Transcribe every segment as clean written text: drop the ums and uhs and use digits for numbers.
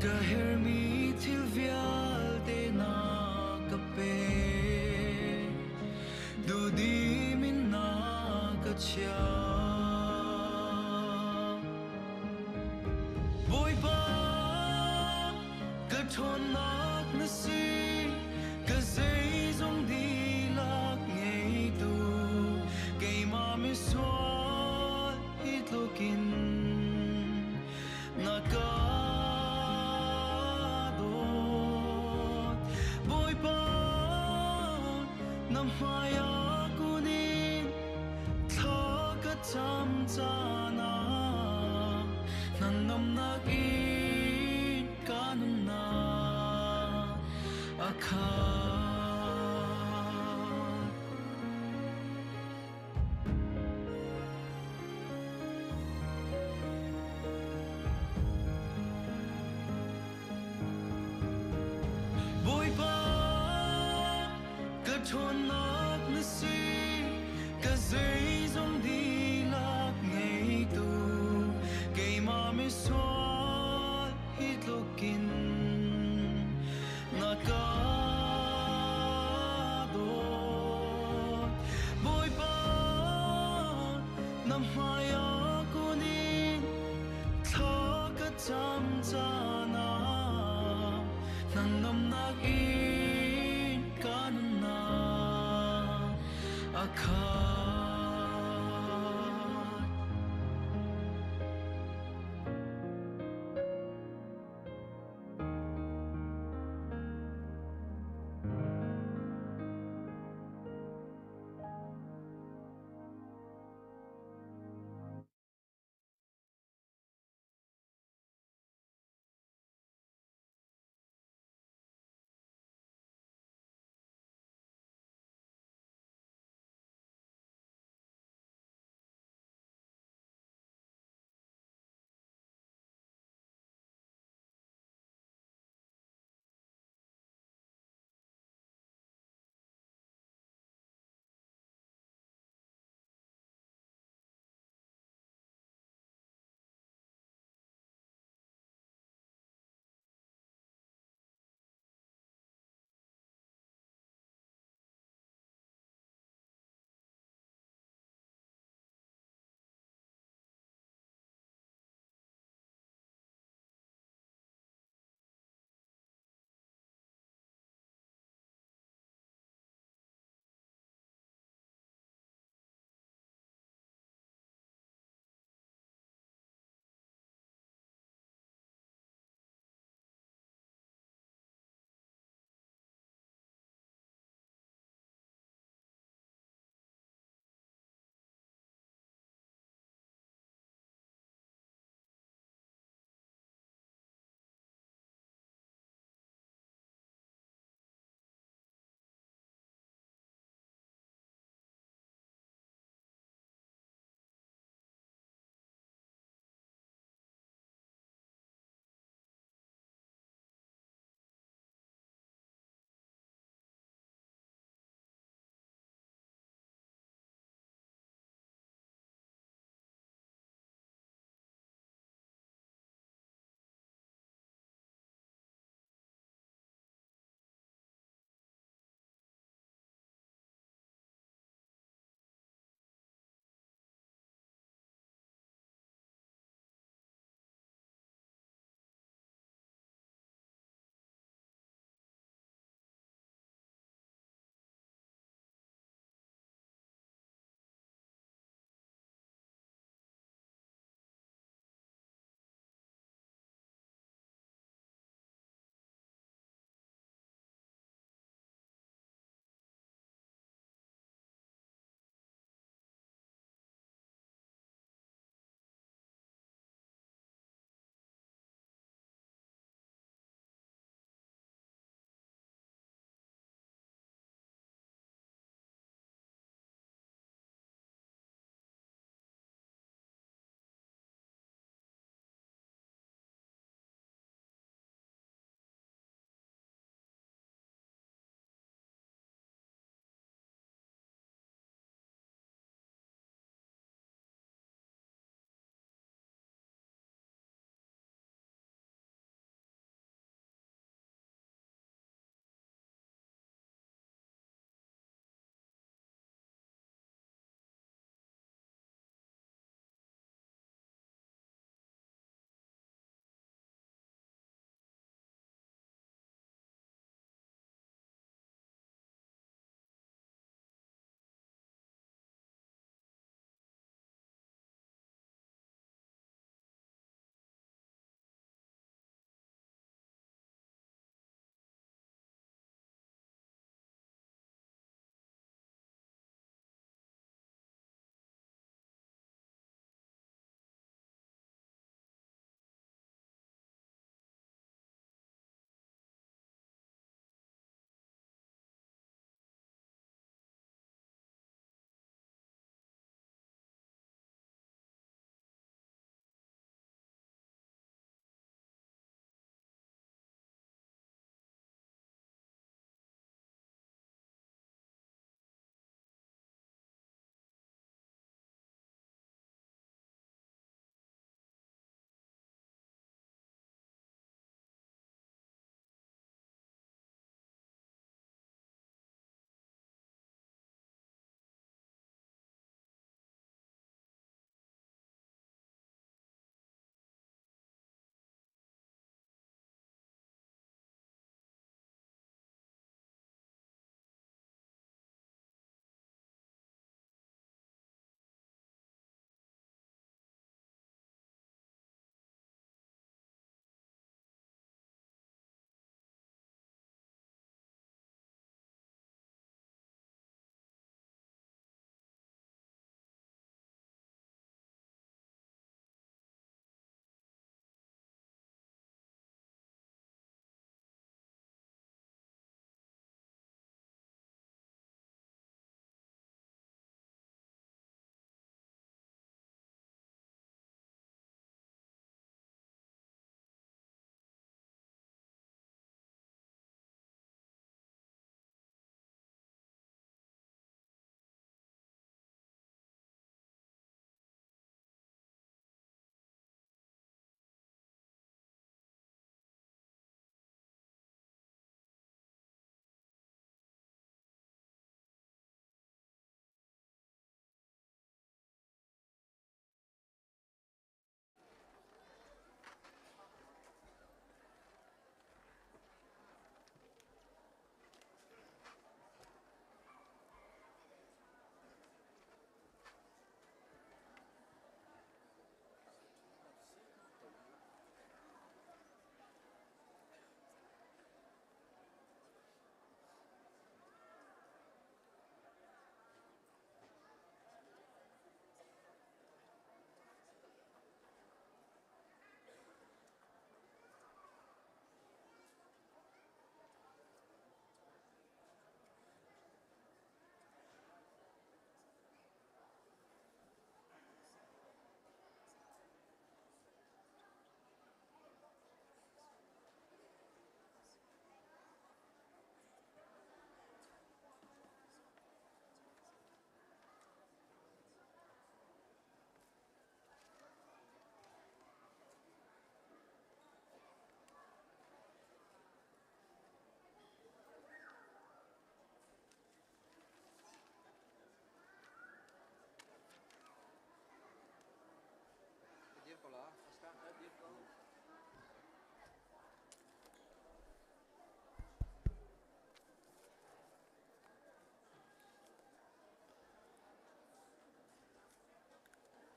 Kahir mi tilvial te na kape Dudi min na kachya Boy ba kathon nak nasi Kazay zong di lak ngay tu Kay mami swal hitlokin Naka Namaya kunin Thakat samjana Nanam nagin kanun na akhat Boy ba Kathon nak nasi Kazay zong di lak ngay tu Kay mami swal hitlokin Nakadot Boy ba Namaya kunin Thakat samjana Nanam nagin kanun na akhat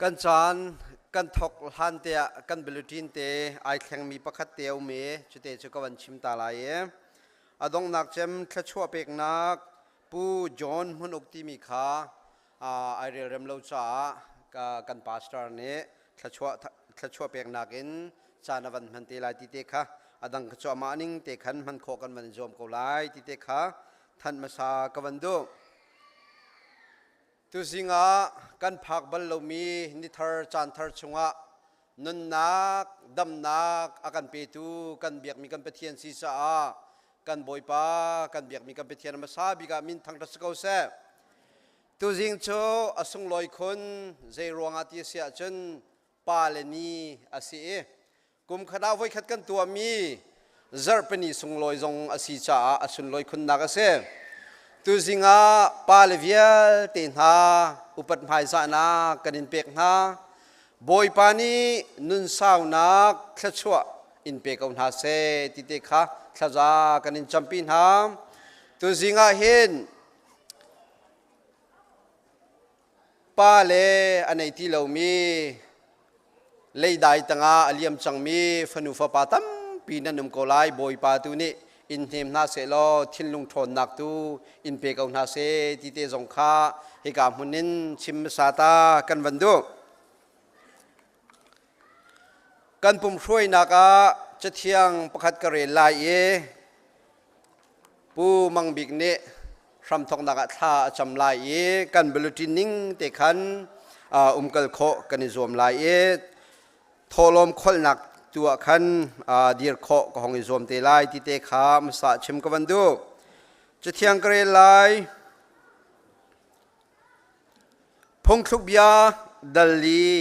กันจานกันทกหันเตะกันบิลตินเตะไอแข่งมีประคัดเตียวเมจุดเตะจุกวันชิมตาลายอดงนักเจมขชัวเป็กนักปูจอนมุนอุกติมีขาไอเรียลเรมโลจ่ากันพาสตาร์เน่ขชัวเป็กนักอินจานวันมันเตลายติเตะค่ะอดังขชัวมานิงเตะขันมันโคกันมันจอมกูไลติเตะค่ะท่านมาสากวันดูตุสิงะกันพักบัลลมีนิทร์จันทร์ชงะนุนนักดำนักอากันเปตูกันเบียกมีกันเปทียนซีซ่ากันบอยปากันเบียกมีกันเปทียนมาซาบิกามินทั้งรัสกาวเซตุสิงโชอสุงลอยคนเจรวงอาทิเสียจนปาเลนีอาศีกุมขดาไว้ขัดกันตัวมีเจอร์ปนีสุงลอยจงอาศีจ้าอสุนลอยคนนักเซตุสิงะปาเลเวียตินหาอุปัฏภายสานากันอินเปกนาบอยปานีนุนสาวนักขชัวอินเปกอุนหาเซติเตคะขจากันอินจัมปินหาตุสิงะเห็นปาเลอันไหนที่เรามีเลยได้ตั้งอาเลียมจังมีฟนุฟปาตัมปีนันนุมโกไลบอยปาตุนีอินเทมนาเซโลทินลุงทนนักตูอินเปกเอานาเซติเตจงคาเฮกามุนินชิมซาตากันวันดูกันปุ่มช่วยนักจะเที่ยงประคัดกระเรลายปูมังบิกเนรำทองนักท่าจำลายกันบลูตินิงเตขันกัลโคกันนิจวมลายโทลมคนนักตัวขันดีร์โคก็ของอิจวมเตลายติเตขามสะชิมกันวันดูจะเที่ยงกระเรลายพงทุกยาดัลลี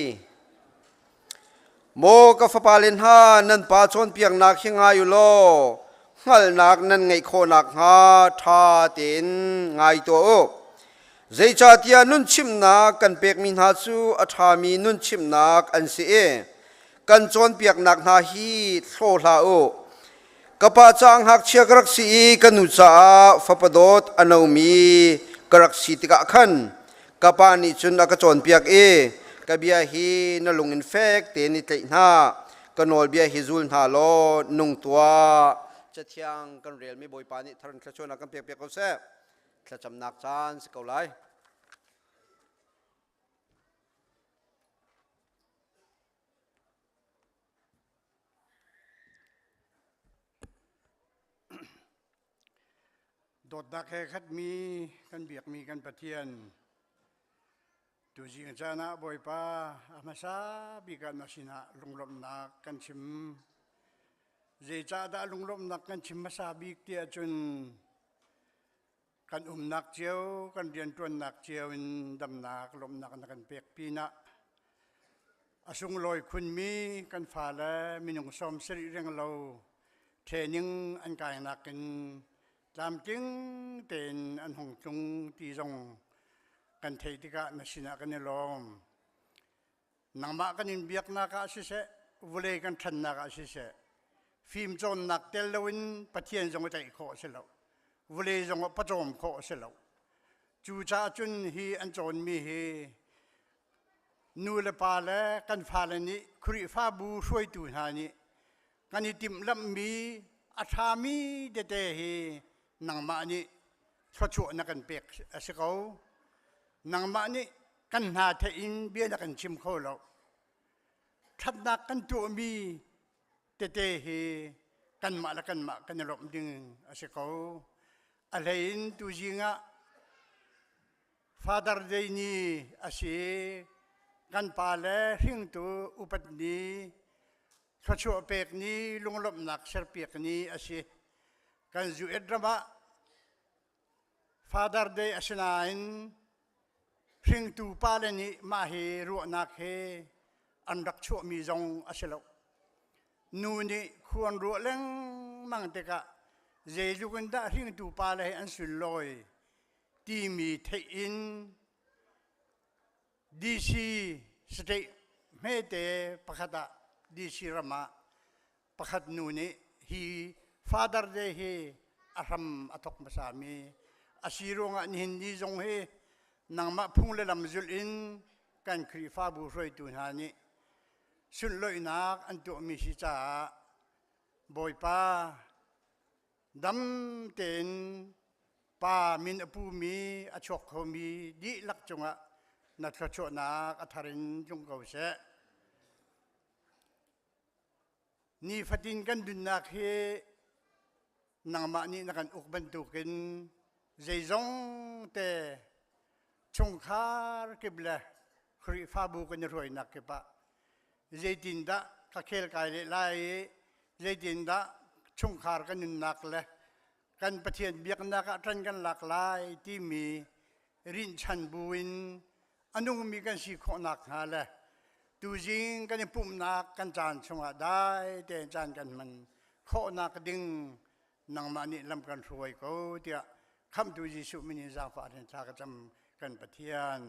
โมกฟปาลินฮานันปาชนเปียงนักหิงอายุโลงัลนักนันไงโคนักฮาทาตินไงตัวใจชาติยานุนชิมนักกันเปียกมินฮาซูอัฐามีนุนชิมนักอันเสกันชนเปียกนักนาฮีโซลาโอกปาจางหักเชียกรักสีกันนุจาฟปดดอนาวมีกรักสีติกะขันกปานิจุนอกจนเปียกกเบียฮีนลุงอินเฟกเตนิเตนากันโอลเบียฮิซุลนาโลนุงตัวจะเที่ยงกันเรียลไม่บ่อยปานิทารันขชวนักกันเปียกเขาเซ่ขจำนักจานสกาวไลโดดดักแค่คัดมีกันเบียกมีกันปะเทียนตัวจริงจานะบ่อยป้าอามาซาบิกันนาสินะลุงลมนักกันชิมเจจาดาลุงลมนักกันชิมมาซาบิกเตียจนกันนักเจียวกันเรียนตัวนักเจียวอินดำนักลมนักกันเปียกปีนะอาสุงลอยคุณมีกันฝ่าและมีหนุ่งสมสริเรื่องเราเทนิงอันกายนักกันตามจริงเต็นอันหงจงตีจงกันเทติกะนาสินะกันในลมนังมากันอินเบียกนักอาศิเสวุเลกันทันนักอาศิเสฟิล์มจนนักเตลวินปะเทียนจงใจโคเสลวุเลจงปะจอมโคเสลจูจ่าจุนฮีอันจนมีฮีนูเลปาเลกันฟาเลนี้คริฟาบูช่วยตูหานี้กันอิติมลำมีอาชามีเดเตฮีนังมานี้ชดชวนักกันเปียกสิเขานังมานี้กันหาเทอินเบียนักกันชิมเขาเราทัดนักกันตัวมีเตเตฮีกันมาละกันมากันรบดึงสิเขาอะไรอินตุจิงะ Father Day ni asiกันปาเลหิงตัวอุปัตนีชดชวเปียกนี้ลุงลบนักเสือเปียกนี้asiกันจูเอ็ดระบะ Father Day asinainหิงตัวปาเลนี้มาเฮรัวนักเฮอันรักชั่วมีจงasiเรานูนี่ควรรัวเล่งมังเตกะเจจุกันดาหิงตัวปาเลอันสุดลอยที่มีเทอินดีซีสเตเมเตปะขัดดีซีรามาปะขัดนูนี่ฮีฟาดาร์เดฮีอารัมอตกมาสามีอาศิรงอันหินดีจงเฮนังมาพุ่งเลลำจุลิน กันครีฟ้าบุรอยตุนหานิสุนลอยนักอันตัวมีสิจ้าบอยป้าดำเต็นป้ามินอปูมีอชกเขามีดิลักจงะนัทโชนักอัทรินจงเกาเสนี่ฟัดินกันดุนนักเฮนางมานี่นักันอุกบันตุกินใจจงเตชงคาร์เก็บเลยครีฟ้าบุกันรวยนักเก็บปะใจดินดะข้าเคลกายไล่ใจดินดะชงคาร์กันดุนนักเลยกันประเทศเบียกนักอันกันหลากหลายที่มีรินชันบุญอันนู้นมีกันสีขนักหาเลยดูจริงกันปุ่มนักกันจานชงได้แต่จานกันมันขนักดึงนางมานี่ลำกันรวยก็เดียคำดูจิสุมินิจาฟ้าเดินจากจำกันประเทียน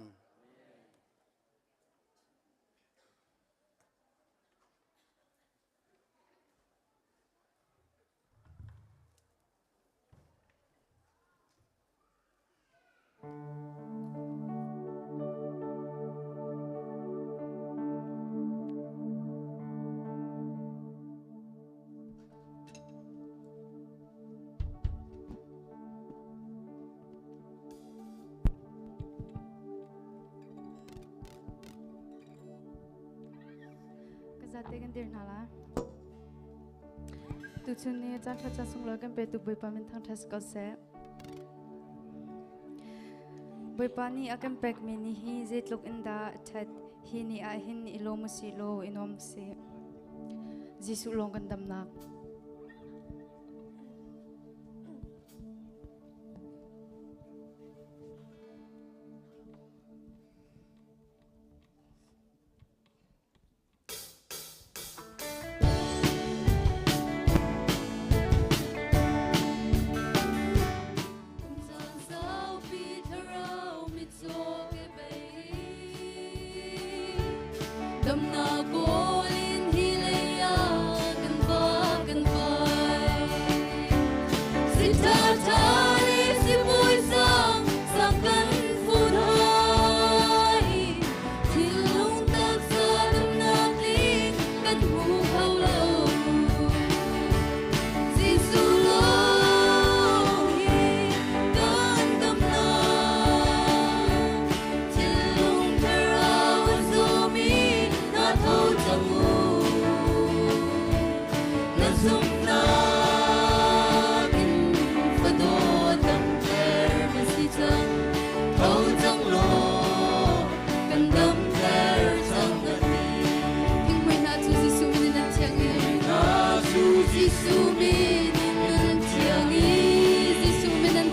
Zate kan dir nala tu chuni chan tha cha sung lo kan pe tu boi pa min thang thas ko se boi pa ni akan pek mi ni hi zet lok inda that hi ni a hin ilom si lo inom se jisu long kan dam nak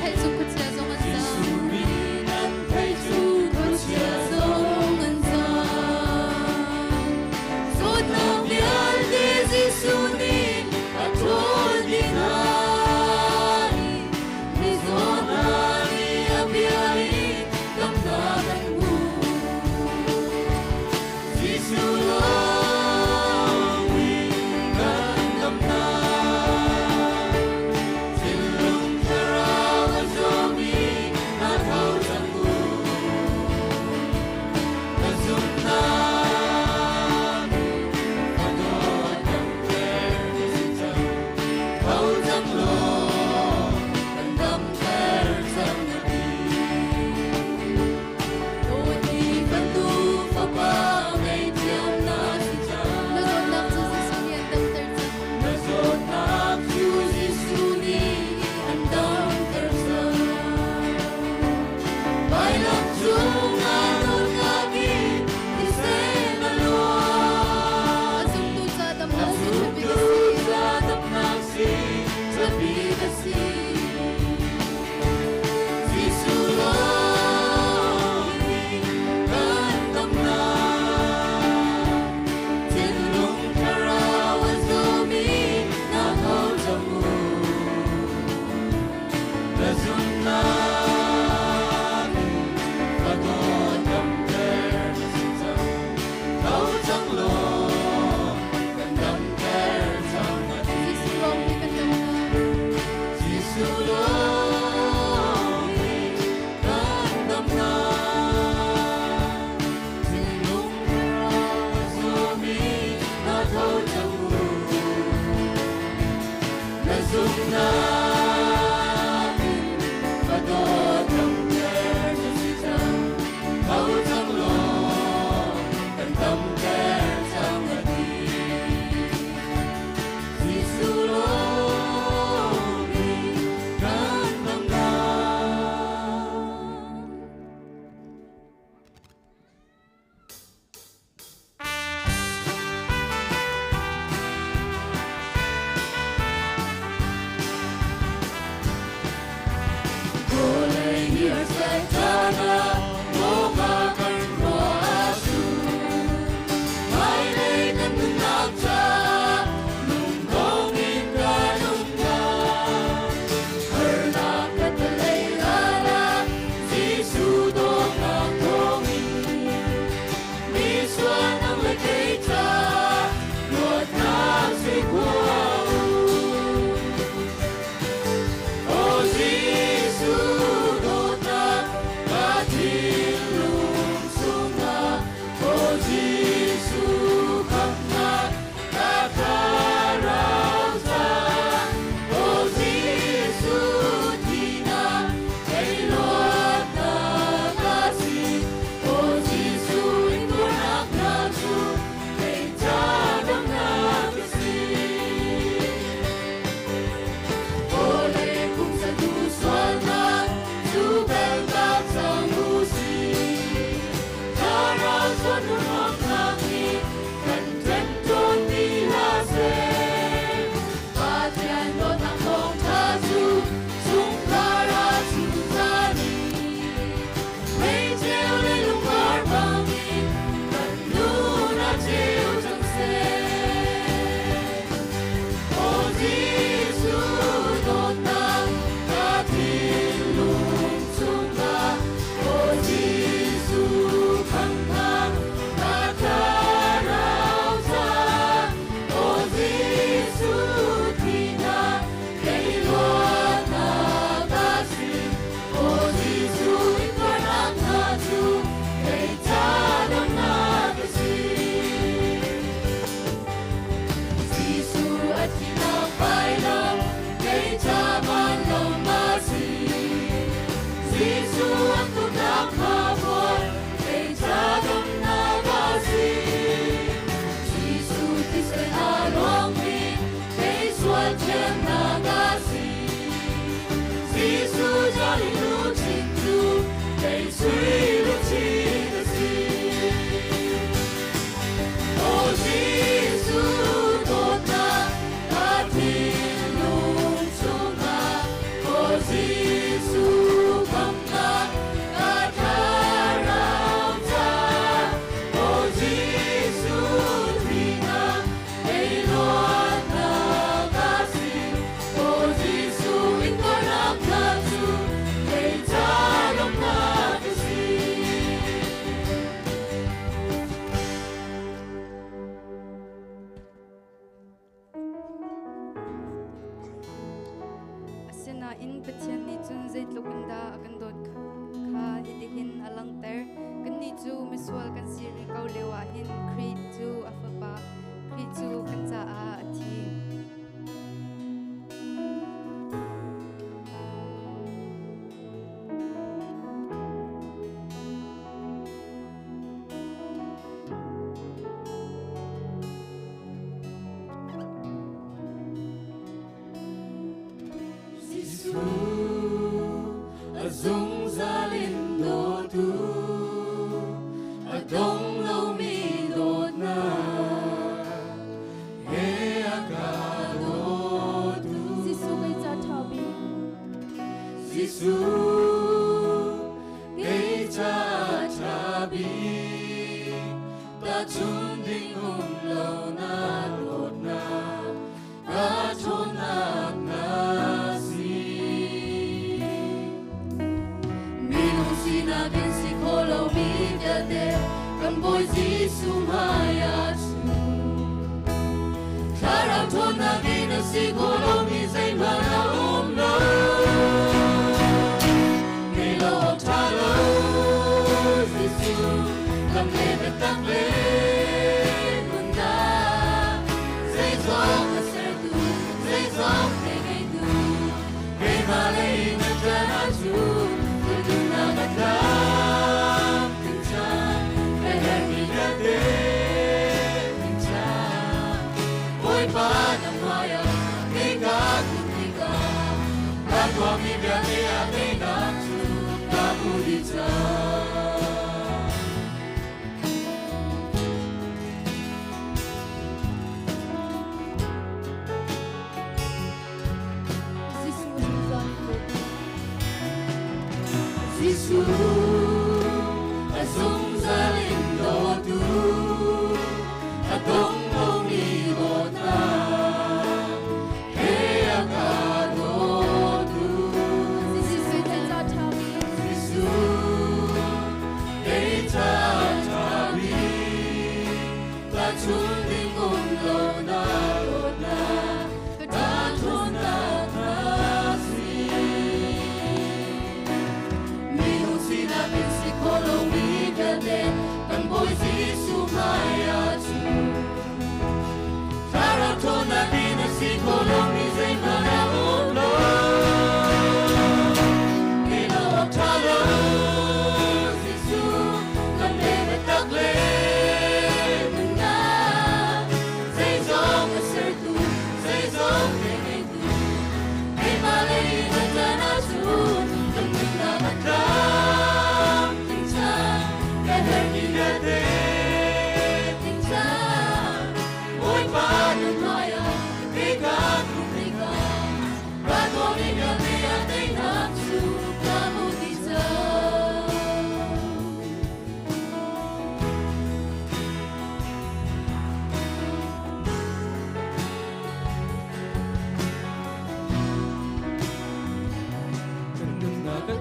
Hãy subscribe cho kênh Ghiền Mì Gõ để không bỏ lỡ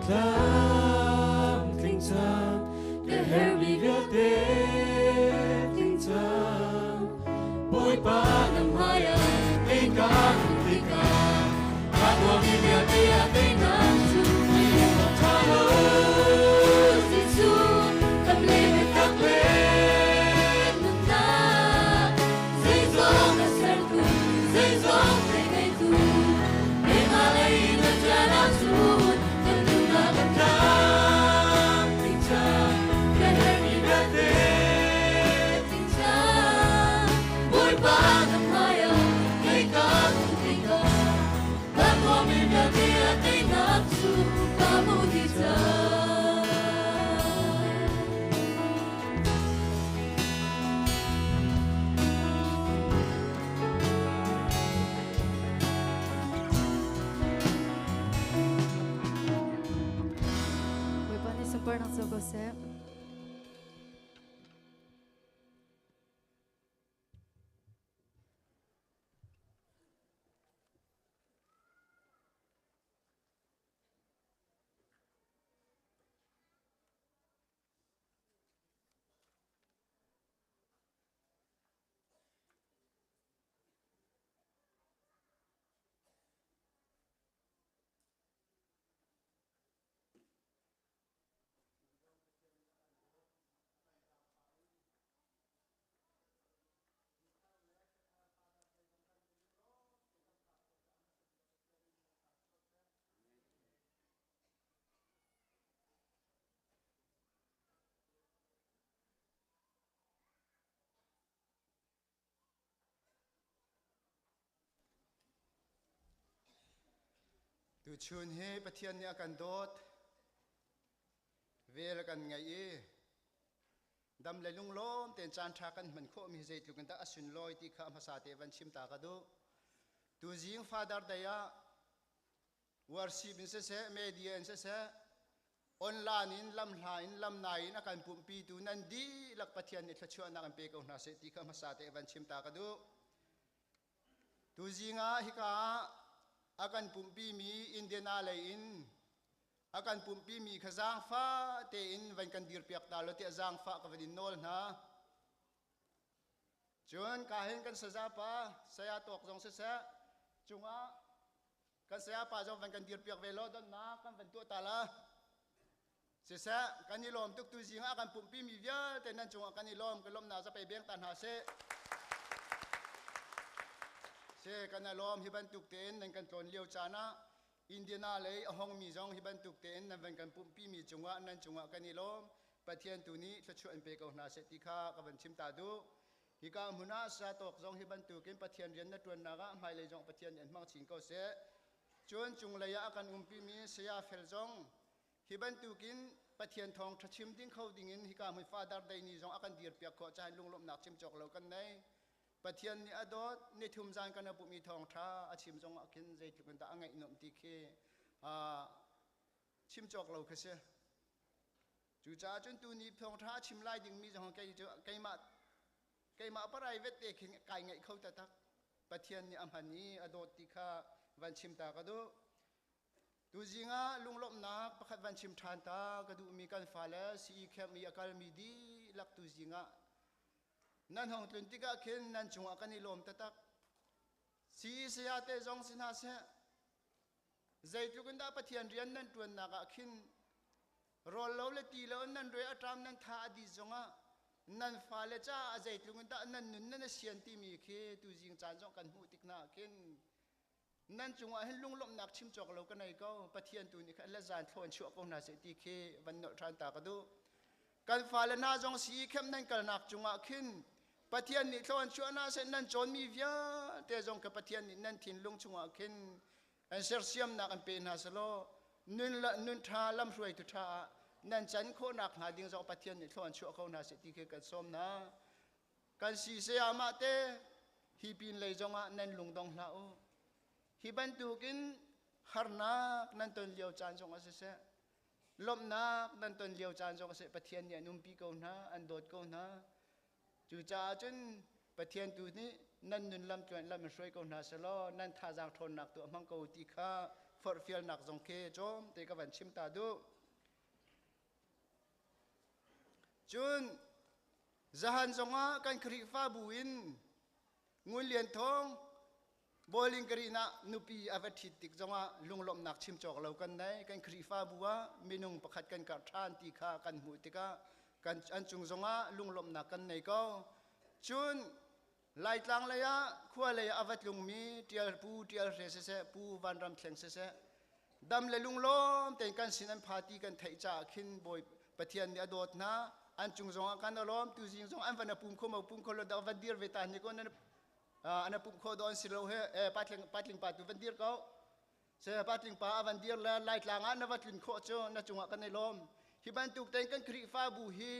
thơm tình thơm cái her bị gỡ tê tình thơm bôi ba năm hai anh tình ca tình ca ta qua mi bia bia tình nam su mi ta lơ Giêsu tâm lê mê tắc lên nâng ta dây gió đã sel tu dây gió ngày ngày tu để mà lấy nó cha nam su tâm tu na tâm ta tình cha cái her bị gỡ tê tình cha bôi ba năm hai anh tình ca tình ca ta qua mi bia bia tình nam su ta mu đi cha Boy pa ni super ng sogo se. tu chun he pathian ni akan dot vel kan ngai e dam le lung lom ten chan tha kan man kho mi zai tu kan ta asun loi ti kha ma sa te van chim ta ka do tu jing father daya worship in se media in se online in lam hla in lam nai in akan pum pi tu nan di lak pathian ni thachua na kan pe ko na se ti kha ma sa te van chim ta ka do tu jinga hi ka akan pumpi mi indiana le in akan pumpi mi khazang fa te in van kan dir piak ta lo te azang fa ka vadin nol na chun ka hen kan saza pa saya tok jong se sa chunga kan saya pa jong van kan dir piak ve lo don na kan van tu ta la se sa kan ni lom tuk tu jinga akan pumpi mi via te nan chunga kan ni lom ka lom na za pe beng tan ha se se kan alom hiban tuk ten nan kan ton liu chana indiana le ahong mi jong hiban tuk ten nan van kan pumpi mi chunga nan chunga kan ilom pathian tu ni thachu an pe ko na se ti kha ka ban chim ta du hi ka muna sa tok jong hiban tukin pathian rian na tuan na ga mai le jong pathian an mang ching ko se chun chung le ya kan umpi mi se ya fel jong hiban tukin pathian thong thachim ding khau ding in hi ka mu father dai ni jong akan dir pyak ko chan lung lom nak chim chok lo kan nei pathian ni adot ni thum jan kana pu mi thong tha achim jong akin zai tukun ta angai nom ti khe chim chok lo kha se chu cha chun tu ni thong tha chim lai ding mi jong kai ma private te khin kai ngai khau ta tak pathian ni amhan ni adot ti kha van chim ta ka do tu jinga lunglom na pakhat van chim than ta ka du mi kan fa la si khem mi akal mi di lak tu jinga nan hong tlun tika khin nan chunga kani lom ta tak si se ya te jong sina se zai tlukun da pathian rian nan tuan na ka khin rol lo le ti lo nan roi atram nan tha adi jonga nan fa le cha zai tlukun da nan nun nan sian ti mi khe tu jing chan jong kan hu tik na khin nan chunga hen lung lom nak chim chok lo ka nai ko pathian tu ni kha la jan thon chu ko na se ti khe van no than ta ka du kan fa le na jong si khem nan kal nak chunga khin pathian ni thon chu na se nan chon mi via te jong ka pathian ni nan thin lung chunga khin an ser siam nak an pe na se lo nun tha lam hruai tu tha nan chan kho nak ha ding jong pathian ni thon chu ko na se ti khe ka som na kan si se ama te hi pin le jong a nan lung dong la o hi ban tu kin harna nan ton liao chan jong a se lom nak nan ton liao chan jong a se pathian ni anum pi ko na an dot ko na chu cha chun pathian tu ni nan nun lam chuan lam shroi ko na se lo nan tha jang thon nak tu amang ko ti kha for fiel nak zong ke jom te ka van chim ta du chun zahan zonga kan khri fa buin ngun lian thong bowling karina nupi avathit tik zonga lunglom nak chim chok lo kan nai kan khri fa buwa minung pakhat kan ka than ti kha kan mu tika kan an chung zonga lunglom nak kan nei ko chun lai tlang laya khua le avat lung mi tial re se pu van ram thleng se dam le lunglom ten kan sinan party kan thai cha khin boy pathian ni adot na an chung zonga kan alom tu jing zong an vana pum kho lo da van dir vetan ni ko na ana pum kho don silo he patling pa tu van dir ko se patling pa van dir la lai tlang an na vatlin kho cho na chunga kan nei lom hi ban tuk ten kan khri fa bu hi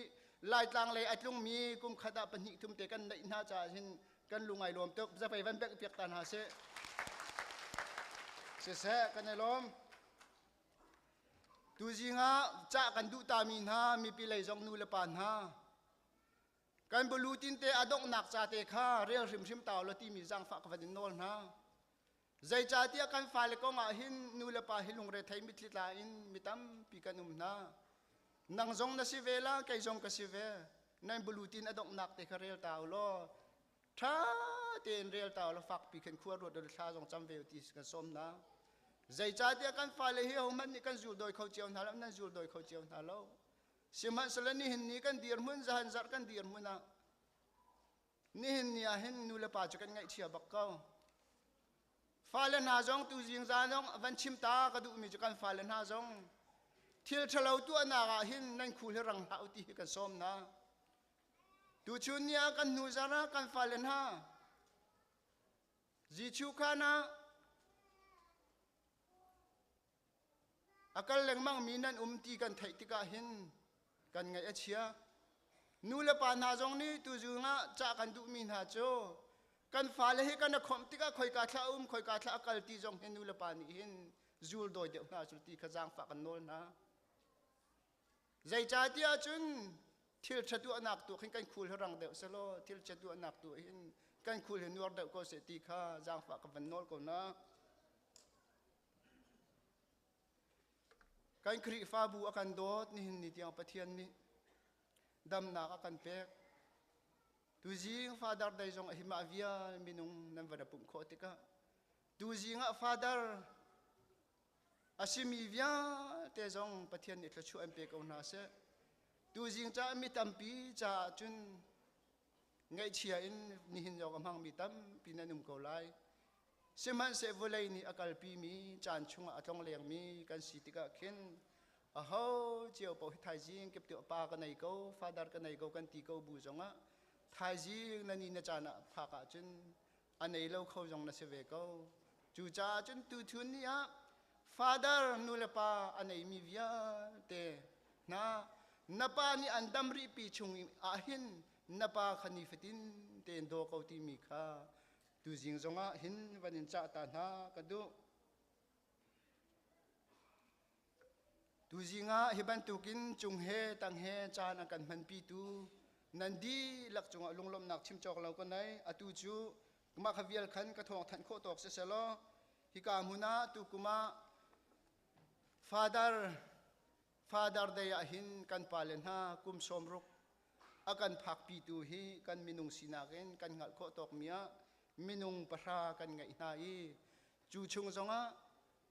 lai tlang le atlung mi kum khada pani thum te kan nei na cha hin kan lungai lom tok za pai van bek piak tan ha se kan nei lom tu jinga cha kan du ta min ha mi pi lei jong nu le pan ha kan bulu tin te adok nak cha te kha real rim taw lo ti mi jang fa ka van nol na zai cha tia kan fa le ko nga hin nu le pa hilung re thai mi thli la in mitam pi kanum na nang zong na si vela kai zong ka si ve nan bulutin adok nak te kharel taw lo tha ten rel taw lo fak pi khen khuar ro do tha zong cham ve ti ka som na zai cha tia kan fa le hi homan ni kan zul doi khau chiao na lam nan zul doi khau chiao na lo siman salani hin ni kan dir mun zahan zar kan dir mun na ni hin ni a hin nu le pa cha kan ngai chia bak ko fa le na zong tu jing za nong van chim ta ka du mi cha kan fa le na zong thil thalo tu na ga hin nan khul rang hau ti kan som na tu chun nia kan nu zara kan falen ha ji chu khana akal leng mang minan ti kan thai ti ka hin kan ngai achia nu le pa na jong ni tu ju nga cha kan du min ha cho kan fale he kan khom ti ka khoi ka thla khoi ka thla akal ti jong hin nu le pa ni hin zul doi de nga chu ti khajang fa kan nol na zai cha tia chun thil thatu anak tu khin kan khul rang de selo thil chatu anak tu hin kan khul he nuar de ko se ti kha jang fa ka van nol ko na kan khri fa bu akan dot ni hin ni tiang pathian ni dam na ka kan pek tu jing father dai jong hima via minung nan vada pum kho tika tu jinga father asimi via te jong pathian ni thlachu am pe ko na se tu jing cha mi tampi cha chun ngai chia in ni hin jong amang mi tam pinanum ko lai seman se volai ni akal pi mi chan chunga atong leng mi kan sitika khin a ho chiao po thai jing kep tu pa ka nei ko father ka nei ko kan ti ko bu jonga thai jing na ni na chana pha ka chun anei lo kho jong na se ve ko chu cha chun tu thun ni a father nu le pa anei mi via te na napa ni andam ri pi chung a hin napa khani fitin ten do ko ti mi kha tu jing zonga hin vanin cha ta na ka du tu jinga hiban tukin chung he tang he chan kan man pi tu nandi lak chunga lunglom nak chim chok lo ko nai atu chu ma khavial khan ka thong than kho tok se selo hi ka muna tu kuma father de ya hin kan palen ha kum somruk akan phak pi tu hi kan minung sinaken kan ngal kho tok mia minung pasha kan ngai na i chu chung zonga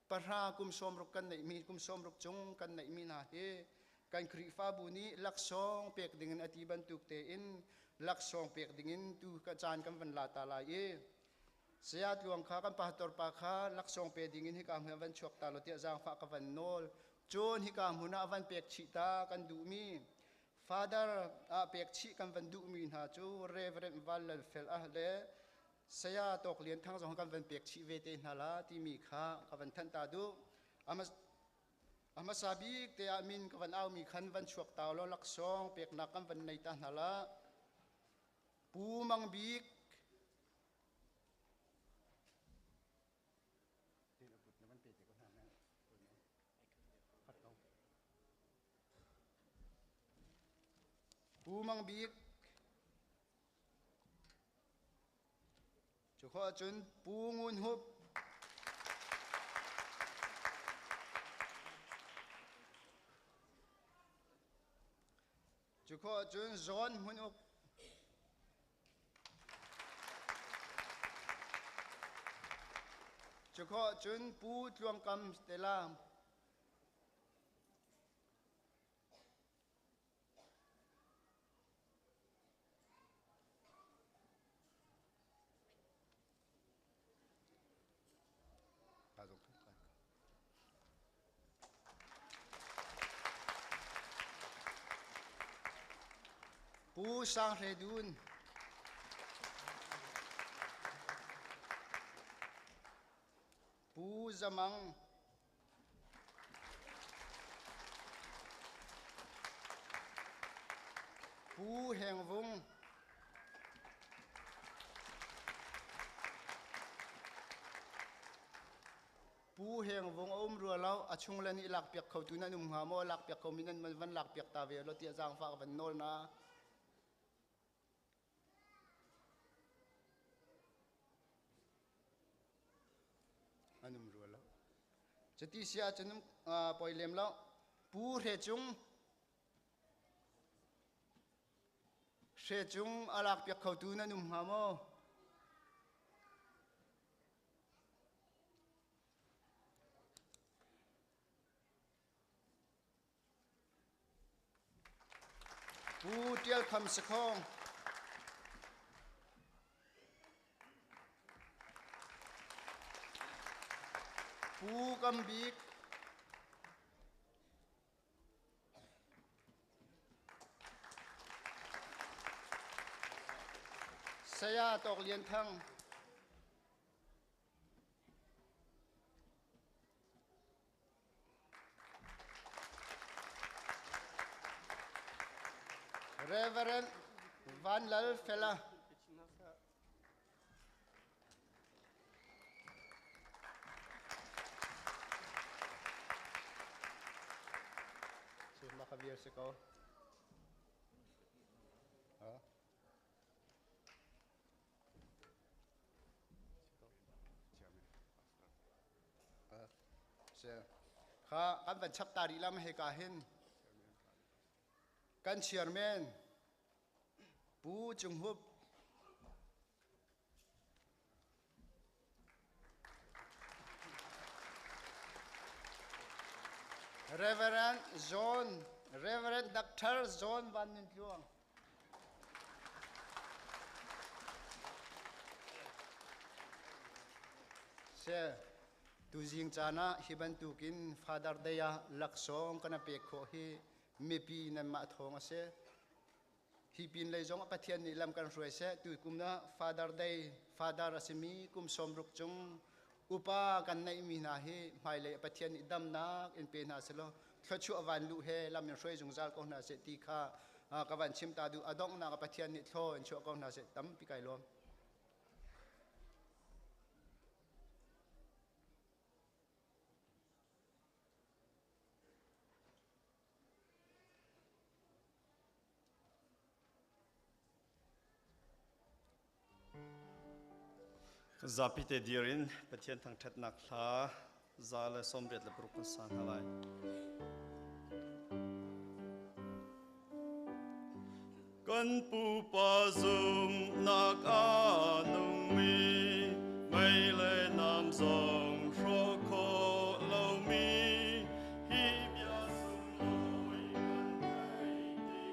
pasha kum somruk kan nei mi kum somruk chung kan nei mi na he kan khri fa bu ni laksong pek dingin ati ban tuk te in laksong pek dingin tu ka chan kan van la ta la e siat luang kha kan pastor pa kha laksong pe dingin hi ka hme van chok ta lo ti jang fa ka van nol chon hi ka huna van pek chi ta kan du mi father a pek chi kan van du mi na chu reverend valal fel a le saya tok lian thang jong kan van pek chi ve te na la ti mi kha ka van than ta du ama sabi te amin ka van au mi khan van chuak taw lo laksong pek na kan van nei ta na la pu mang bik pu mang bik chu kho chun pu ngun hup จุข้อจุนจอนมุนอุกจุข้อจุนปูดรวมกำสเตลามปูสังเรดุนปูจมังปูแห่งวงปูแห่งวงอมรัวเราอชุงเลนิหลักเปียกเขาตุนันนุ่มหามอหลักเปียกเขามินันมันวันหลักเปียกตาเวรถเตียจางฟ้าวันโนลนะอันนุ่มรัวแล้วจะตีเสียจะนุ่มปล่อยเลี้ยมแล้วปูเรจุงเรจุงอลักเปียกเขาตุนันนุ่มหามอปูเตียลคำสะคองปูกำบิกสยาตอกเลียนทั้งReverend Van Lalfella si makabiyar si ko siya kan ban chap tari lam he kahin kan chairman pu chung hup Reverend Dr. John Van Nintluang siya tu jing chana hiban tukin Father Daya laksong kana pekho hi mepi na ma thong ase hi pin lei jong pathian ni lam kan roi se tu kumna Father Day Father asimi kum somruk chung upa kan nei mi na hi mai le pathian ni dam na in pe na selo thchu awan lu he lam ni roi jung zal ko na se ti kha ka van chim ta du adong na ka pathian ni tho in chu ko na se tam pi kai lom Zapite dirin pathian thang that nak thla zala somret la pruk san halai kan pu pa zum nak anung mi mai le nam zong shro ko lo mi hi bia sum loi kan tai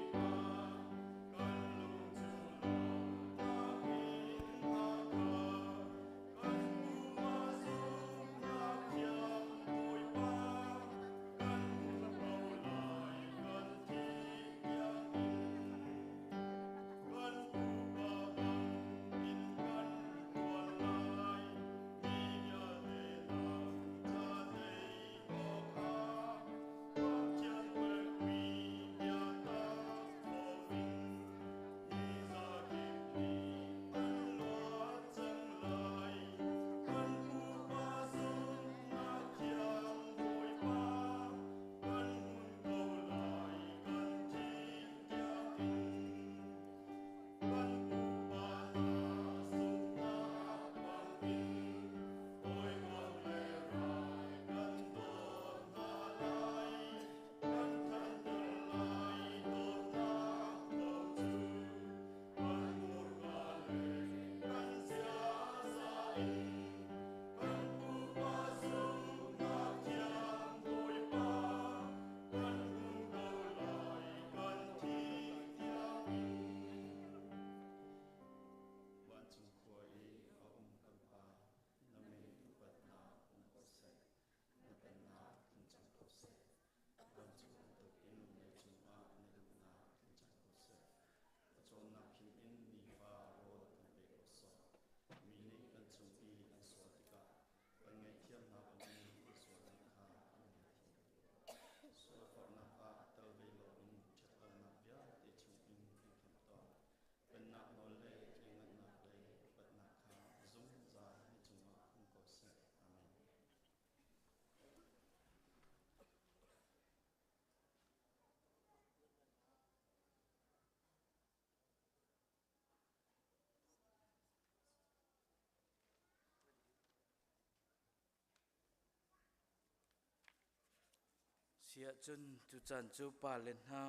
chia chun tu chan chu pa len ha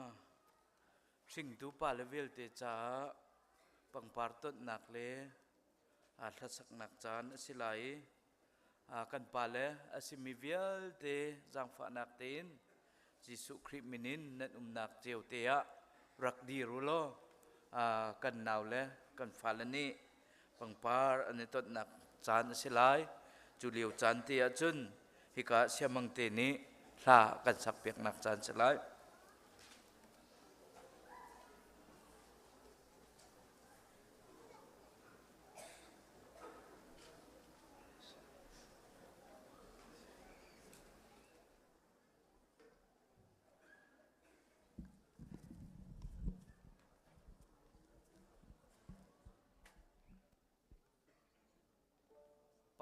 sing tu pa level te cha pangpar tot nak le a thasak nak chan asilai a kan pa le asimi vial te jang fa nak tin Jisu Christ minin nan nak cheu te a rak di rulo a kan naw le kan fa le ni pangpar ani tot nak chan asilai chu liu chan te a chun hika siamang te ni thla kan sak pek nak chan asilai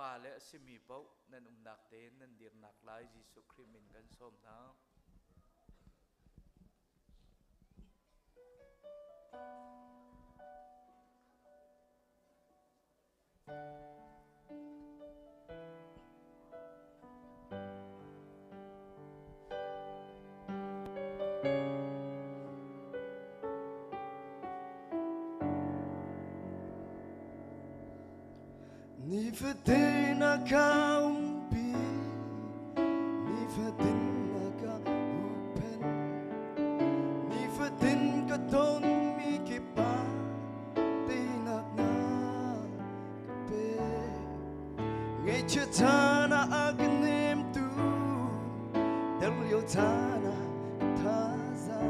pa le simi pau nan nak te nan dir nak lai Jisu Christ min kan som na Ni fatin na kaumpi, ni fatin na kaupen, ni fatin ka ton mi kipa, tinak na kape. Ngay chana aganim tu, dalyo tana taza,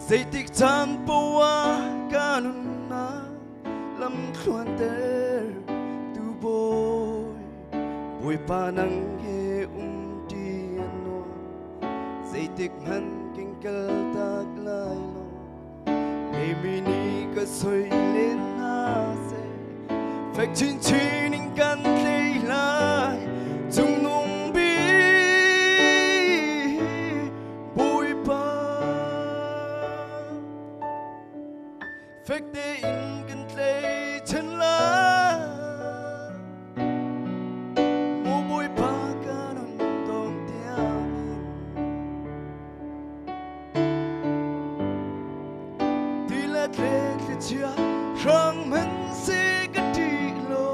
zaitik tan poa kanun na lam khuan ter. Boy panang he di ano zaitik man kingkal tak lai lo le mini ka soi lên na se phek chin chin in kan lei lai chung nung bi boy pa phek te in kan lei chen lai chia rang men se ka ti lo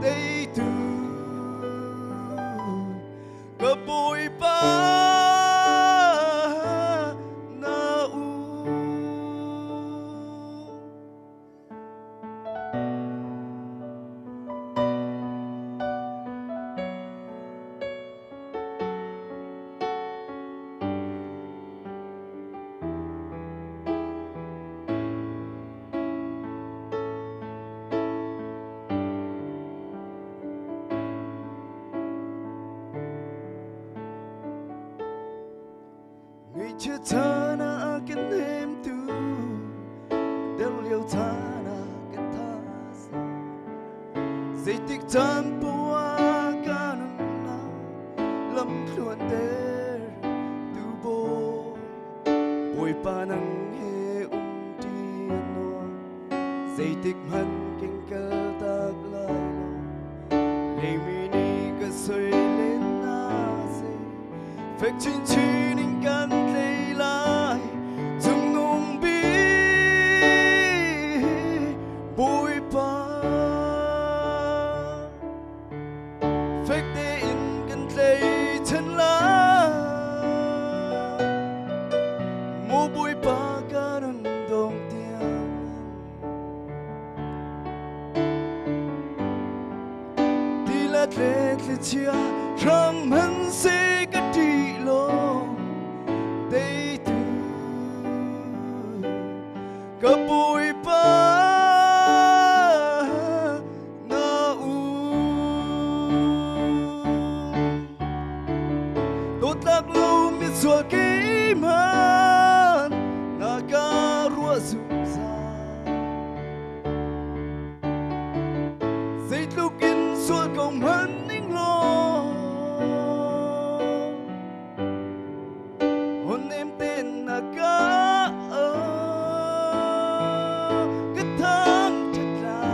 dei tu ka boy pa na u Chưa thana kan hem tu del liu thana kan thas zaitik tan poa kanun na lam khuan ter tu boy panang he ti no zaitik man king kal tak lai lo le mini ka soi lên na se phek chin chin in kan lai chung nung bi boy pa phek te in kan lei chen la mo boy pa karon dong tiang di la tle chia rang man se ka ti lo dei tu ka boy pa na u tot lak lo mi zua ki man na ka rua zu sa zait lu kin sul kong man ning lo em tên là ca cái tháng thật là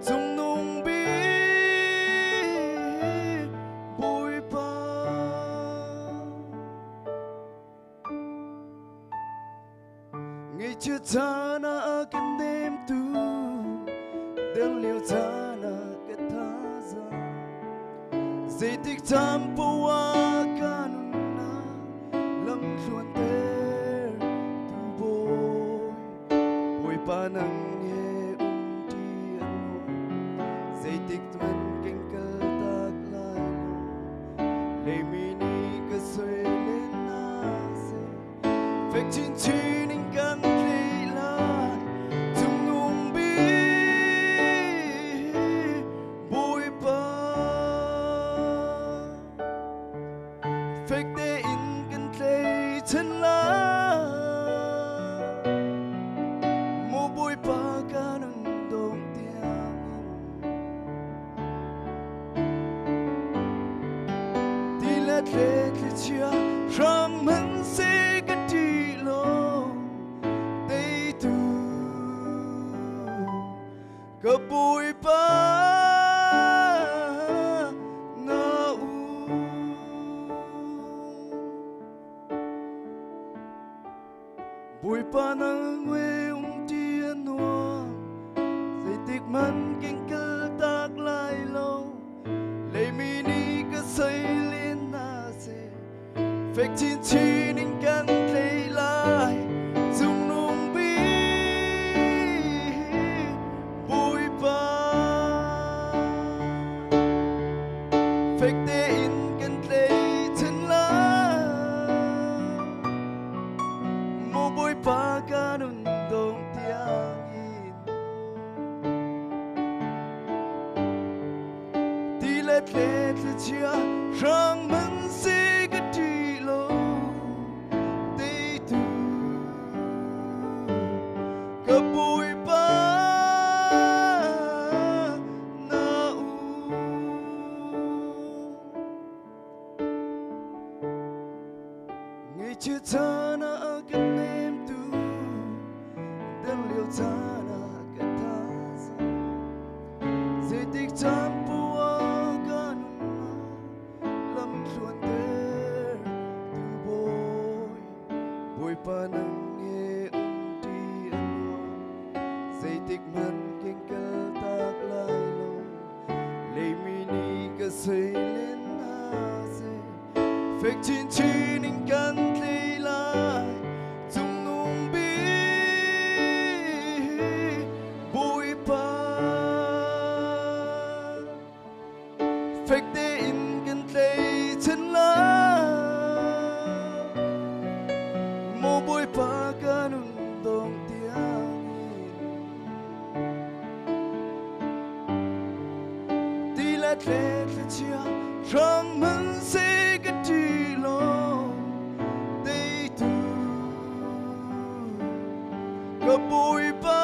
chung nung bi chưa cha na kan nem tu del liu cha na ka tha za zai tik tam po wa kan na lam chuan ter tu boy pa nang he ti ano zai tik tuan king kal tak lai le mi ni ka soi lên na se phek chin chin in kan lệ chia rằng mình sẽ cái đi lo đây tu cái bụi ba na u bụi ba na quê tiền noa dây tiếc man kinh cơ tác lại lâu lấy mini cái say phek chin chin in kan play lai zum nung bi bụi ba phek te in kan play chân la mo bụi ba kan un dong tiang in ti let chia rang man si chưa cha na kan nem tu dan liu cha na ka tha sa zai tik cham pu kan lam chuan ter tu boy pa nang nghe ti ano zai tik man king kal tak lai lo le mi ni ka sei lên na se phek chin chin in kan phek te in kan play chân la mo boy pa kan un dong tiang in ti la chia rang man se ka ti lo dei tu ka boy pa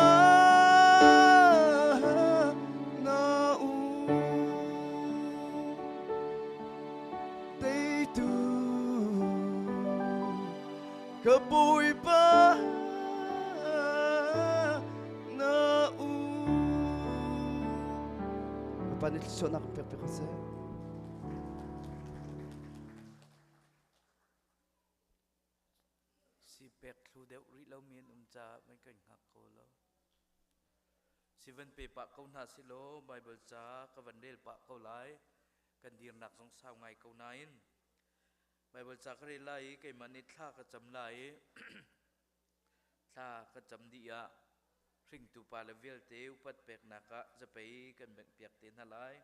cái bụi ba na u panel sonak perpekose si pek thu deu ri lo mien cha mai kan hak ko lo si ven pe pa ko na si lo bible cha ka van del pa ko lai kan dir nak song sao ngai ko nain Bible cha kari lai kai mani thla ka cham lai thla ka cham dia ring tu pa level te upat pek naka zapai kan bek piak te na lai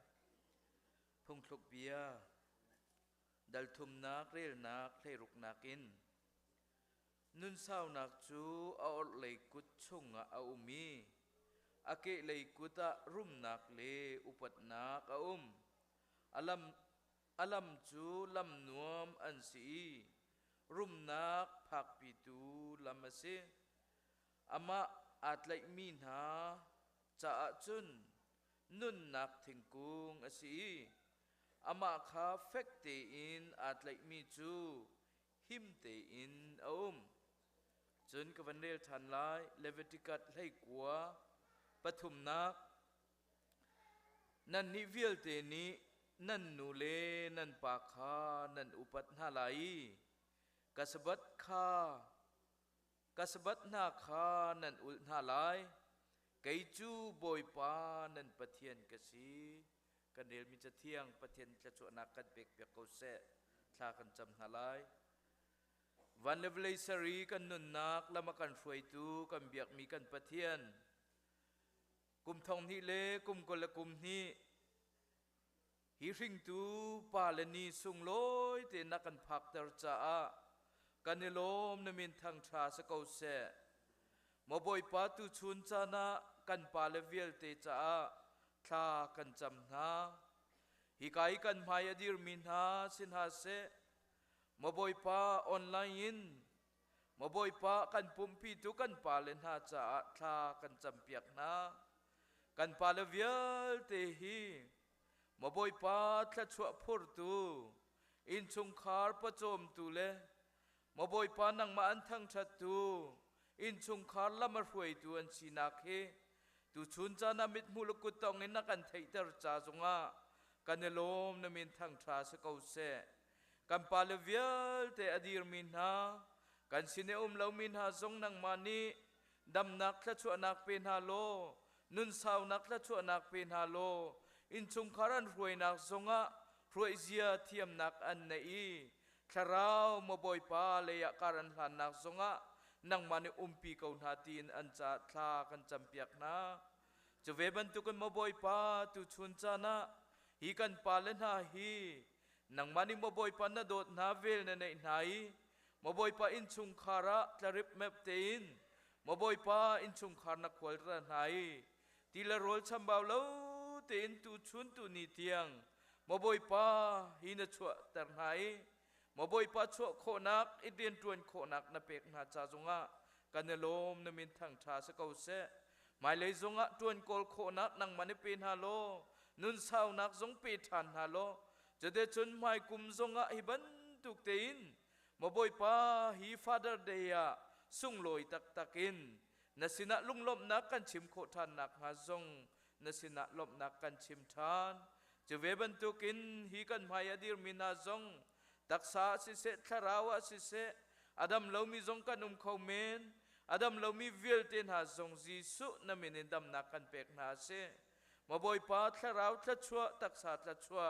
phung thluk bia dal thum nak rel nak thlei ruk nakin nun sao nak chu a or lei kut chunga a umi ake lei kuta rum nak le upat nak a alam chu lam nuam an si rum nak phak pi tu lam ase ama atlai min ha cha chun nun nak thingkung asi ama kha fek te in atlai mi chu him te in chun ka vanel than lai levitikat hlei kwa pathum nak nan ni vial te ni nan nu le nan pa kha nan upat na lai kasabat kha กัสบัดนาคานันอุลนาลายไกจูบอยปานันปะเทียนกสีกันเดลมิจะเที่ยงปะเทียนจะชวนักกันเบกเปียกเขาเสะทากันจำนาลายวันเลวเลยสรีกันนุนนักละมากันฟวยตูกันเบียกมีกันปะเทียนกุมทองนี้เลกุมกลกุมนี้ฮิริงตูปาเลนีสุงลอยเตนักกันพักเตอร์จ้ากันเนลมนมินทางชาสกาวเสมบอยปาตุชุนจานะกันปาเลเวลเตจ้าทากันจำนาฮิกายกันมายดิรมินหาสินหาเสมบอยปาออนไลน์มบอยปากันปุ่มพีตุกันปาเลนหาจ้าทากันจำเปียกนากันปาเลเวลเตฮีมบอยปาทะชวพูดตูอินชุงคาร์ปะโจมตูเลมบอยปานังมาอันทั้งชัดตูอินชุงคาร์ละมารวยตูอันสีนักเฮตูชุนจานามิดมูลกุตองเงินนักันไทยเตอร์จ้าจงอากันเนลมนามินทั้งทราสกาวเสกันปาเลเวียลเตอดีร์มินหากันสิเนอุมเลามินหาจงนังมานีดำนักละชวนักเป็นฮาโลนุนสาวนักละชวนักเป็นฮาโลอินชุงคารันรวยนักจงอารวยเสียเทียมนักอันนี้คราวมบอยปาเลยาการันหลานนักจงอานังมันปีกาวนาตีนอันจะทากันจำเปียกนะจะเวบันตุกันมบอยปาตุชุนจานะฮีกันปาเลนหาฮีนังมันมบอยปานาโดดนาเวลในไหนมบอยปาอินชุงคาระทาริบเมปเตนมบอยปาอินชุงคานักขวัญระไหนทีละโรลชัมบาวเลวเตนตุชุนตุนิเทียงมบอยปาฮีนชัวแต่ไหนมบอยปาชัวโคนักอิเดียนตวนโคนักนับเอกนาจาจงะกันเนลมนมินทั้งชาสกาวเสหมายเลยจงะตวนโกลโคนักนังมันเป็นฮาโลนุนสาวนักจงปีทันฮาโลจะได้จนหมายกุมจงะฮิบันตุกเตนมบอยปาฮีฟาเดอร์เดียสุงลอยตักตักินนสินะลุงลมนักกันชิมโคทันนักฮาจงนสินะลมนักกันชิมทานจะเวบันตุกินฮีกันหมายอดีรมินาจงตักษาสิเสทาราวสิเสอดัมเรามีจงกันเขาเมนอดัมเรามีวิลเตนหาจงจีสุนามินินดำนักกันเปกนาเสมาบอยปาทาราวทชัวตักษาทชัว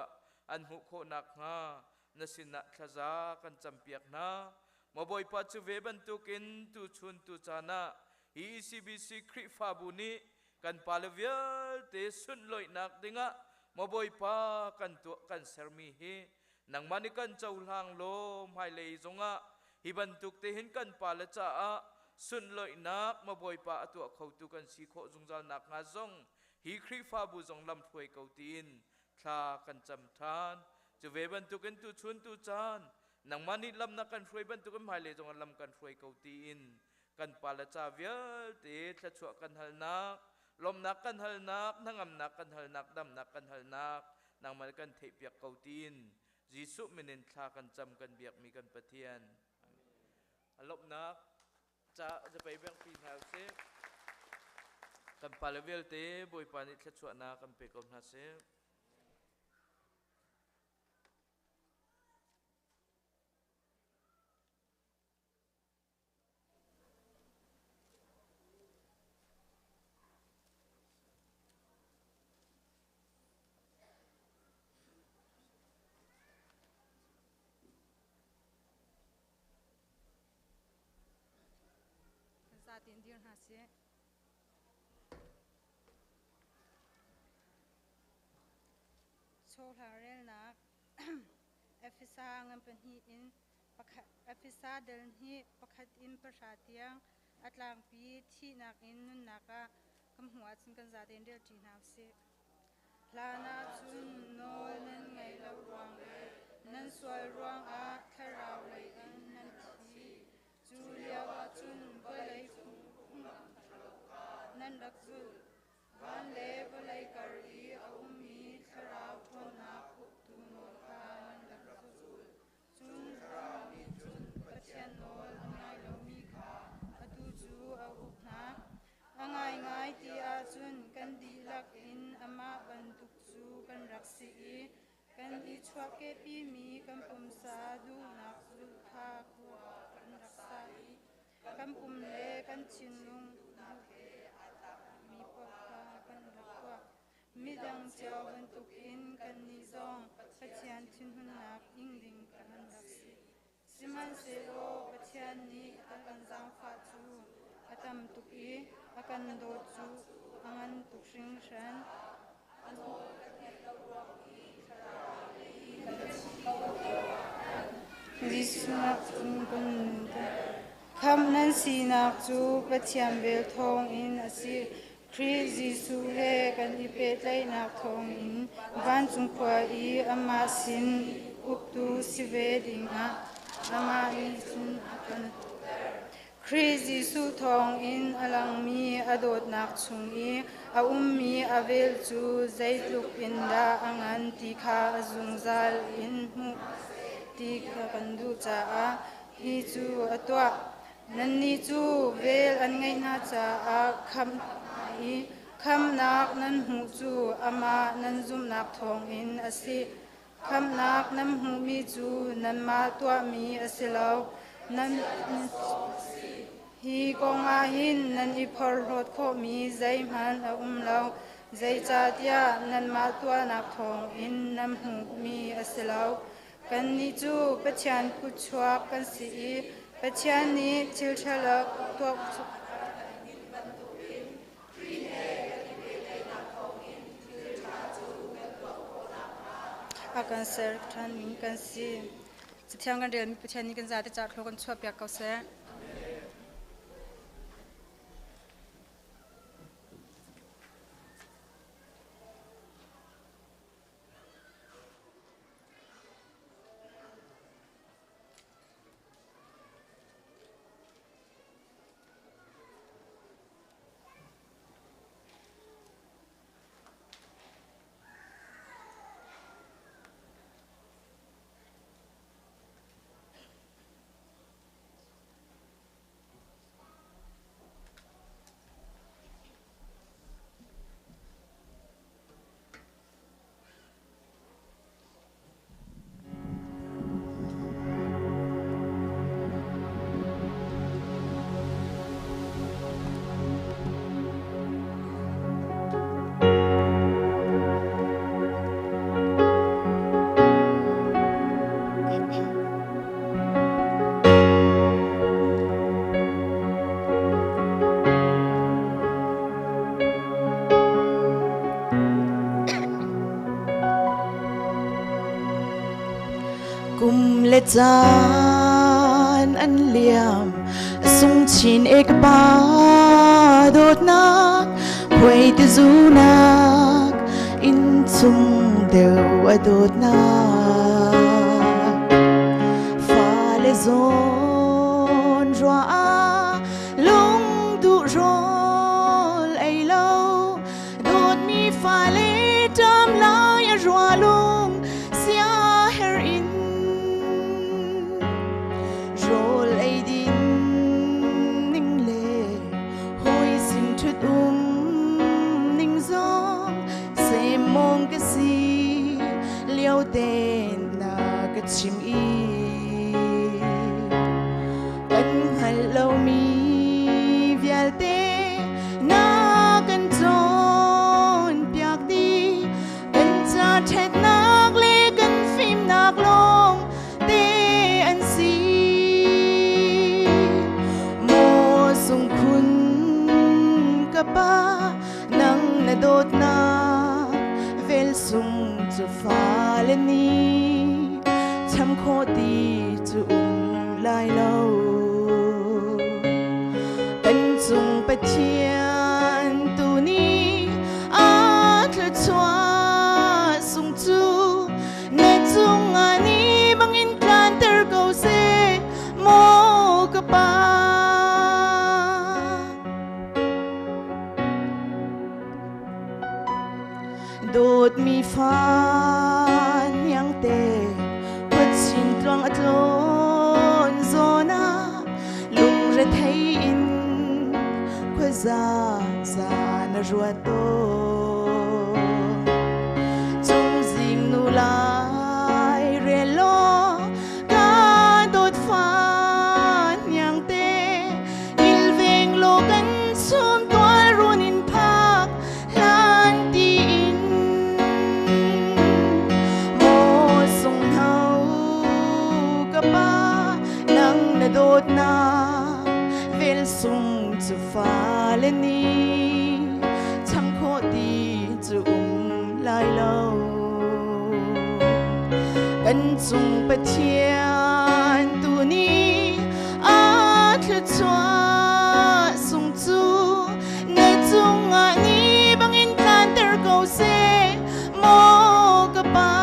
อันหุโคนักฮานสินะทจากันจำเปียกนามาบอยปาจูเวบันตุกินตุชุนตุจานะอีซีบีซีคริฟาบุนีกันปาเลเวลเตสุนลอยนักดิงะมาบอยปากันตัวกันเซอร์มีเฮนังมันกันเจ้าหางโลไม่เลยจงะฮิบันตุกเตหินกันปาละจ้าสุนลอยนักมาบอยปาตัวเขาตุกันสีโคจงจานักงาจงฮีคริฟาบุจงลำถวยเกาตีนทากันจำทานจะเวบันตุกันตุชุนตุจานนังมันลำนักกันถวยบันตุกันไม่เลยจงลำกันถวยเกาตีนกันปาละจ้าเวลเตทะชัวกันหัลนักลมนักกันหัลนักนังอำนักกันหัลนักดำนักกันหัลนักนังมันกันเทเปียกเกาตีนจีสุมินินทากันจำกันเบียกมีกันปะเทียนลบนักจะไปเบียงปีนหาเซกันปาเลเวลเตบอยปานิทชวนากันไปกบนาเซตินเดียนหาเสียโชว์ทาเรลนักเอฟิซางันเป็นฮีอินเอฟิซาเดินฮีประคัดอินประชาเตียงอัตลางปีที่นักอินนุนนักะกำหัวจินกันซาเดนเดียจีนาวเสียลานาจุนโนนันไงลาวรวงนันสวยรวงอาคาราวเลยอันนันทีจูเลียวจุนเบลัยฟุนันรักจุลวันเลเบลัยการีอาอุมีคาราวทนาคุตุโนคานันรักจุลจุนรามีจุนปัจเจโนลงายลมีขาอดูจูอาอุนาง่ายง่ายที่อาจุนกันดีลักอินอามาบันทุกจูกันรักสีกันดีชวกเกปีมีกันปุ่มสาดูนักจุลคาคัวกันรักษา kan le kan chin lung mi po ka kan lakwa mi dang chiao ban tukin kan ni zong pathian thin hun nak ing ding kan laksi siman se ro pathian ni kan zang fa chu atam tuki akan do chu angan tukring shan Visunak kun kham nan si nak chu pathian bel thong in asi Christ Jesu he kan ipe tlai nak thong in van chung khwa I ama sin uptu sive ding a ama ni sun akan Christ Jesu thong in alang mi adot nak chung I a mi avel chu zaitluk in da angan ti kha azung zal in mu ti kha kan du cha a hi chu atwa nan ni chu vel an ngai na cha a kham nak nan hu chu ama nan zum nak thong in asi kham nak nam hu mi chu nan ma twa mi asilo nan hi konga hin nan I phor rot kho mi zai man a lo zai cha tia nan ma twa nak thong in nam hu mi asilo kan ni chu pathian ku chuak kan si pathian ni chil thalak tok akan ser than min kan si chithiang kan rel mi pathian ni kan za te cha thlo kan chua pyak ka se kum le chan an liam sung chin ek ba dot nak khoi te zunak in chung deu adot nak fa le zon joa lung du rol ai lo dot mi fa le tam la ya joa lung sia her in rol ai din ning le hoi sin thut ning zong se mong ka si liao ten na ka chim I kan hal lo mi vial te na kan chon piak di kan cha thet nak le kan phim nak long te an si mo sung khun ka pa nang na dot na vel sung chu fa le ni cham kho ti chu lai lo kan chung pathian tu ni a thla chwa sung chu na chung ani bangin kan ter ko se mo ka pa dot mi fa nyang te quất xin toang atlon zona lung ra thấy in quơ za za na ruat to chung jing nu lai re lo ka dot fa nyang te lai lâu cần dùng bất thiên tu ni a khất choa sung chu nơi chung a ni bang in tan ter cầu se mo ka pa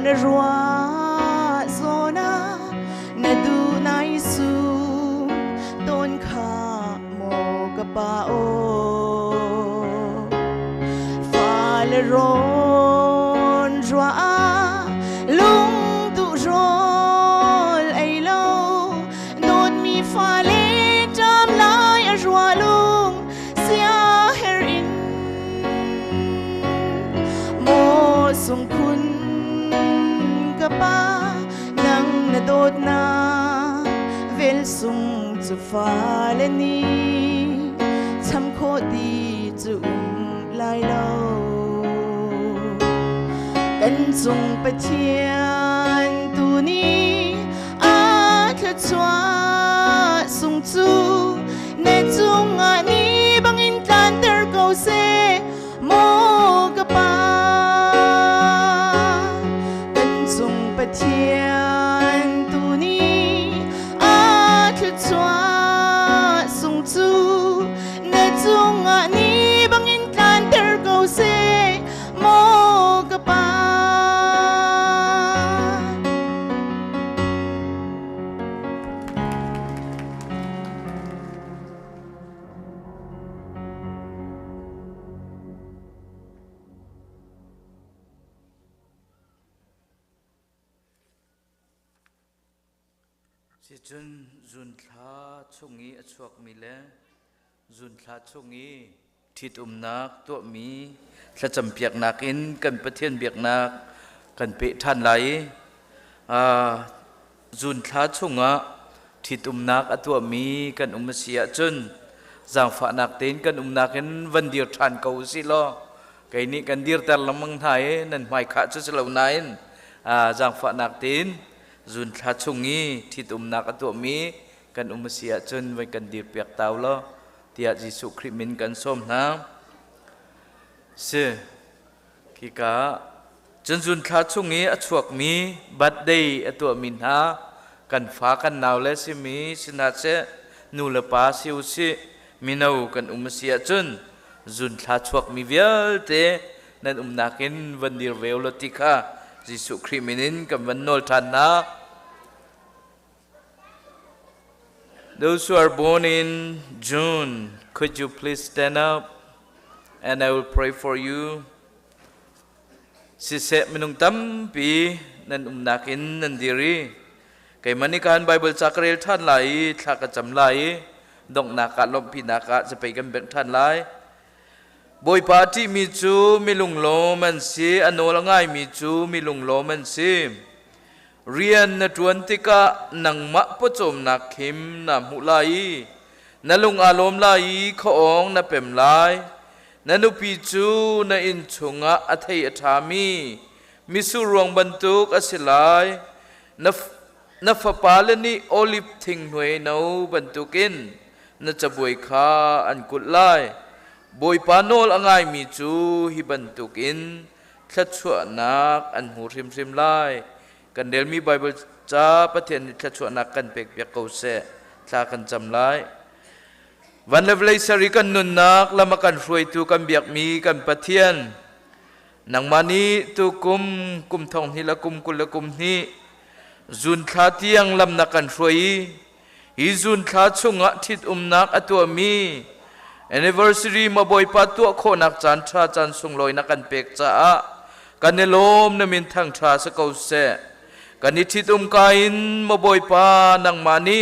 na rua zona na du na isu ton kha mo ka pa o fa le ron rua lung du rol ai lo not mi fa le tam lai a rua lung sia her in mo sung kun pa nang nadot na vel sung zu fa le ni cham kho di zu lai lo kan sung pa thian tu ni a thla chwa sung chu ne chung a ni bang in tlan ter ko se mo ka pa thiên tu ni a thất choa sung chu ne chung a ni bang in tlan ter ko se mo ka pa si chun zun thla chungi achuak mi le zun thla chungi thit nak to mi thla champiak nak in kan pathian biak nak kan pe than lai zun thla chunga thit nak atwa mi kan sia chun zang fa nak ten kan nak in van dir than ko si lo kai ni kan dir tar lamang thai nan mai kha chu lo nain zang fa nak ten zun thla chungi thit nak atwa mi kan sia chun vai kan dir piak taw lo tia Jesu Christ min kan som na se ki ka chun zun thla chungi achuak mi birthday atwa min ha kan fa kan naw le si mi sina che nu le pa siu si minau kan sia chun zun thla chuak mi vial te nan nakin van dir veo lo tika Jesu Christ minin kan van nol than na. Those who are born in June, could you please stand up and I will pray for you. Si se minung tam pi nan nakin nan diri kay manikan Bible chakrel than lai thaka cham lai dong naka lom pi naka sa paigan bek than lai boy party mi chu milung lo man si ano langai mi chu milung lo man si rian na 20 ka nang ma po chom na khim na mulai nalung alom lai khoong na pem lai nanu pi chu na in chunga athei athami misu rong bantuk asilai na fapalani olive thing hoi no bantukin na chaboy kha an kutlai boy panol angai mi chu hi bantukin thachua nak an hu rim rim lai kan del mi Bible cha pathian thachua nak kan pek pek ko se tha kan cham lai van levlei sari kan nun nak lama kan froi tu kan biak mi kan pathian nang mani tu kum thong hi la kum kul la kum ni zun kha tiang lam na kan froi hi zun kha chunga thit nak atwa mi anniversary ma boy pa tu kho nak chan tha chan sung loi na kan pek cha kan nelom na min thang tha sa ko se kan ni thit kain ma boy pa nang mani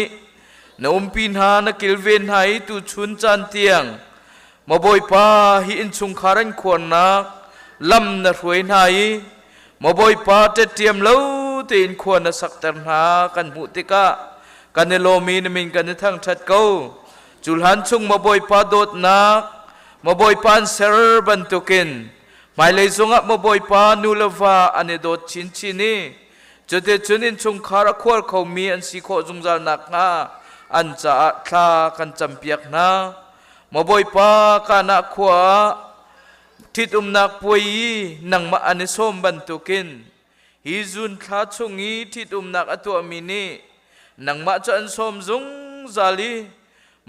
na pin ha na kilven hai tu chun chan tiang ma boy pa hi in chung kharan khon nak lam na roi nai ma boy pa te tiam lo te in khon na sak tar ha kan mu te ka กันในโลมีนมินกันในทั้งชัดเก้าจุลหันชุงมาบอยปาโดดนักมาบอยปานเซอร์บันตุกินหมายเลยสงะมาบอยปานูลวาอันโดดชินชินีจุดเดจุนินชงคาราควรเขามีอันสิโคจงจานักนาอันจะคลากันจำเปียกนามาบอยปากานักขวาทิดนักป่วยนังมาอันส้มบันตุกินฮิจุนคลาชงอีทิดนักอตัวมินีนังมาจะอันส้มจงจาลี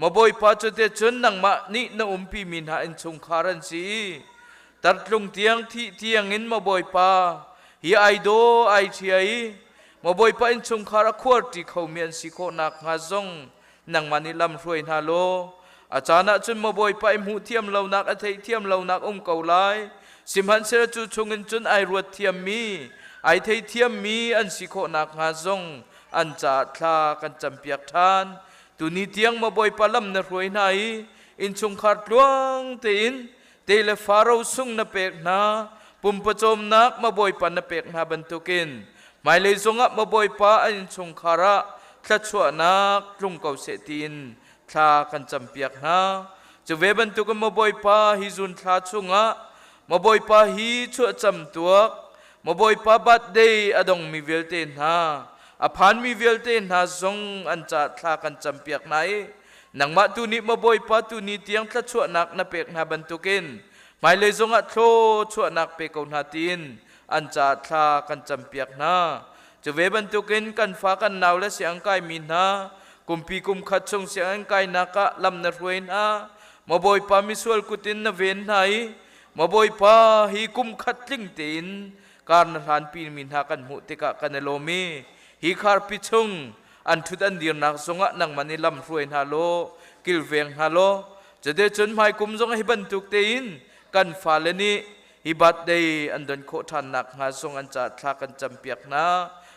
มาบอยปาจุดเดจุนนังมานี่นปีมินหาอันชงคารันสีตัดลงเตียงที่เตียงอินมาบอยปาฮีไอโดไอทีไอมาบอยปาอินชงคาราควรที่เขาเมียนสิโคนักงาซงนังมานิลำรวยนาโลอาจารย์จุนมาบอยปาอิมูเทียมเหล่านักอัฐิเทียมเหล่านักเก่าไลสิมหันเสรจูชงอินจุนไอรวดเทียมมีไอเทเทียมมีอันสิโคนักงาซงอันจัดทากันจำเปียกทานตุนีเตียงมาบอยปาลำนรวยนายอินชงคาร์ลวงเตินเตเลฟาเราซุงนเปกนาปุ่มประจมนักมาบอยปานเปกนาบันทุกินหมายเลยสงะมาบอยปาอันชงคาระทลัดชั่วนักลุงเก่าเสตินทากันจำเปียกนาจะเวบันทุกันมาบอยปาฮิจุนทาชุงะมาบอยปาฮิชั่วจำตัวมาบอยปาบัดเดย์อดงมีเวลเตนฮาอภานมีเวลเตนฮาซงอันจัดทากันจำเปียกไหนนังมาตุนิมาบอยปาตุนิเตียงทลัดชั่วนักนเปกนาบันทุกินหมายเลยจงอัดโลชั่วนักเปกอนหาตินอันจัดทากันจำเปียกนาจะเวบันตุกินกันฟ้ากันหนาวและเสียงกายมีนากุมปีกุมขัดชงเสียงกายนักะลำนรวยนามาบอยปามิสวลกุตินนเวนไหนมาบอยปาฮีกุมขัดลิงตินการทานปีมินหากันมุติกะกันโลมีฮีคาร์ปิชงอันทุดันเดียนักสงะนังมันนิลำรวยนาโลกิลเวงฮาโลจะได้จนหมายกุมจงให้บรรทุกเตินกันฟ้าเลนีฮิบัดเดย์อันเดินโคทันนักหาทรงอันจัดทากันจำเปียกนา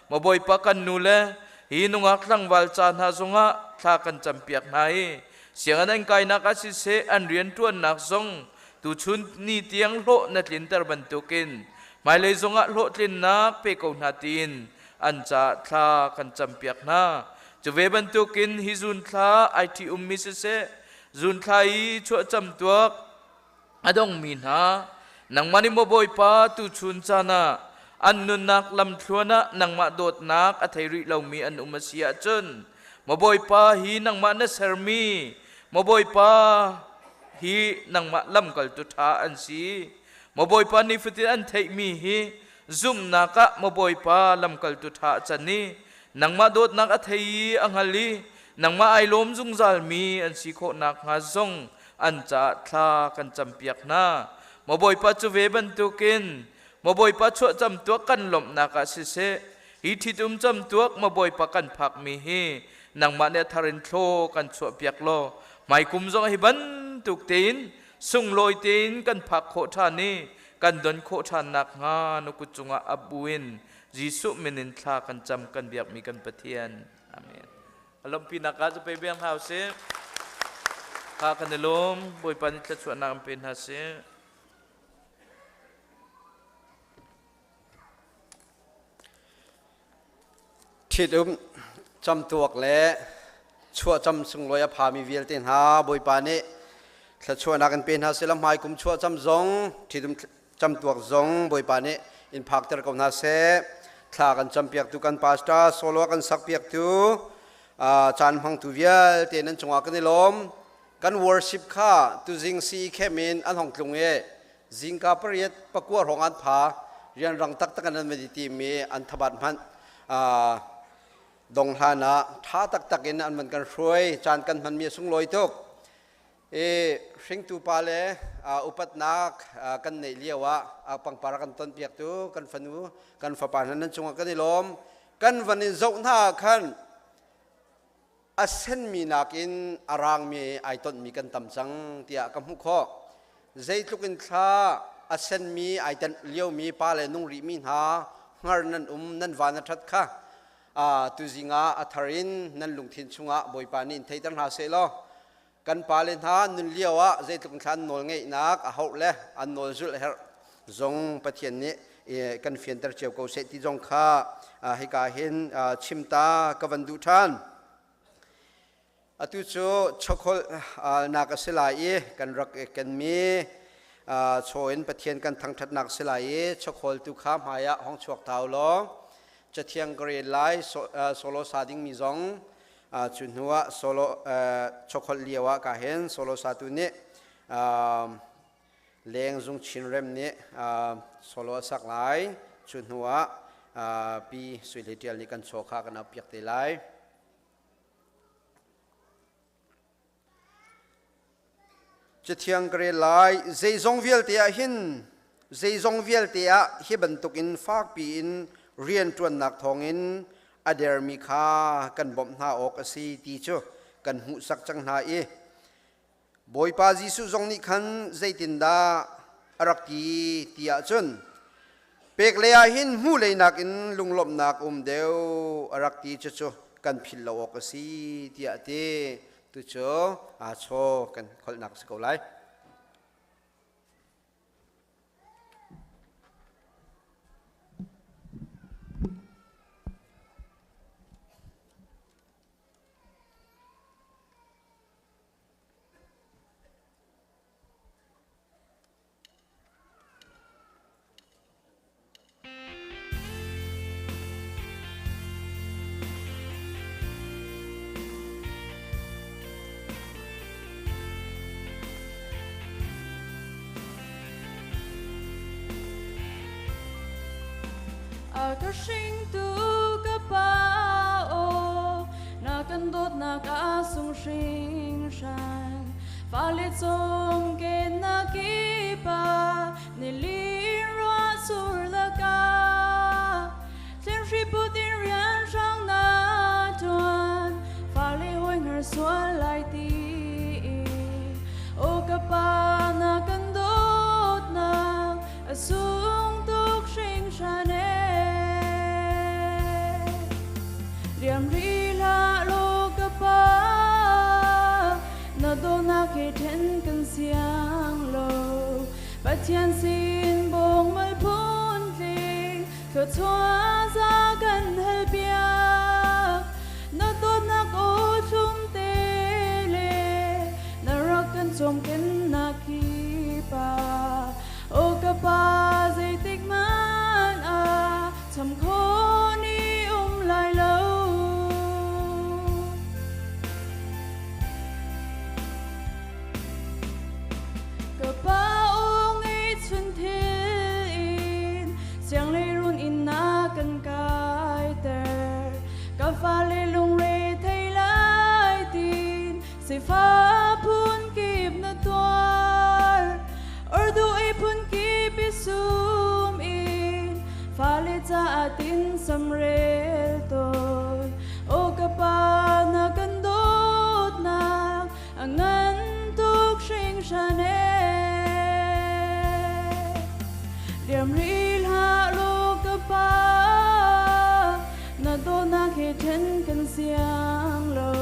มาบอยปากันนูเลฮีนุงักลังวัลจานหาทรงะทากันจำเปียกนายเสียงอันกายนักอาศิเสอันเรียนตัวนักทรงตุชุนนี่เตียงโลนัดลินเตอร์บรรทุกินหมายเลยทรงะโลลินนักเปกอนนาตินอันจัดทากันจำเปียกนาจะเวบรรทุกินฮิจุนทาไอที่มิสเสจุนทาอีชั่วจำตัวอดงมีนานังมานิโมบอยปาตุชุนจานาอันนุนักลำทวนะนังมาโดดนักอัฐิริเรามีอันอุมเสียจนมาบอยปาฮีนังมาเนสเซอร์มีมาบอยปาฮีนังมาลำกัลตุทาอันซีมาบอยปานิฟิติอันเทมีฮีซุมนักะมาบอยปาลำกัลตุทาจันนีนังมาโดดนักอัฐิอังฮัลลีนังมาไอลมจุงจัลมีอันสีโคนักฮาซงอันจะทากันจำเปียกนามาบอยปัจจุเวบันตุกินมาบอยปัจจุจำตัวกันหลบนักสิเสฮิทิตุมจำตัวมาบอยปะกันผักมีฮีนังมาเนทารินโคกันชั่วเปียกโลไม่คุมจงให้บันตุกตีนสุงลอยตีนกันผักโคทานีกันดนโคทานักงานุกุจุงอับบุญยิสุมินินทากันจำกันเบียกมีกันปะเทียนอาเมนอารมณ์ปีนักจะไปเบียงเฮาเสข้ากันในลมบอยปานิจชวนนามเป็นหาเสทิดจำตัวและชั่วจำสุงลอยพามีเวลเตนหาบอยปานิจชวนนักกันเป็นหาเสลำหายกุมชั่วจำจงทิดจำตัวจงบอยปานิอินพักเตอร์กับนาเสทากันจำเปียกตุกันปาสตาโซโลกันสักเปียกตุจานพังตุเวียลเตนันจงอากันในลมกัน worship ข้าตุจิงซีแค่มินอันของกรุงจิงกาปริยปะกัวของอันผาเรียนรังตักตักนันเมดิตีมีอันทบัดมันดงฮานะท้าตักตักอินอันมันกันช่วยจานกันมันมีสุงลอยตุกสิงตูปาเลอุปัตนักกันในเลียวะปังปารักันต้นเปียกตุกันฟันูกันฝาปานนั้นจงอากันในลมกันวันนี้จงท่าขันอาเซนมีนักอินอารางมีไอต้นมีกันตำสังเตียกำหุกข้อใจทุกินข้าอาเซนมีไอต้นเลี้ยวมีปาเลนุงริมินหาหานันนันวานัทัดข้าตุจิงาอัทารินนันลุงทินชุงะบอยปานินไทยตันหาเซลกันปาเลนหานุนเลี้ยวะใจทุกินข้านนงไงนักอาหกเล่อันนนจุลเฮรจงปะเทียนนี้กันเฟียนตะเจียวกูเสติจงข้าให้กาเห็นชิมตากวันดูท่าน atu chu chokol nak silai kan rak kan mi choin pathian kan thang that nak silai chokol tu kha maya hong chuak tau lo chathiang gre lai solo sading mi zong chunhua solo chokol liawa ka hen solo satu ne leng zung chin rem ne solo sak lai chunhua pi suiletial ni kan chokha kan apiak te lai chathiang gre lai zeizong vial te hin zeizong vial te hi bantuk in fak pi in rian tuan nak thong in ader mi kha kan bom na ok asi ti chu kan hu sak chang na e boi pa jisu zong ni khan zaitin da arak ti tia chun pek le a hin hu le nak in lunglom nak deu arak ti chu chu kan phil lo ok asi tia te tu cho cho kan khol nak se ko lai Ka sing tu ka pa o na kan dot na ka sung sing shan fa le chom ke na ki pa ni li ro sur la ka chen shi pu tin rian shang na tuan fa le hoi ngar suan lai ti o ka pa na kan dot na sung tuk sing shan Riam ri la lo ka pa na do na ke ten kan siang lo pathian sin bong mai phun tling ka chua za kan hal pia na do na ko chum te le na ra kan chom ken na ki pa o ka pa zai tik man a cham kho ni lai lo pa ong ấy xuân thiên giang lê run in na cần cài tờ cà phê lê lung lê thấy lại tin sẽ pha phun kịp na toar ở đâu ấy phun kịp bị sum in pha lê cha tin sam rel tôi ô cà pa na cần đốt na angan tuk sing shane Riam ri la lo ka pa na do na ke ten kan siang lo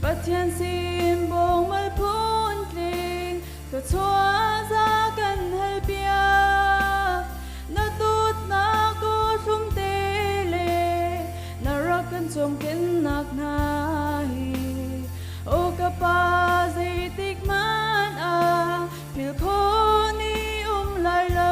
pathian sin bong mal phun tling ka chua za kan hal pia na tut na ko sum te le na ra kan chom ken nak na hi o ka pa zai tik man a pil kho ni lai lo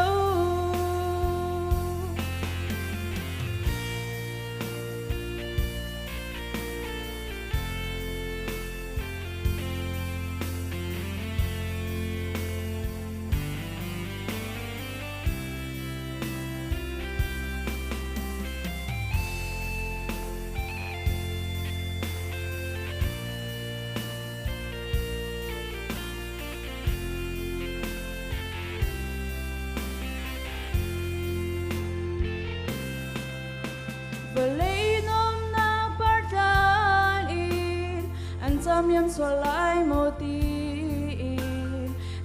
Belay nom na partan in an tam yam swalai motin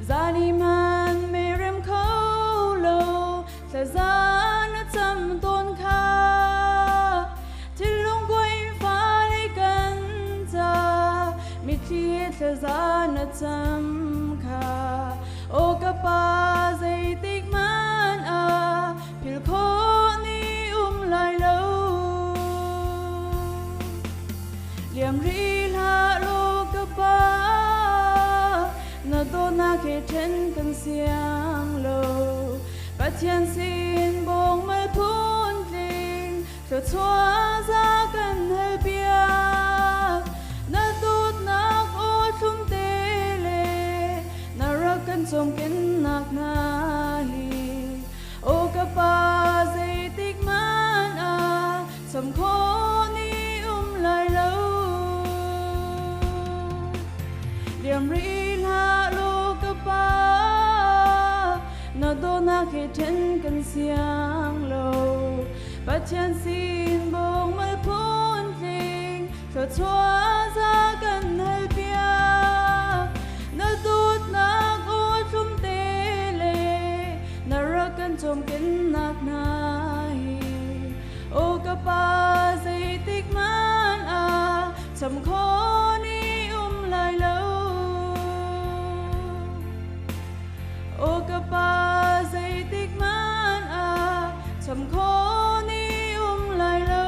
zani man merem kholo sa zan tam ton kha tilung koi fa le kan ta mi thi sa zan tam kha o ka pa zai tik man a pil kho ni lai lo liam ri la lo na ke chen kan siang lo ba thian sin bong mai phun ting cho chua ra kan hel bia na tut nak o chung te le na ra kan som ken nak na hi o ka pa zai tik man a sam kho ni lai lo liam ri la lo ka pa na do na ke chen kan siang lo ba chen sin bong mai phun ting cho chua ra kan hel bia na tut nak o chung te le na ra kan chom ken nak na hi o ka pa zai tik man a cham kho ni lai lo o ka pa zai tik man a cham kho ni lai lo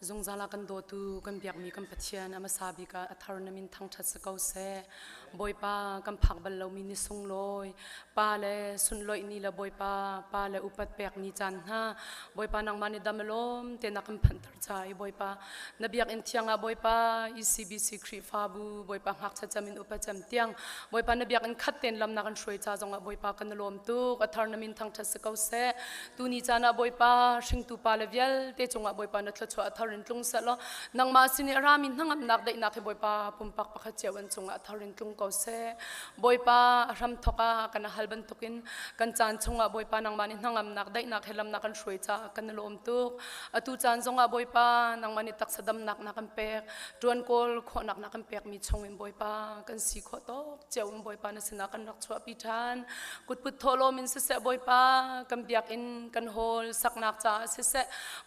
zong zala kan do tu kan biak mi kan pathian ama sabi ka athar na min thang that sakau se boy pa kan phak bal lo mi ni sung loi pa le sun loi ni la boy pa le upat pek ni chan ha boy pa nang mani damelom te na kan phan thar chai boy pa na biak en thianga boy pa ECBC khri fa bu boy pa hak cha chamin upa cham tiang boy pa na biak en khat ten lam na kan shroi cha zonga boy pa kan lom tu athar na min thang that sakau se tu ni chana boy pa hring tu pa le vial te chunga boy pa na thla chwa athar tlung salo nang ma sini ramin hangam nak dai nak boy pa pumpak pakha chewan chunga tharin tlung ko se boy pa ram thoka kana halban tukin kan chan chunga boy pa nang mani hangam nak dai nak helam nak kan shroi cha kan lom tu atu chan zonga boy pa nang mani tak sadam nak nak kan pek tuan kol kho nak kan pek mi chungin boy pa kan si kho to chewum boy pa na sina kan rak chwa pi than kut put tholo min se boy pa kan biak in kan hol sak nak cha se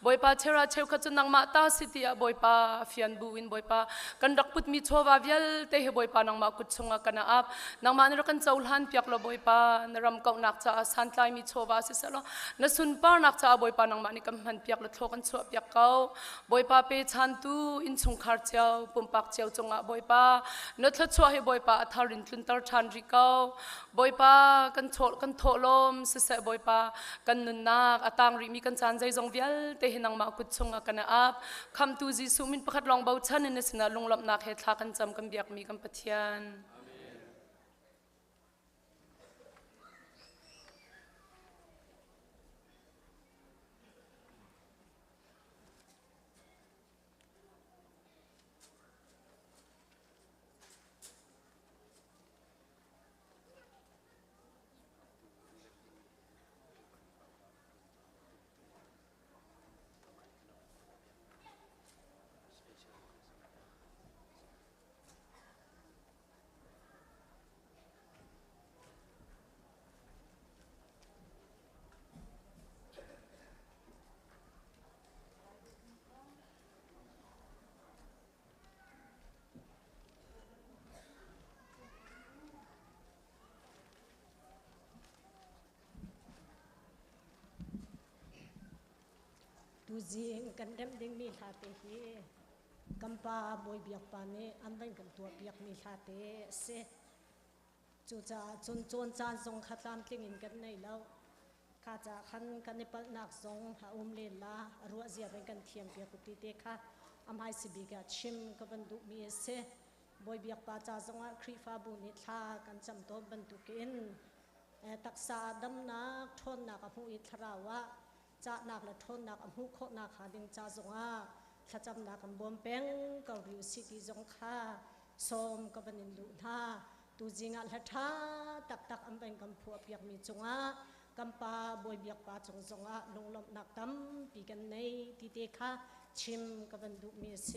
boy pa chera cheu kha chunang ma ta sitia boy pa fian buin boy pa kan rak put mi chowa vial te he boy pa nang ma kut chunga kana ap nang ma ra kan chaulhan piak lo boy pa naram kau nak cha san tlai mi chowa se salo na sun pa nak cha boy pa nang ma ni kam han piak lo thlo kan chwa piak kau boy pa pe chan tu in chung khar chau pumpak cheu chunga boy pa na thla chwa he boy pa atharin tlun tar than ri kau boy pa kan tholom se boy pa kan nun nak atang ri mi kan chan jai jong vial te he nang ma kut chunga kana ap kham tu ji sumin pakhat long bau chan in sina lunglap nak he thla kan cham kan biak mi kan pathian tu jing kan dem ding mi tha te hi kampa boy biak pa ne an ban kan tu biak mi tha te se chu cha chon chan song khatlam tling in kan nei lo kha cha khan kan ni pal nak song ha le la ruwa zia ben kan thiam pia ku ti te kha am hai sibi ga chim ka ban du mi se boy biak pa cha zonga khri fa bu ni tha kan cham to ban tu kin taksa dam na thon na ka hu I thrawa cha nak la thon nak amu kho nak ha ding cha zonga thacham nak am bom peng ka riu si ki zong kha ส้มกับนินดูท่าตูจิงะละท่าตักตักอันเป็นกำพัวเปียกมีจงะกำปาบวยเบียกปาจงจงะลงลมนักตั้มปีกันในที่เตค่ะชิมกับดูมีเส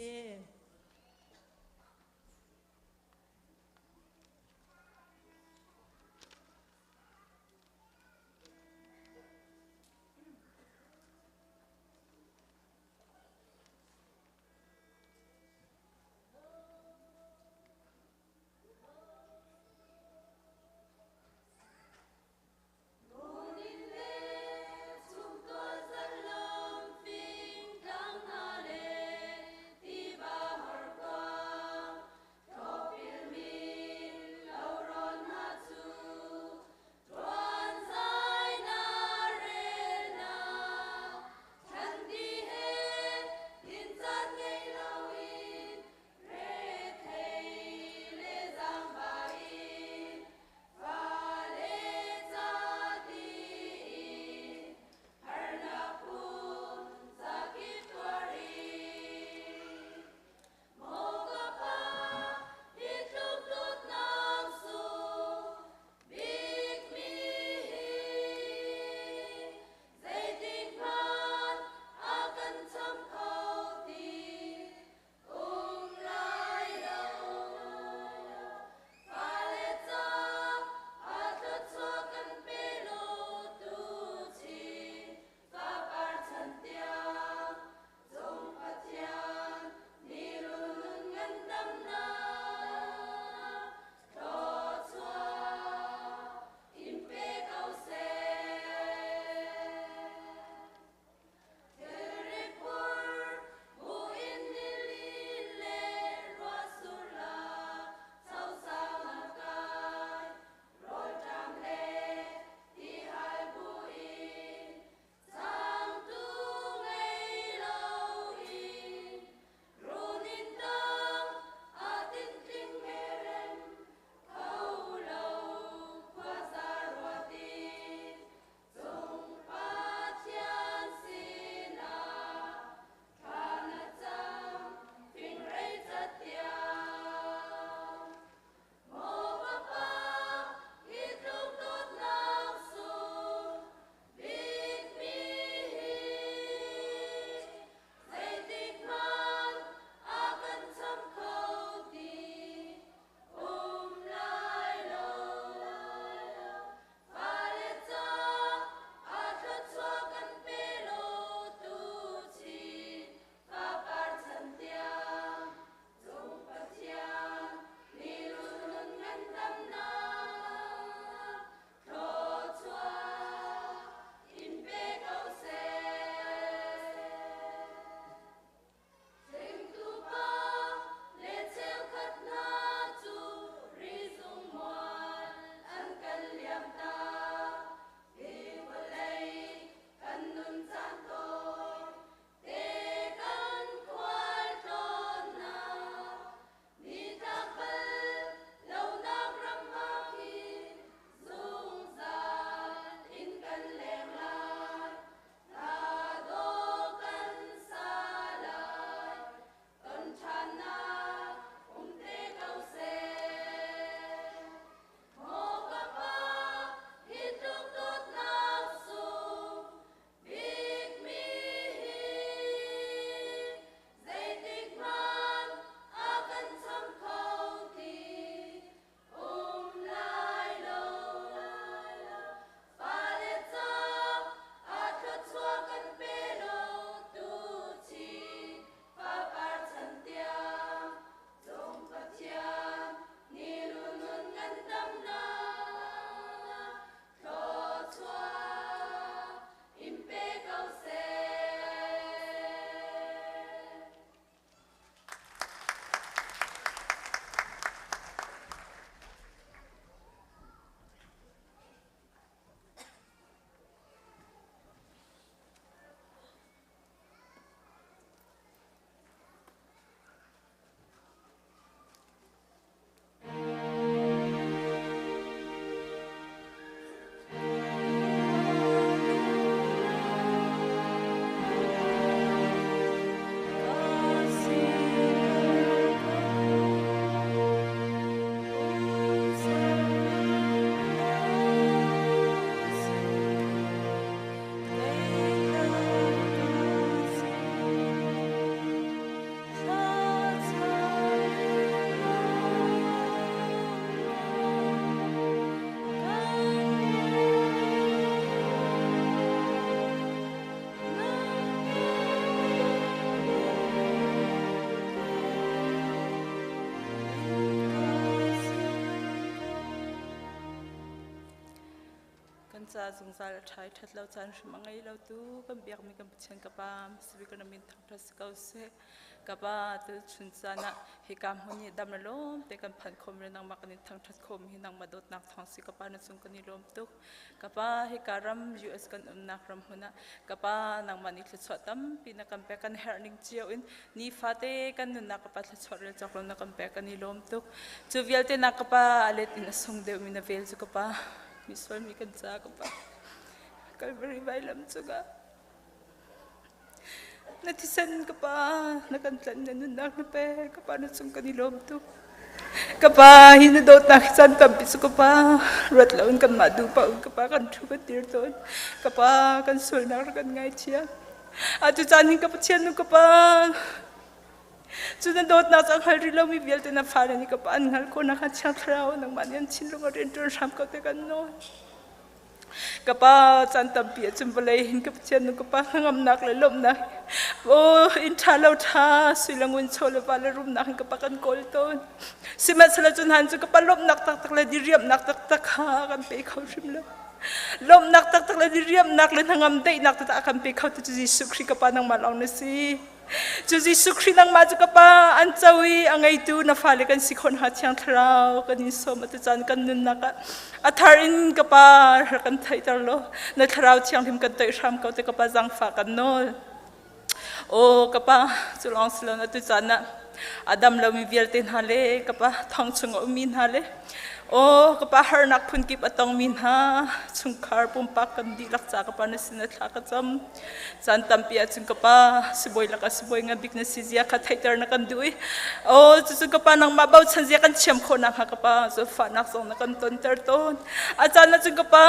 จ้าสงสารชายทัดเราจานมังไงเราตู้กันเบียกมีกันเชียนกับป้าสวิกันมินทั้งทัศเกาเสกับป้าตัวชุนจานะเหตุการณ์นี้ดำระลมแต่กันผ่านคมเรื่องมักนิทั้งทัศคมหินังมาโดดนักทองสิกับป้าในสุงกันนิลมตุกกับป้าเหตุการณ์รำ US กันนักรำหัวนะกับป้านางมันนิทสวดตั้มปีนักกันแปกันเฮร์นิงเจียวอินนี่ฟาเตกันนุนักกับป้าทสวดเรื่องจากลมนักกันแปกันนิลมตุกจูเวลเตนักกับป้าอเลตินสุงเดวมินาเวลจุกับป้ามิสวลมีกันจ้ากับป้าCalvary Bailam juga. Netizen kapa nakantan na nunak na pe kapa nasung kanilom tu. Kapa hinadot na kisan tampis kapa ratlaon kan madupa kapa kan tubat dirton kapa kan sulnar kan ngay siya. At usanin kapa siya no kapa. Sunadot na sa kalrilaw mi biyalte na fara ni kapa angal ko nakatsyak raw ng manyan sinlong orintor sam ko te kan no. Kapa santam pia cumbalayin kapcian nung kapa ngam nak lalom na oh intalaw ta silangun solo pala rum nak kapakan kolton simat sala junhan su kapa lom nak tak tak la diriam nak tak tak ha kan pe kau simla lom nak tak tak la diriam nak len ngam dei nak tak akan pe kau tu Yesus Kristus kapa nang malong na si Yesus Kristus nang maju kapa ancawi angay tu na falikan si kon hatyang traw kanin so matujan kan nun naka atharin kapa kan thaitar lo na traw tiang him kan tay ram kau te kapa jang fa kan no o kapa sulong silo na tu jana adam lo mi vialten hale kapa thong chung min hale o kapa har nak phun kip atong min ha chungkhar pumpak kan di lakcha kapa na sinatla ka cham san tampia chung kapa siboy laka siboy nga big na sizia ka thaitar na kan dui o chu kapa nang mabaw chanzia kan chem khona ha kapa so fa nak song na kan ton ter ton achana chung kapa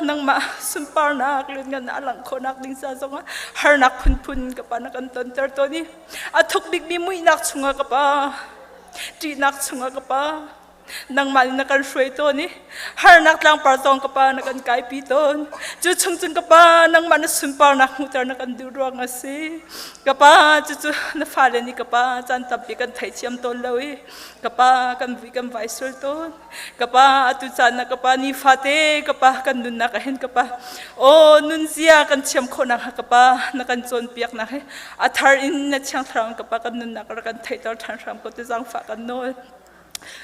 nang ma sumpar na klun nga na lang khonak ding sa song har nak phun phun kapa na kan ton ter ton ni athok big mi mui nak chunga kapa ti nak chunga kapa nang mali na kan shway to ni har nak lang partong kapa na kan kai piton chu chung chung kapa nang man sumpar nak mutar na kan durwa nga si kapa chu na fale ni kapa chan tapi kan thai chiam ton lawi kapa kan vi kan vice ton kapa atu chan na kapa ni fate kapa kan nun na kahen kapa o nun sia kan chiam khona kapa na kan chon piak na he athar in na chang thrang kapa kan nun na kan thai tar than ram ko te jang fa kan no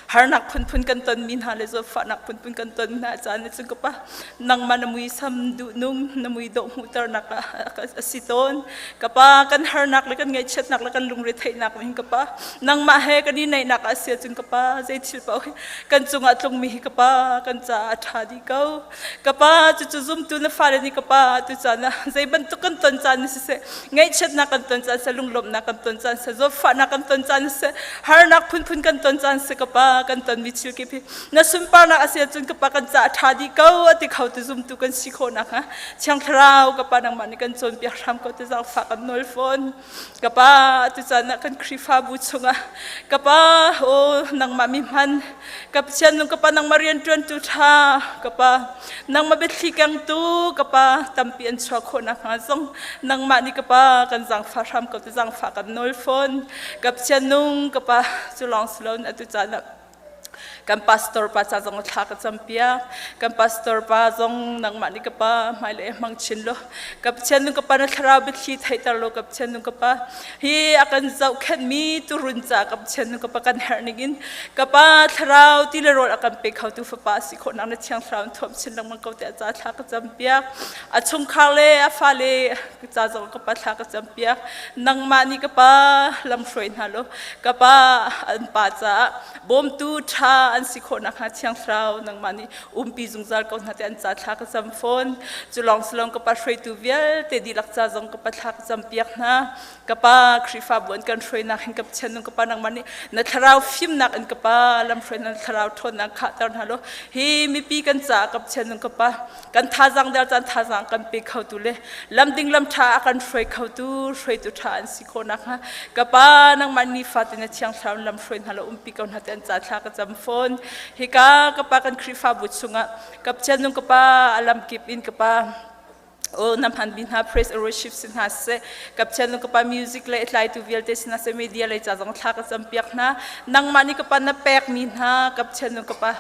har nak phun phun kan ton min hale zo fa nak phun phun kan ton na chan ni chung kapa nang manamui sam du nung namui do mutar nak asiton kapa kan har nak le kan ngai chet nak le kan lungre thai nak min kapa nang ma he kan ni nai nak asia chung kapa zai thil pa kan chung atlung mi kapa kan cha tha di kau kapa chu chu zum tu na fa ni kapa tu cha na zai ban tu kan ton chan ni se ngai chet nak kan ton chan sa lunglom nak kan ton chan sa zo fa nak kan ton chan se har nak phun phun kan ton chan se kapa kan ton michil ke phi na sumpar na asia chun kapa kan cha thadi kau ati khau tu zum tu kan sikho na ha chang thrau kapa nang mani kan chon pi ram ko te jang fa kan nol phone kapa tu cha na kan khrifa bu chunga kapa o nang mami man kap chan nung kapa nang marian tron tu tha kapa nang mabethli kang tu kapa tampi an chwa kho na ha zong nang mani kapa kan jang fa ram ko te jang fa kan nol phone kap chan nung kapa chulong slon atu cha na kan pastor pa sa jong thak champia kan pastor pa jong nang mani kapa maile mang chinlo kap chen ka pa na thara bit hi thaitar lo kap chen ka pa hi akan zau khen mi turun cha kap chen ka pa kan hernigin kapa tharau ti le rol akan pe khau tu fa pa si khona na chang thraun thop chin lang mang ko te cha thak champia a chung khale a fale cha jong ka pa thak champia nang mani kapa lam shroin halo kapa an pa cha bom tu tha an sikho na kha chiang thrau nang mani umpi zungzar ko na te an cha thak cham phone chulong slong ko pa shrei tu vial te di lakcha jong ko pa thak cham piak na kapa khrifa bon kan shrei na hin kap chen ko pa nang mani na thrau phim nak an kapa lam shrei na thrau thon na kha tar halo hi mi pi kan cha kap chen ko pa kan tha jang dar chan tha jang kan pe khau tu le lam ding lam tha kan shrei khau tu shrei tu tha an sikho na kha kapa nang mani fatina chiang thrau lam shrei halo umpi ko na te an cha thak cham phone hika kapa kan khrifa but sunga kapchen nung kapa alam kip in kapa o namhan bin ha praise and worship sin ha se kapchen no kapa music le tlai tu vial te sin se media le cha jong thla ka champiak na nang mani kapa na pek min ha kapchen no kapa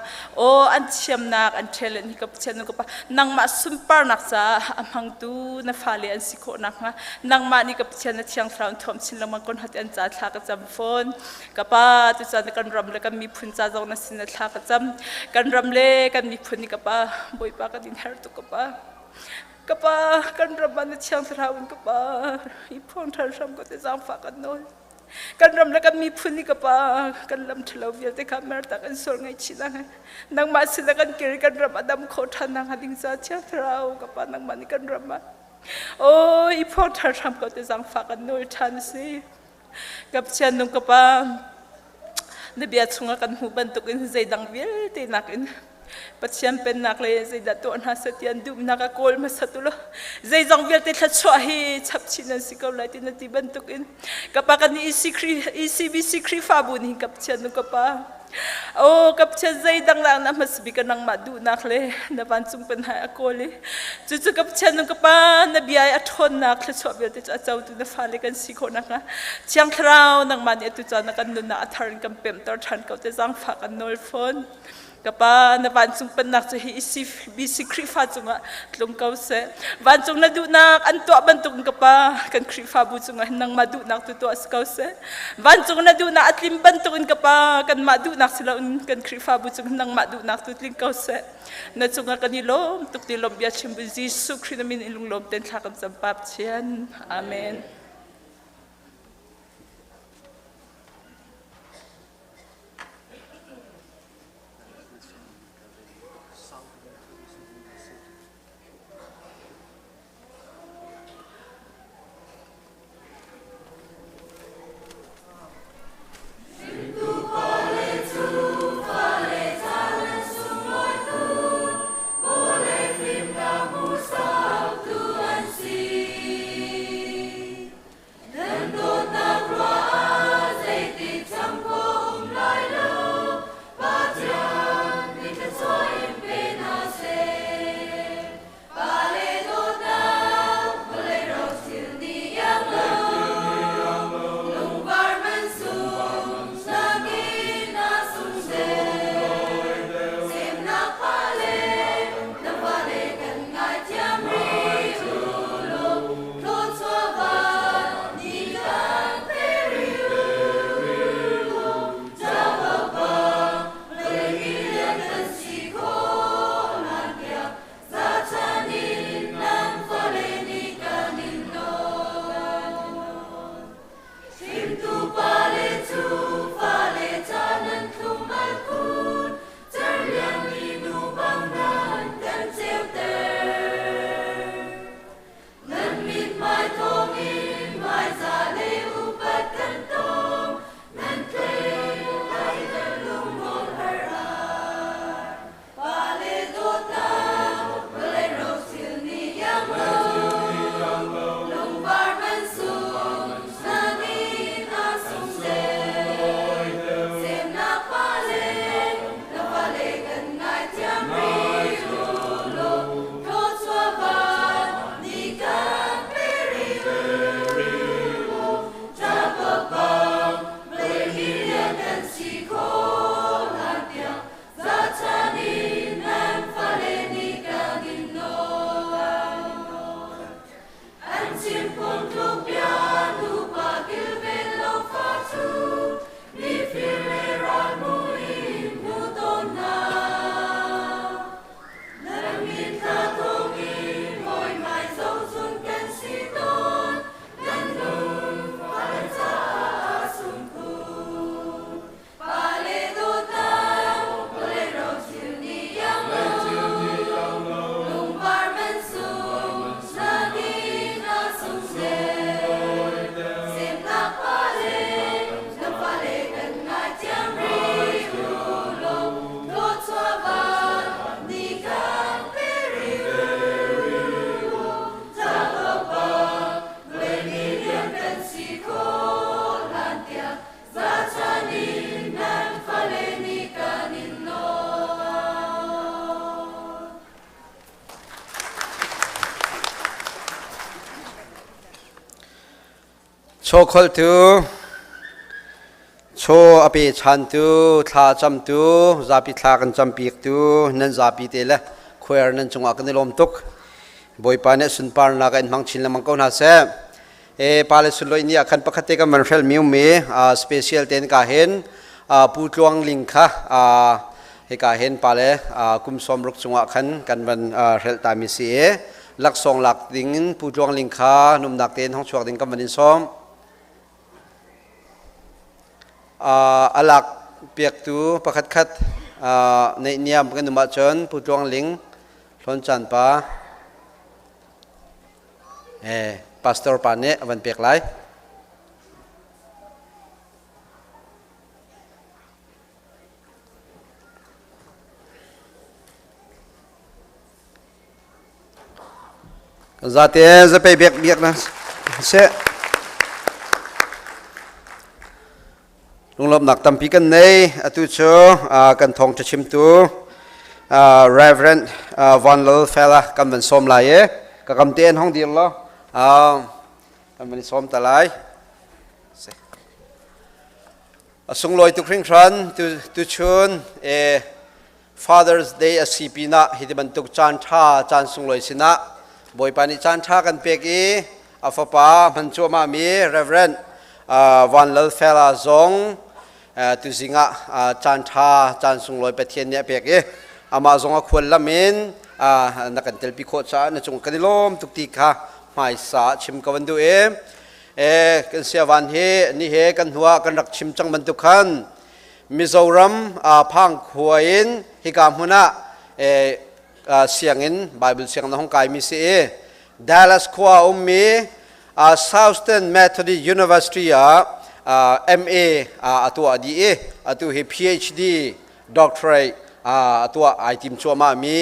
o an chiam nak an thel ni kapchen no kapa nang ma sumpar nak cha amhang tu na phale an sikho nak nga nang mani kapchen na thiang fraun thom chin lamang kon hat an cha thla ka cham phone kapa tu cha kan ram le kan mi phun cha jong na sin thla ka cham kan ram le kan mi phun ni kapa boipa ka din her tu kapa kapa kan raman na siyang sarawin kapa ipong tarsam ko te sang fakat noon kan ram na kan mi puni kapa kan lam thalaw vial te kamer ta kan sol ngai chinang nang ma sila kan kiri kan ram adam ko than nang hading sa siyang saraw kapa nang mani kan ram o ipong tarsam ko te sang fakat noon than si kap siya nung kapa nabiat sunga kan huban tukin zaydang vial te nakin Patsyam pen nakle zay dato an hasatian dum nakakol masatulo zay zang vial te tlatswahi chapchinan sikaw lai tinatiban tukin kapakan ni ECB sikri fabunin kapsyan no kapa o kapsyan zay dang lang na masbikan ng madu nakle nabansung pen ha akole chuchu kapsyan no kapa nabiyay athon nakle chwabial te chachaw tu na falikan sikho naka chiang thrao nang mani atu cha nakan nun na atharin kampem tar than kaw te zang fakan nol phone kapa na vansung penak so hi bisi krifa chunga tlung kau se vansung na du nak anto bantung kapa kan krifa bu chunga nang madu nak tu to as kau se vansung na du na atlim bantung kapa kan madu nak sila kan krifa bu chunga nang madu nak tu tling kau se na chunga kanilom tuk tilom bia chimbu jisu krinamin ilung lom ten thakam sampap chian amen. คอลตูโชอภิชันตูทาจำตูจาปิทากันจำปีกตูนั่นจาปิเตละคุยนั่นจงอากันในลมตุกบอยปานเนสุนปานนักอินมังชินละมังกรนาเซปาเลสุลอยนี่ขันปกติก็มันเฟลมิวมีสเปเชียลเทนกาเห็นปูตลวงลิงค่ะเฮกาเห็นปาเลคุมสมรุกจงอาขันกันมันเฟลตามิสีลักสองหลักดิ่งปูตลวงลิงค่ะนุ่มดักเทนห้องชวกดิ่งกันมันอินสมอลักเปียกตูประคัดคัดในเนียมกันนุมาจนผู้จวงลิงล้นจันปาพาสตอร์ปานเนวันเปียกไหลจะเตะจะไปเบียกนะเสลุงลบหนักตั้มปีกันในตุโชกันทองจะชิมตูReverend Van Lol Fella กันเป็นส้มลายกับคำเตียนห้องเดียวล้อกันเป็นส้มตะไลส่งลอยตุกคริ่งครันตุชุนFather's Day สีปีน่ะฮิตบันตุกจานท่าจานส่งลอยสินะบอยปานิจานท่ากันเปียกีอาฟป้ามันชัวมามี Reverend Van Lol Fella ซงตุสิงะจานท่าจานส่งลอยไปเทียนเนี่ยเปียกอามาซงควรละเมนนักการเตลปิโคชาในจงกันลมตุกติค่ะหมายสาชิมกันดูกันเสียวันเฮนี่เฮกันหัวกันรักชิมจังมันตุกันมิโซรัมพังขวายนฮิกามหุนะเสียงอินไบเบิลเสียงในห้องกายมิเซดัลลัสขวามี Southern Methodist University MA ตัวDA ตัว PhD Doctorate ตัวไอทีมชัวมามี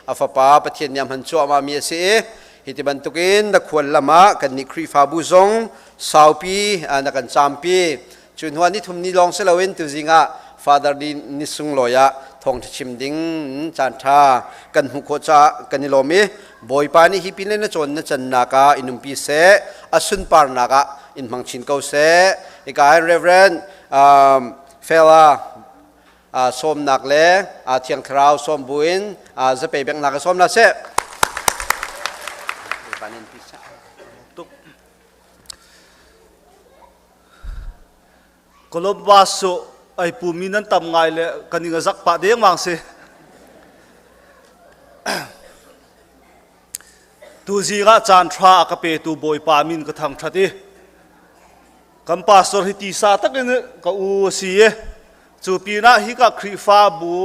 อาฟป้าประเทศยามหันชัวมามีเสียฮิตบันตุกินนักควรละมากันนิครีฟาบุซงสาวปีนักกันจามปีจุนหัวนี้ทุ่มนี้ลองเสลวินตุจิงะ Father ดินิสุงลอยะทองชิมดิ้งจันทากันหุโคจากันนิโลมีบอยปานีฮิปิเลนจนนจันนากาอินุมปีเสอสุนปาร์นากาอินมังชินเกาเสอีกายเรเวรนเฟล่าส้มนักเล่เทียงคราวส้มบุญจะไปแบ่งนักส้มนะเสกลบวาสุไอปูมินันตำไงเลยกันยิงจักปะเดียงมังสิตูจีกะจานทรากับเปตูบอยปามินกระทังทัดีกัมปาสโตรฮิติสาตักเนี่ยก็อูสีจูปีน่าฮิกะครีฟาบู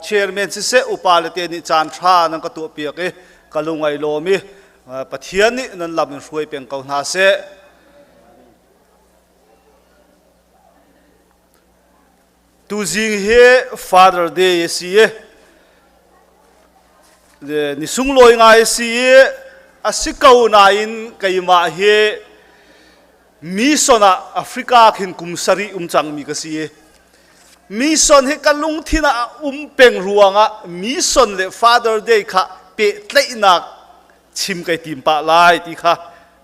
เชอร์แมนซิเซอุปาเลเตนิจานทรานั่นก็ตัวเปียกกะลุงไอโลมีปะเทียนนี่นั่นลำช่วยเป็นเกาหนาเสตูจิงเฮ Father Day สินิสุงลอยง่ายสิอาศิกาวนาอินกัยมาเฮมิสนะแอฟริกาขินกุมสรีจังมีกสิมิสนเฮกันลุงที่น่ะเป็งรวงมิสนเล Father Day ค่ะเปิดเลยนักชิมไก่ติมปะลายที่ค่ะ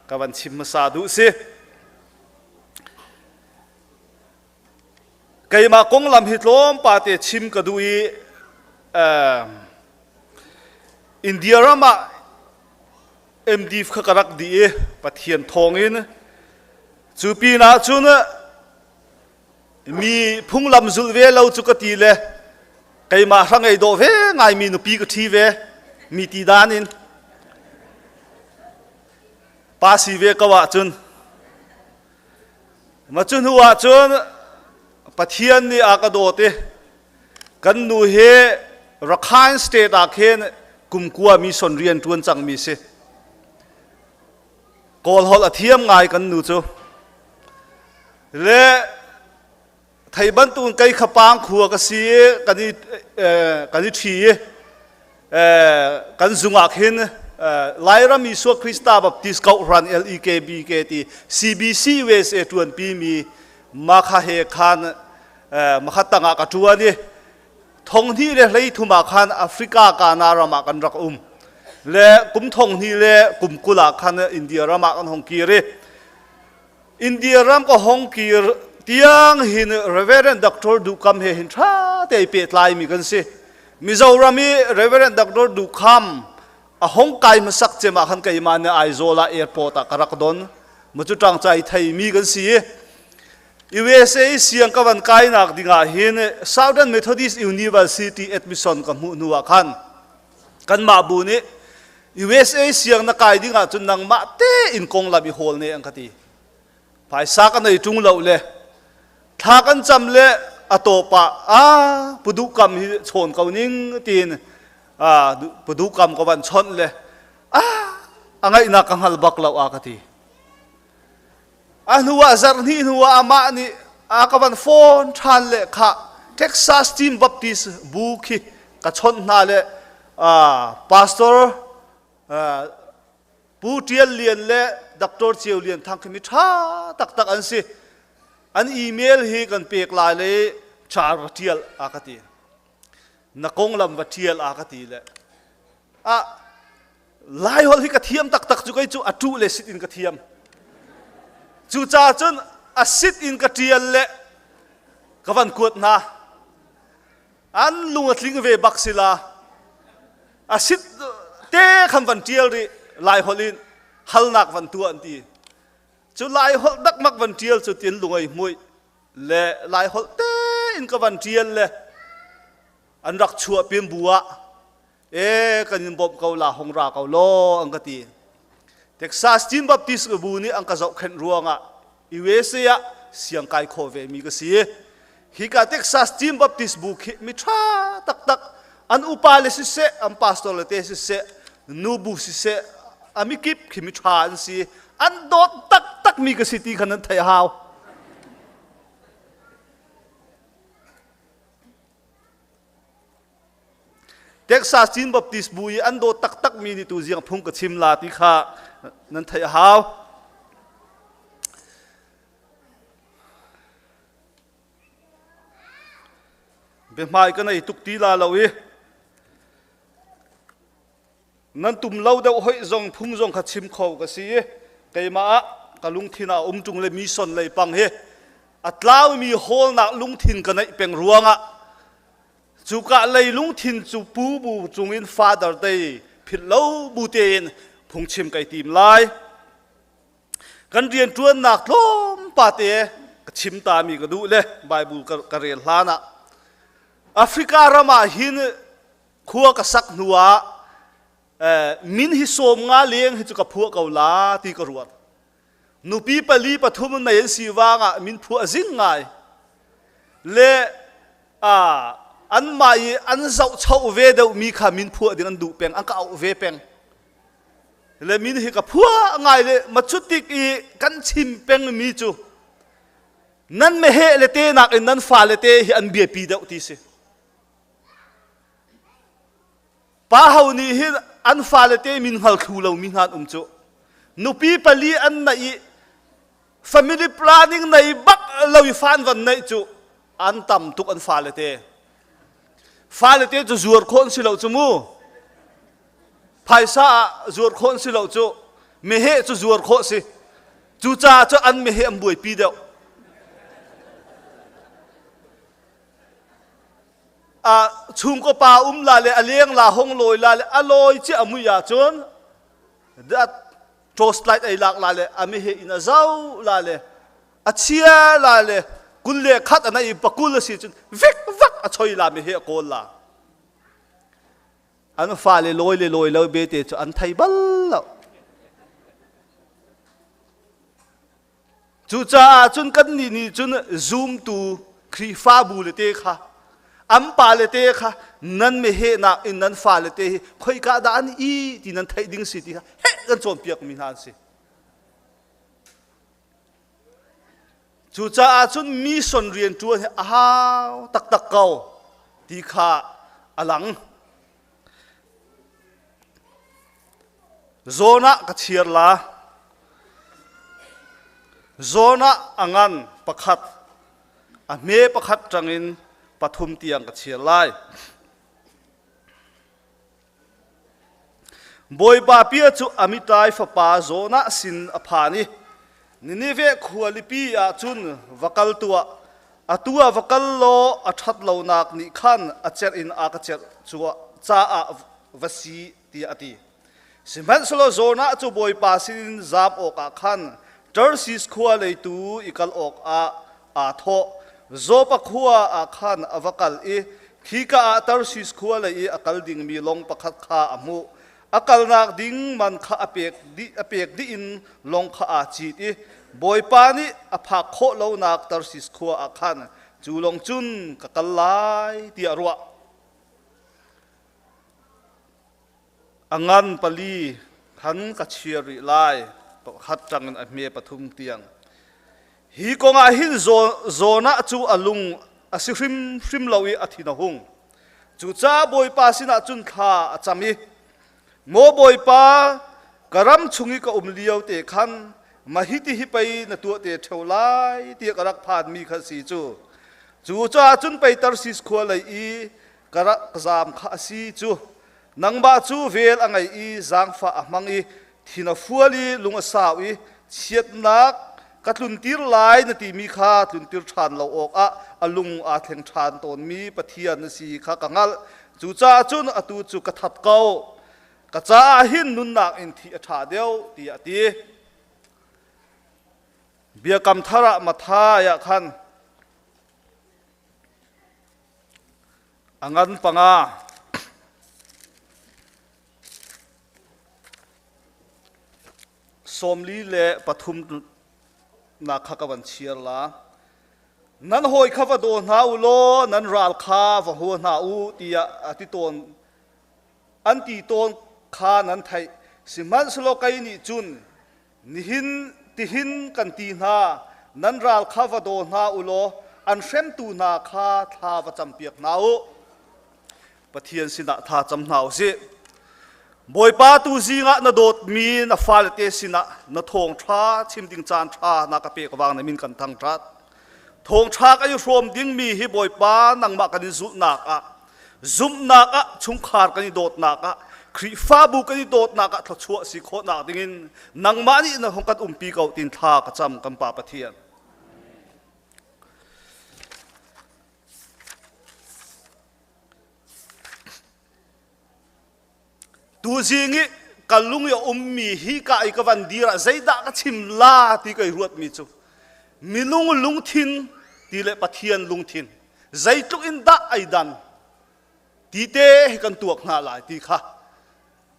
กับวันชิมมาสาดุสิไก่มากงลำหิตล้มปาเตชิมกระดุยอินเดียรามาMD ขกรักดีปะเทียนทองอินจูปีน่าจูนมีพุ่งลำจุลเวลเราจุกตีเลยไก่มาทั้งไอโดเวไงมีนุปีกทีเวมีตีดานินปาสีเวกว่าจุนมาจุนหัวจุนปะเทียนนี่อากาโดเตกันนูเฮรักขันสเตตอาเคนกุมกัวมีสนเรียนทวนจังมีเสกอลฮอลอเทียมง่ายกันนูจูและไทยบันตุนไกขปางขัวกสีกันนี่ทีกันจุงอาเคนไลรามีสวคริสตาบัพติสกอรัน LEKBKT CBC เวสทวนปีมีมาคาเฮคานมาขัดตั้งกระชัวนี่ทงที่เลยเลยทุมาคันแอฟริกากานารามากันรักและกุมทงที่เลยกุมกุลาคันอินเดียรามากันฮงกีเร India ram ko hong kir tiang hin Reverend Dr. Dukam he hin tha te pet lai mi kan se Mizorami Reverend Dr. Dukam a hong kai masak chema khan kai man Aizola airport a karakdon muchu tang chai thai mi kan si USA siang kawan kai nak dinga hin Southern Methodist University admission ka mu nuwa khan kan ma bu ni USA siang na kai dinga chun nang ma te in kong labi hol ne ang kati phai sa kan nei tung lo le tha kan cham le atopa pudukam hi chon kau ning tin pudukam ko ban chon le angai na kang hal bak lo a kati nuwa zar ni nuwa ama ni akaban phone than le kha Texas Team Baptist buki ka chon na le pastor pu tial lian le Dr. Chiu lian thang khimi tha tak tak an si an email hi kan pek la le char tial akati nakong lam wa tial akati le lai hol hi ka thiam tak tak chu kai chu atu le sit in ka thiam chu cha chun a sit in ka tial le kawan kuat na an lunga tling ve baksila a sit te kham van tial ri lai holin halnak van tu an ti chu lai hol dak mak van tial chu tin lungai mui le lai hol te in ka van tial le an rak chua pim buwa kanin bob kau la hong ra kau lo ang kati Texas Team Baptist bu ni ang ka zau khen ruanga USA siang kai kho ve mi ka si hi ka Texas Team Baptist bu mi tha tak tak an upale si se am pastor le te si se nu bu si se ami kip khimi tha an si an dot tak tak mi ka city khanan thai haw Texas Team Baptist bu yi an dot tak tak mi ni tu jiang phung ka chim la ti kha nan thai haw be mai ka nei tuk ti la lawi nan tum lo deuh hoi zong phung zong kha chim kho ka si keima kalung thina tung le mi son le pang he atlaw mi hol na lung thin ka nei peng ruanga chu ka lei lung thin chu pu bu chung in father day phit lo bu ten phung chim kai tim lai kan rian tuan nak hlom pa te ka chim ta mi ka du le bible ka rel hlana Africa rama hin khuwa ka sak nuwa min hi som nga leng hi chu ka phu ka la ti ka ruat nupi pali pathum na yen siwanga min phu azing ngai le an mai an zau chau ve deuh mi kha min phu ding an du peng an ka au ve peng le min hi ka phu ngai le machutik i kan chim peng mi chu nan me he le te nak in nan fa le te hi an bia pi deuh ti se pa hau ni hi an fa le te min hal khu lo mi han chu nupi pali an nai family planning nai bak lo i fan van nai chu an tam tuk an fa le te chu zuar khon si lo chu mu phaisa zuar khon si lo chu me he chu zuar kho si chu cha chu an me he am buai pi deuh chung ko pa la le aliang la hong loi la le aloi chi amuya chon that toast light ai lak la le ami he ina zau la le achia la le kulle khat ana I pakul si chun vek vak a choi la mi he ko la an fa le loi lo be te chu an thai bal lo chu cha chun kan ni chun zoom tu khri fa bu le te kha am pa le te kha nan me he na in nan fa le te khoi ka da an I ti nan thai ding si ti he kan chon piak mi han si chu cha chun mi son rian tu a tak tak kau ti kha alang zona ka thiar la zona angan pakhat a me pakhat tangin pathum tiang ka thiar lai boy ba pia chu amitai fa pa zona sin aphani Ninive khualipi a chun vakal tua atua vakal lo athat lo nak ni khan acher in akacher chuwa cha a vasi ti ati siman solo zona chu boy pasin zap oka khan Tarsis khua leitu ikal ok a tho zopa khua a khan avakal e khika a Tarsis khua lei akal ding mi long pakhat kha amu akal nak ding man kha apek di in long kha a chi ti boy pa ni apha kho lo nak Tarsis khua a khan chu long chun kakalai ti arwa angan pali khan ka chiari lai khat changan a me pathum tiang hi konga hin zona chu alung asihrim hrim lowi athina hung chu cha boy pa sina chun kha achami mo boy pa karam chungi ka umliau te khan mahiti hi pai na tu te thaulai ti karak phan mi kha si chu cha chun pai Tarsis khua lai i karak zam kha si chu nangba chu vel angai i zangfa amangi thina fuali lunga sawi chiat nak katlun tir lai na ti mi kha tlun tir than lo ok a alung a thleng than ton mi pathian si kha kangal chu cha chun atu chu ka that kau ka cha hin nun nak in thi atha deu ti ati bia kam thara matha ya khan angan panga somli le pathum na khakawan chiar la nan hoi khava do na ulo nan ral kha va ho na u tia ati ton anti ton kha nan thai siman slo kai ni chun nihin tihin kan ti na nan ral kha va do na ulo an shem tu na kha tha va champiak na u pathian sina tha cham nau se boy pa tu zinga na dot mi na falte sina na thong tha chim ding chan tha na ka pe ka wang na min kan thang that thong tha ka yu from ding mi hi boy pa nang ma kan zu na ka zum na ka chung khar kan dot na ka khri fa bu kan dot na ka thachua si kho na dingin nang ma ni na hong kat umpi kau tin tha ka cham kam pa pathian tu zingi kalung yo ummi hi ka ai ka van dira zaida ka chim la ti kai ruat mi chu milung lung thin ti le pathian lung thin zaituk in da ai dan ti te kan tuak na lai ti kha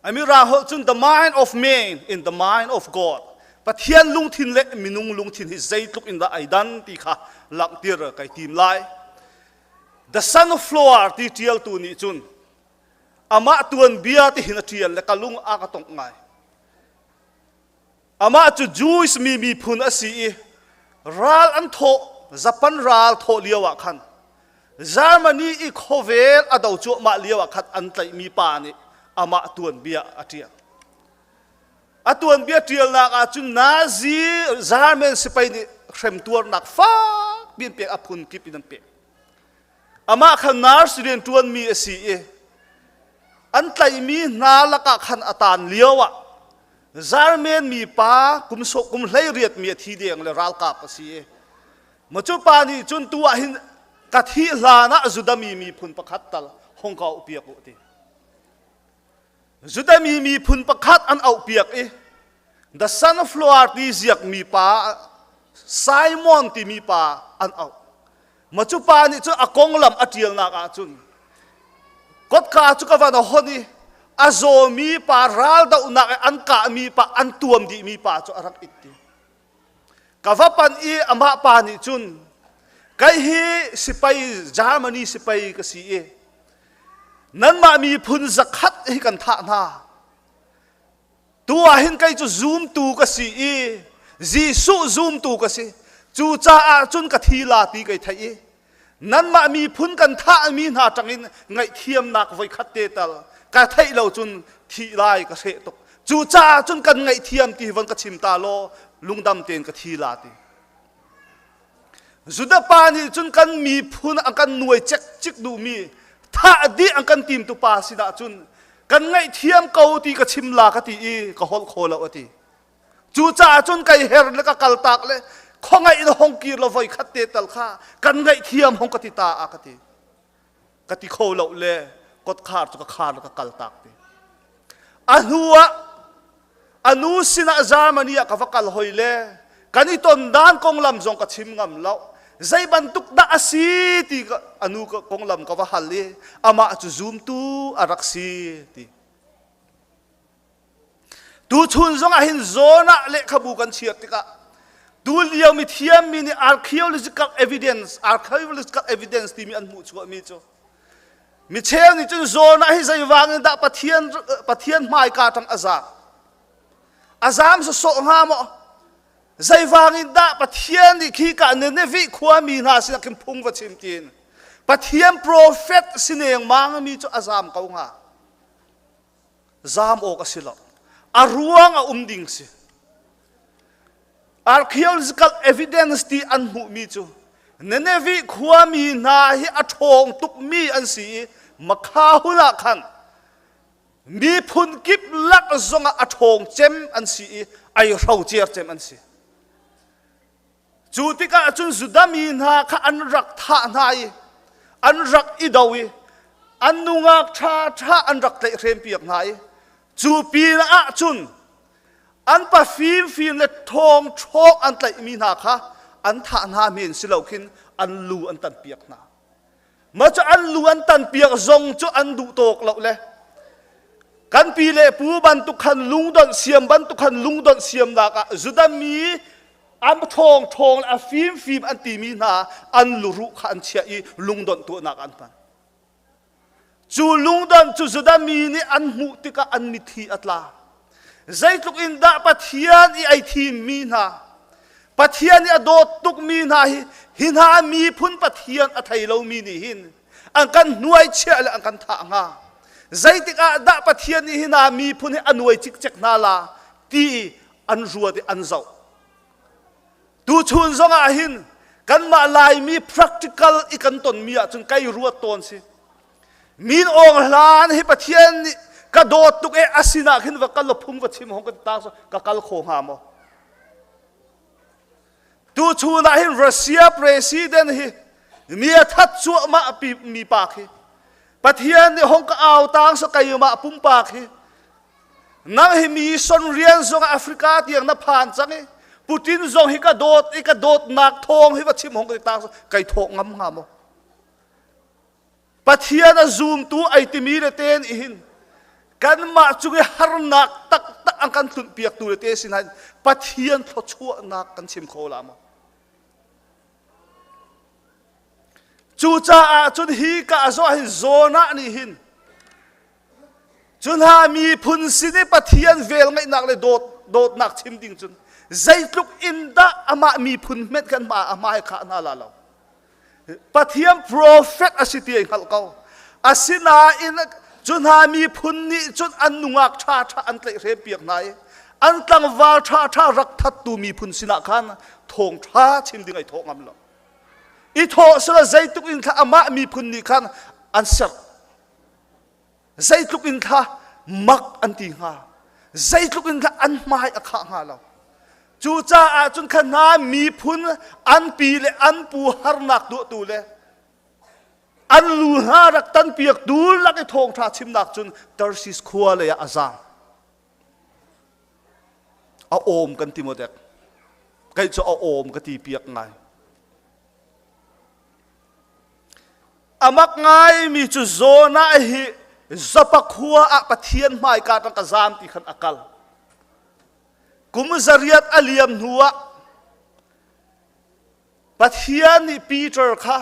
ami ra ho chun the mind of man in the mind of God pathian lung thin le minung lung thin hi zaituk in da ai dan ti kha lak tir kai tim lai the son of floor ti tial tu ni chun ama tuan bia ti hinatrial le kalung akatong ngai ama chu juice mi phun asi ral an tho japan ral tho liawa khan Germany i khovel adau chu ma liawa khat an tlai mi pa ni ama tuan bia atia atuan bia trial na ka chu nazi German sipai ni khrem tur nak fa bin pe aphun kipin pe ama khan nar student tuan mi asi an tlai mi na laka khan atan liawa German mi pa kum hlei riat mi thi deng le ral ka pasi machu pa ni chun tu a hin ka thi hlana zudami mi phun pakhat tal hongka upiak uti zudami mi phun pakhat an au piak the son of Lord ti ziak mi pa Simon ti mi pa an au machu pa ni chu akong lam atial na ka chun kot ka chu ka van honi azo mi pa ral da una an ka mi pa an tuam di mi pa chu arak itti kavapan i ama pa ni chun kai hi sipai Germany sipai ka si nan ma mi phun zakhat hi kan tha na tu a hin kai chu zoom tu ka si ji su zoom tu ka si chu cha a chun ka thi la ti kai thai nan ma mi phun kan tha mi na tangin ngai thiam nak voi khatte tal ka thai lo chun thi lai ka se tok chu cha chun kan ngai thiam ti van ka chim ta lo lungdam ten ka thi la ti zuda pa ni chun kan mi phun ang kan nuai chek chik du mi tha di ang kan tim tu pa si da chun kan ngai thiam kau ti ka chim la ka ti ka hol khola ati จูจ่าจนไก่เฮร์แล้วก็กัลตักเลยข้องไงอินห้องกีเราไว้ขัดเตะตัลข้ากันไงเทียมห้องกติตาอากติกติโคเราเลยกดขาดจุกขาดแล้วก็กัลตักติอนุสินะจามนี่กับกัลหอยเลยกันอีตนด้านกงลำจงกับชิมงำเราใจบรรทุกดาสีตีอนุกงลำกับว่าฮัลเลยอามาจะซูมตูอารักสีตีดูชุนจงอาหินโซน่ะเละขบูกันเชียร์ติกะดูเลี้ยวมีเทียมมีนี่ archaeological evidence ที่มีอันมุชัวมีจ้ะมีเชลนี่จนโซน่ะให้ใจวางนี่ด่าปะเทียนไม่กาทั้งอาซามจะส่งหามใจวางนี่ด่าปะเทียนนี่ขี้กันเนี่ยวิความมีนาสินักขิมพุงวัดชิมจีนปะเทียนโปรเฟตสิเนียงมังมีจ้ะอาซามเขาหาซามโอกสิละอาร่วงดิ่งสิ archaeological evidence ที่อันมุมีจูเนเนวิความมีนาฮิอัทองตุกมีอันสีมาข้าวละขันมีพุนกิบลักซงอัทองเจมอันสีไอเราเจียเจมอันสีจูติกาจุนสุดามีนาข้าอันรักท่านายอันรักอิดาวีอันนุงักชาอันรักเตะเรียมเปียกนายจูปีละจุนอันปะฟิล์มเลยทองโชกอันไตมีนาค่ะอันท่านามีนสิเหล่าขินอันลูอันตันเปียกนามาจะอันลูอันตันเปียกจงจะอันดุโตกเหล่าเลยกันปีเล่ปูบันตุขันลุงดอนเสียมบันตุขันลุงดอนเสียมนากะจุดามีอันทองอันฟิล์มอันตีมีนาอันลูรุขันเชียอีลุงดอนตัวนักอันปันจูลุงดอนจูจุดามีนี่อันมุติกะอันมิธีอัตลาใจตุกอินดาปะเทียนไอทีมีนาปะเทียนอดตุกมีนาหินหามีพุนปะเทียนอัทยเรามีนี่หินอันกันหน่วยเชื่อและอันกันท่างาใจติกาดาปะเทียนหินามีพุนอันหน่วยจิกจักนาลาตีอันรัวที่อันเจ้าดูชุนซงอาหินกันมาลายมี practical อีกันตนมีจนใกล้รัวตนสิมีนองลานให้ปะเทียนกระโดดตุกอาศินาขึ้นว่ากัลพุ่งวัดชิมของกันตาสกัลโคหามดูชูนาหินรัสเซียประธานฮีมีทัดชัวมาปีมีปากฮีปะเทียนในห้องก็เอาตังสกายมาปุ่มปากฮีนั่งให้มีส่วนเรียนส่งแอฟริกาที่ยังนับผ่านจังฮีปูตินส่งให้กระโดดนักทองให้วัดชิมของกันตาสไก่ทองงามปะเทียนซูมตัวไอติมีเรเตนอินกันมาจุกฮาร์นักตักอังกันตุนเปียกตัวเตสินันปัทยันทอชัวนักกันชิมโคลามจูจ่าจุนฮีกาโซหินโซนานี่หินจุนหามีพุนสินีปัทยันเวลไม่นักเลยโดดนักชิมดิ่งจุนใจลุกอินดาอามามีพุนเม็ดกันมาอามาให้ข้านาลาเราปัทยันโปรเฟตอาศิเตียงขัลเกาอาศินาอินจุนหามีพุนนี่จุนอันนุงักชาอันเตะเรียบเปียกไหนอันตั้งวาชารักทัดตูมีพุนสินะขันทงชาชิมดิ่งไอทงอันละอีโถสละใจตุกอินข้าอามามีพุนนี่ขันอันเสกใจตุกอินข้ามักอันตีงาใจตุกอินข้าอันไม่อาข้างาเราจูจ่าจุนขนามีพุนอันปีเลอันปูฮาร์นักดูตูเลอันลูฮารักตันเปียกดูลักไอทองชาชิมนักจุนตร์ซิสขัวเลยอาซาเอาโอมกันติโมเด็กใครจะเอาโอมกันตีเปียกไงอามักไงมีจุโซน่าฮิจับขัวอาปะเทียนไม่การตั้งกระซามตีขันอักลกุมจารียตอเลียมหัวปะเทียนนี่ปีเตอร์ค่ะ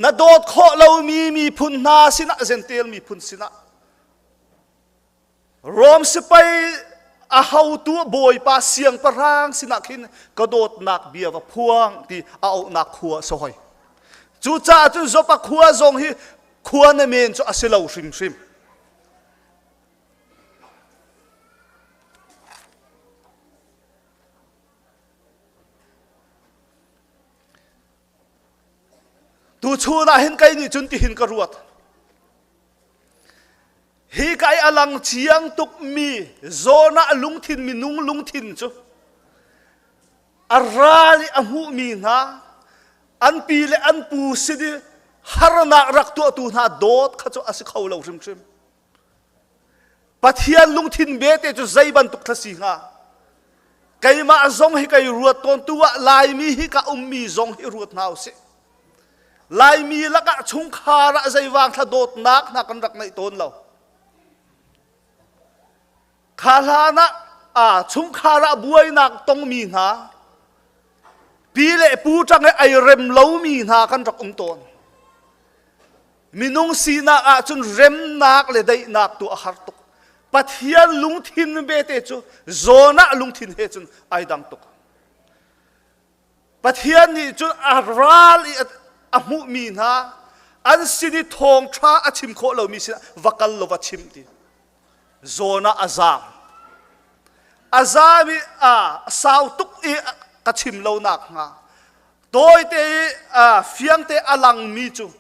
นาโดดข้อเรามีพุนนาสินะเซนเตลมีพุนสินะรวมสิไปอาหาตัวบอยปาเสียงปรางสินะขินกระโดดนักเบียร์พวงที่เอานักขัวสอยจูจ่าจุนจบขัวจงฮีขัวในเมนจะอาศัยเราชิมตูชูน่าเห็นไกนี่จุนที่เห็นกระรวดฮีไกอ alang chiang tuk mi zona lung thin mi nung lung thin chu arali amu mi na an pi le an pu sidi harna rak tu na dot kha chu as khau lo rim trim pathian lung thin be te chu zai ban tuk thasi nga kai ma zong hi kai ruat ton tuwa lai mi hi ka mi zong hi ruat nau se lai mi laka chung khara zai wang tha dot nak na kan rak nai ton lo khalana chung khara buai nak tong mi na pi le pu tang ai rem lo mi na kan rak ton minung si na chun rem nak le dai nak tu a har tuk pathian lung thin be te chu zona lung thin he chun ai dang tuk pathian ni chun aral amu mi na an sidi thong tha achim kho lo mi si vakal lo vachim ti zona azam azami sau tuk e kachim lo nak nga toy te fiang te alang mi chu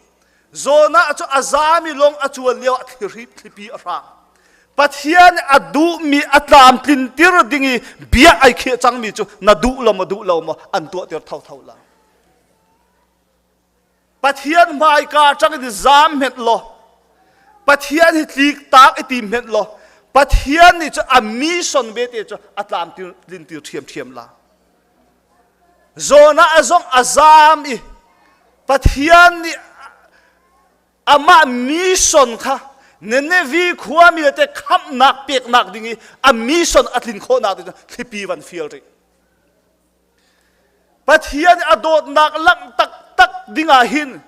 zona chu azami long achual leo thiri thipi ra pathian adu mi atlam tin tir dingi bia ai khe chang mi chu na du lo mo an tu tir thau thau la pathian mai ka chang di zam het lo pathian hi tlik tak itim het lo pathian ni chu ami son be te chu atlam tin tir thiam la zona azong azam i pathian ni ama mission kha nene vi khuwa mi te kham nak pek nak dingi a mission atlin kho na de thipi van field ri pathian adot nak lam tak tak dinga hin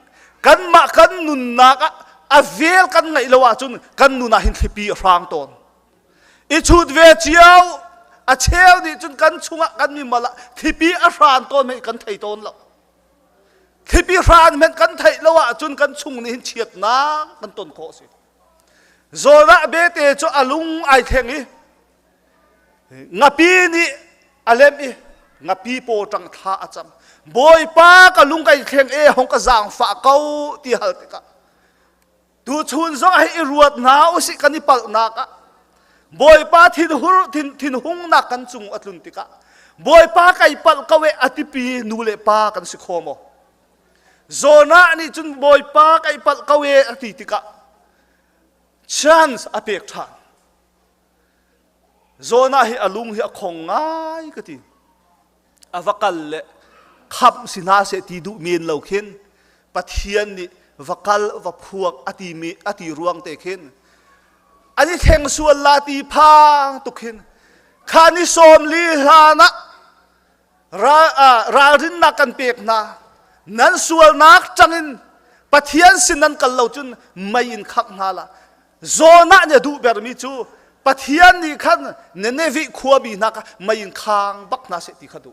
kan ma kan nun nak a vel kan ngai lawa chun kan nuna hin thipi rang ton I chut ve chiao a cheu ni chun kan chunga kan mi mala thipi a ran ton me kan thei ton lo thipi ran men kan thei lawa chun kan chung ni hin chiat na kan ton kho si zora be te cho alung ai thengi ngapi ni alem I ngapi po tang tha acham boy pa ka lung kai theng e hong ka jang fa kau ti hal te ka tu chun zo ai ruat na o si kan ni pal na ka boy pa thin hung na kan chung atlun ti ka boy pa kai pal kawe atipi nule pa kan si khomo zona ni chun boy pa kai pal kawe ati ti ka chance apek than zona hi alung hi akhong ngai ka ti avakal le khap sina se ti du men lo khen pathian ni vakal va phuak ati ruang te khen ani theng sual la ti pha tu khen khani som li hlana ra rin na kan pek na nan sual nak changin pathian sinan kal lo chun mai in khak na la zona ne du ber mi chu pathian ni khan ne vi khuwa bi na ka mai in khang bak na se ti khadu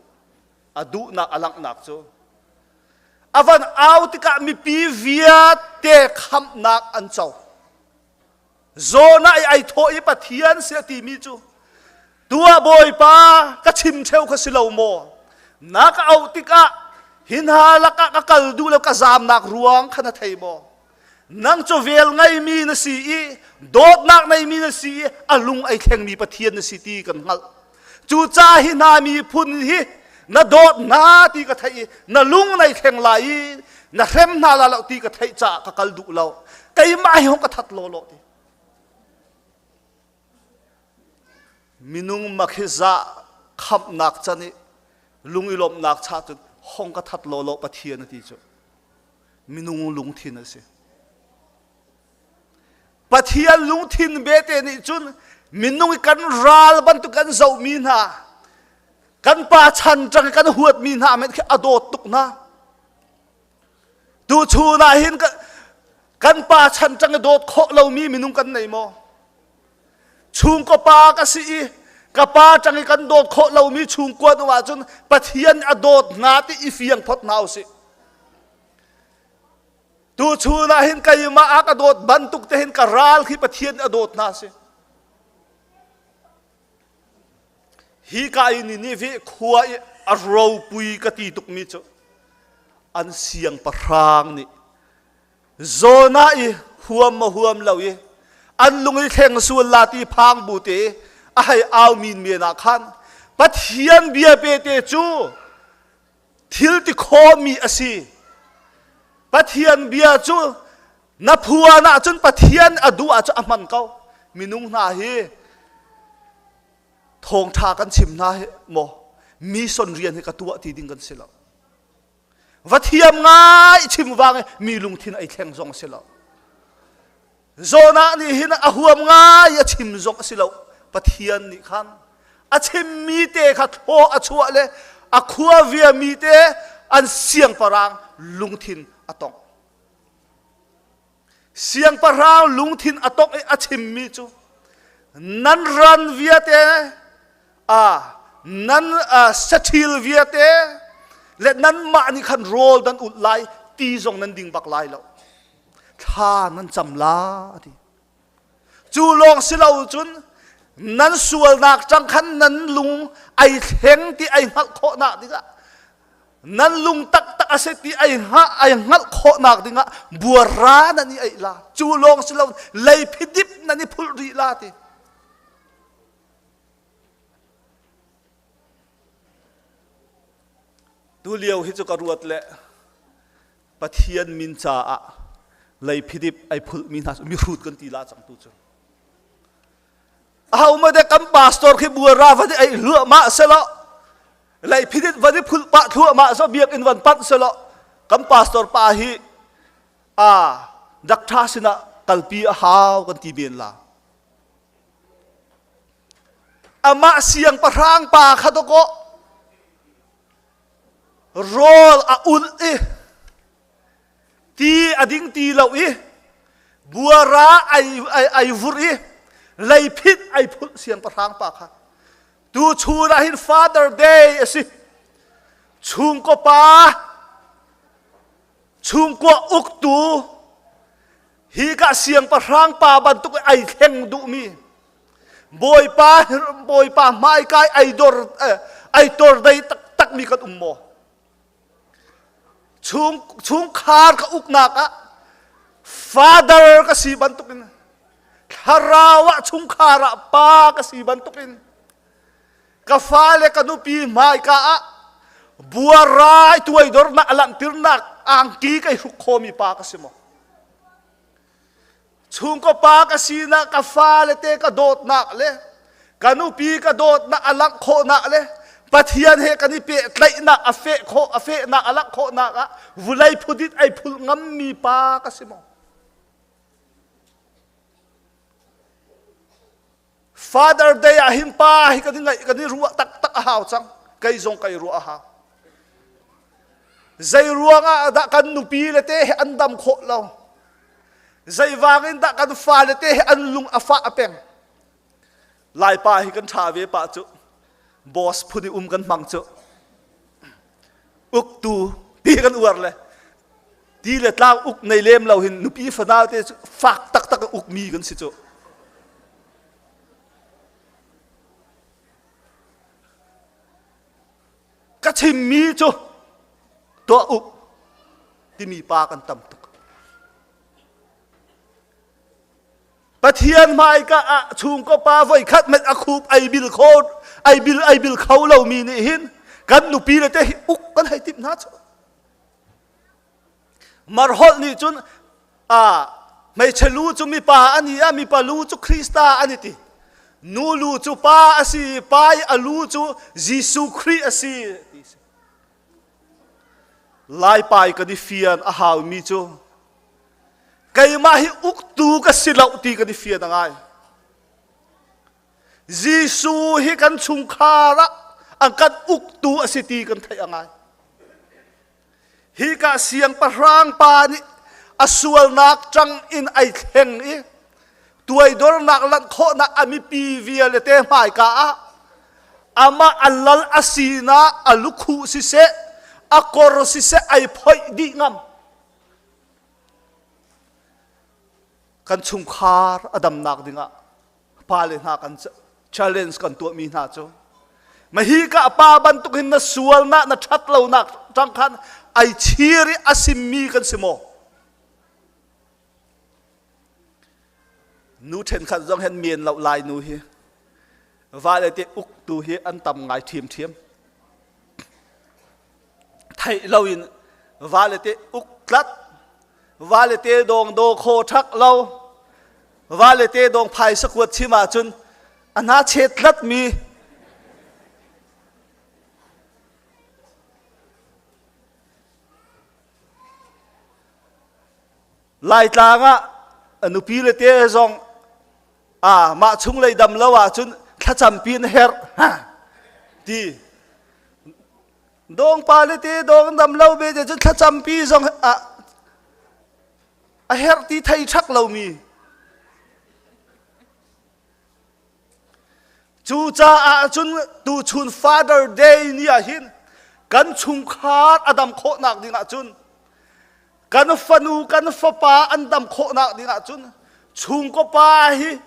adu na alang nak chu avan autika mi pi via te kham nak an chau zona ai tho I pathian se ti mi chu tua boy pa ka chim theu kha silo mo na ka autika hin halaka ka kal du lo ka zam nak ruang khana thei mo nang cho vel ngai mi na si I dot nak nai mi na si alung ai thleng mi pathian na si ti kan ngal chu cha hi na mi phun hi na dot na ti ka thai na lung nai thleng lai na hrem na la lo ti ka thai cha ka kal du lo kai mai hong ka that lo lo ti minung makhiza khap nak chani lung ilom nak cha tu hong ka that lo lo pathian ti chu minung lung thin ase pathian lung thin be te ni chun minung kan ral ban tu kan zau mi na kan pa chan chang kan huat mi na met adot tuk na tu chu na hin kan pa chan chang dot kho lo mi minung kan nei mo chung ko pa ka si ka pa chang kan dot kho lo mi chung ko wa chun pathian adot na ti I fiang phot nau si tu chu na hin kai ma ka dot ban tuk te hin ka ral khi pathian adot na se hi ka ni ve khuwa a ro pui ka ti tuk mi chu an siang parang ni zona I huam lo ye อันลุงไอ้แข่งส่วนลาตีพังบุเตไอ้เอามีนเมียนักขันปัทยันเบียเปเตจูทิลติโคมีอสีปัทยันเบียจูนับหัวน่ะจนปัทยันอดูอาจจะอมันเขามีนุ่งนาเฮทองทากันชิมนาเฮโมมีส่วนเรียนให้กับตัวที่ดิ้งกันเสียแล้ววัดเทียมง่ายชิมวางมีลุงทินไอ้แข่งซองเสียแล้วโซนานี่หินอาหัวง่ายชิมซองเสียแล้วปัทยันนี่ขันอาชิมมีเตะขัดโออาชัวเลยอาขัวเวียมีเตะอันเสียงปรางลุงทินอตองเสียงปรางลุงทินอตองไอ้อาชิมมีจูนันรันเวียเตนั้นสถิลเวียเตและนั้นมานี่ขันโรลดันอุดไลตีจงนั้นดิ่งบักไลแล้วท่านั้นจำลาดิจูลองสิเราจุนนั้นส่วนนักจังขันนั้นลุงไอเข่งที่ไอหักโคนักดิกะนั้นลุงตักตักเสติไอหักโคนักดิกะบัวรานั่นนี่ไอลาจูลองสิเราเลยพิดิบนั่นนี่พุลรีลาติดูเลี้ยวฮิจุกรวดเละปะเทียนมินจ่าเลยพิดิบไอพุลมินามีรูดกันตีลาจังตุจุเอามาได้กำปาสตอร์ที่บัวราวันนี้ไอเลือมาเสละเลยพิดิบวันนี้พุลปะทั่วมาซะเบียกอินวันปัดเสละกำปาสตอร์ปาฮีดักท่าสินะกัลปีหาวกันตีเบียนลาอามาเสียงปะรางปาขัดโกโรลอุลตีอดิ้งตีเหล่าบัวราไอวุรีเลยพิษไอพุทเสียงประทางปากค่ะดูชูราหิน Father Day สิชุงก็ปาชุงก็อุกตูฮีกะเสียงประทางปาบันตุกไอเข่งดุมีบอยปาไม่กายไอดอร์ได้ตักมีกันโมชุงคาร์กับอุกนักFather กับสีบันตุกินคาราวะชุงคาระปากับสีบันตุกินกาฟาเลกันุปีไม่กะบัวรายตัวดอร์นักลันติรนักอังกีกับหุกโคมีปากับสิโมชุงก็ปากับสีนักกาฟาเลเตกับโดดนักเลยกันุปีกับโดดนักลังโคนักเลยปัทยันเฮกันนี่เปะไลนักอเฟนักอลักโคนักวุไลพุดิตไอพุลงำมีปากสิโม Father Day หิมปาฮิกันนี่รัวตักหาวจังไกจงไกรัวหาวใจรัวงะดักกันนุปีเลเตอันดำโคเราใจวางินดักกันฟ้าเลเตอันลุงอฟ้าอเป็งลายปาฮิกันชาเวปาจุบอสพูดกันมังเจอุกตูตีกันอวดเลยตีเล็ดล่างอุกในเล่มเราเห็นนุปีฟนาเตฝากตักอุกมีกันสิโจก็ชิมมีโจตัวอุกที่มีปากันต่ำตุกปะเทียนไม่ก็ชุงก็ปาไว้คัดเม็ดอคูบไอบิลโคดไอบิลเขาเรามีนี่หินกันนุปีเลยเตะอุกกันให้ติบนัดมารฮอลนี่จุนไม่ใช่รู้จุมีปาอันนี้มีปารู้จุคริสต์อันนี้ตินูรู้จุปาอสีปาอรู้จุยิสุคริสต์อสีลายปายกันดิฟิอันหาวมีจุไกมาฮิอุกตูกันสิลาอุตีกันดิฟิอันง่ายยิสุฮิกันชุงคาระอังกันอุกตูอสิตีกันไทยง่ายฮิกะเสียงปะรางปานิอสวลนักจังอินไอเข่งตัวดอร์นักลันโคนักอามิปีเวียเลเตหมายกะอามาอัลลัลอาซีนาอัลุคูสิเซอากอรสิเซไอพอยดีงามกันชุมคาร์อดัมนักดิงะพาเลนากัน challenge กันตัวมีนาโจมาฮีกะปาบันตุกินนัสวลนักชัดเหล่านักจังคันไอชีริอาซิมมีกันสิโม nu then khat zong hen mien lo lai nu hi va le te uk tu hi an tam ngai thiam thiam thai lo in va le te uk tlat va le te dong do kho thak lo va le te dong phai sakwat chima chun ana che tlat mi lai tlanga anu pi le te zong ma chung lei dam lawa chun tha cham pin her ha ti dong pa le te dong dam lo be je chun tha cham pi zong a her ti thai thak lo mi chu cha chun tu chun Father Day ni a hin kan chung khat adam kho nak ding a chun kan fanu kan fapa andam kho nak ding a chun chung ko pa hi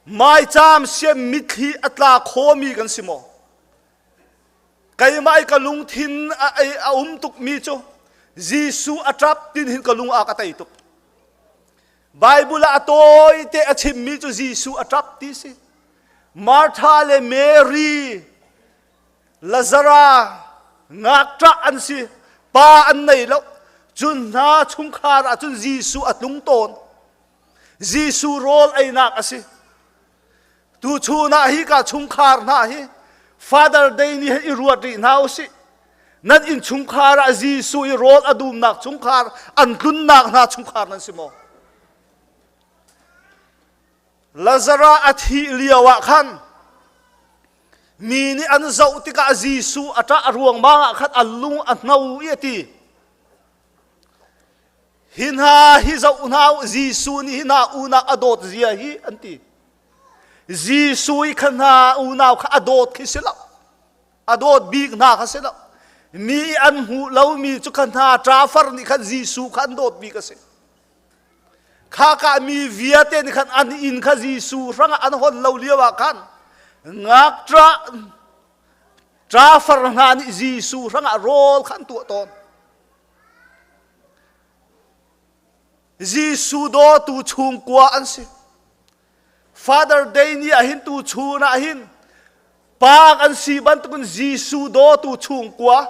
mai cham se mithi atla kho mi kan simo kai mai ka lung thin a tuk mi chu Jisu atrap tin hin ka lung a ka tai tuk Bible atoi te achim mi chu Jisu atrap ti si Martha le Mary Lazarus ngak tra an si pa an nei lo chun na chung khara chun Jisu atlung ton Jisu rol ai nak asi tu chu na hi ka chung khar na hi Father Day ni hi ruat ri nau si nan in chung khara Jisu i rol adum nak chung khar an tun nak na chung khar nan si mo Lazarus athi liawa khan mi ni an zau ti ka Jisu ata ruang ma khat alung atnau yeti hinha hi zau nau Jisu ni hina una adot zia hi anti Jisu i khana una kha adot khisela adot big na khasela mi an hu lo mi chu khana trafar ni khan Jisu khan dot bi ka se kha ka mi viate ni khan an in kha Jisu ranga an hon lo liwa khan ngak trafar nga ni Jisu ranga rol khan tu ton Jisu do tu chung kwa an si Father Day ni ahin tu chu na ahin pa an si ban tukun Jisu do tu chung kwa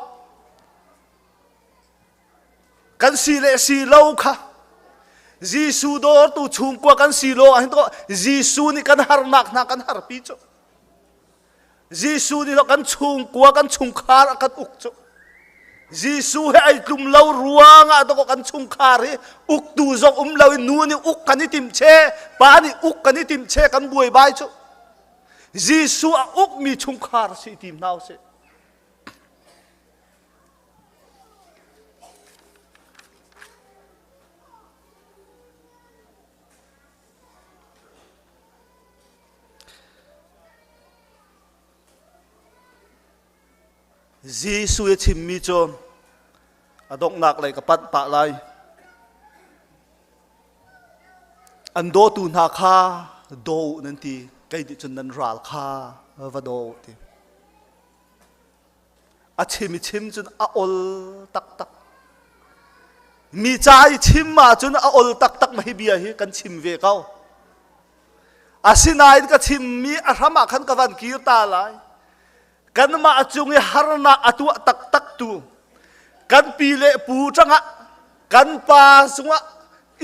kan si le si lo kha Jisu do tu chung kwa kan si lo ahin to Jisu ni kan har nak na kan har pi cho Jisu ni lo kan chung kwa kan chung khar kan uk cho Jisu he ai tum lau ruanga to kan chung khari uk tu zong lau nu ni uk kan tim che pa ni uk kan tim che kan buai bai chu Jisu a uk mi chung khar si tim nau se Jisu e chim mi chom adok nak lai ka pat pa lai an do tu na kha do nan ti kai di chun nan ral kha va do ti a chim chun a ol tak tak mi chai chim ma chun a ol tak tak ma hi bia hi kan chim ve kau asinai ka chim mi a rama khan ka van ki ta lai kan ma achungi harna atu tak tak tu kan pile pu changa kan pa sunga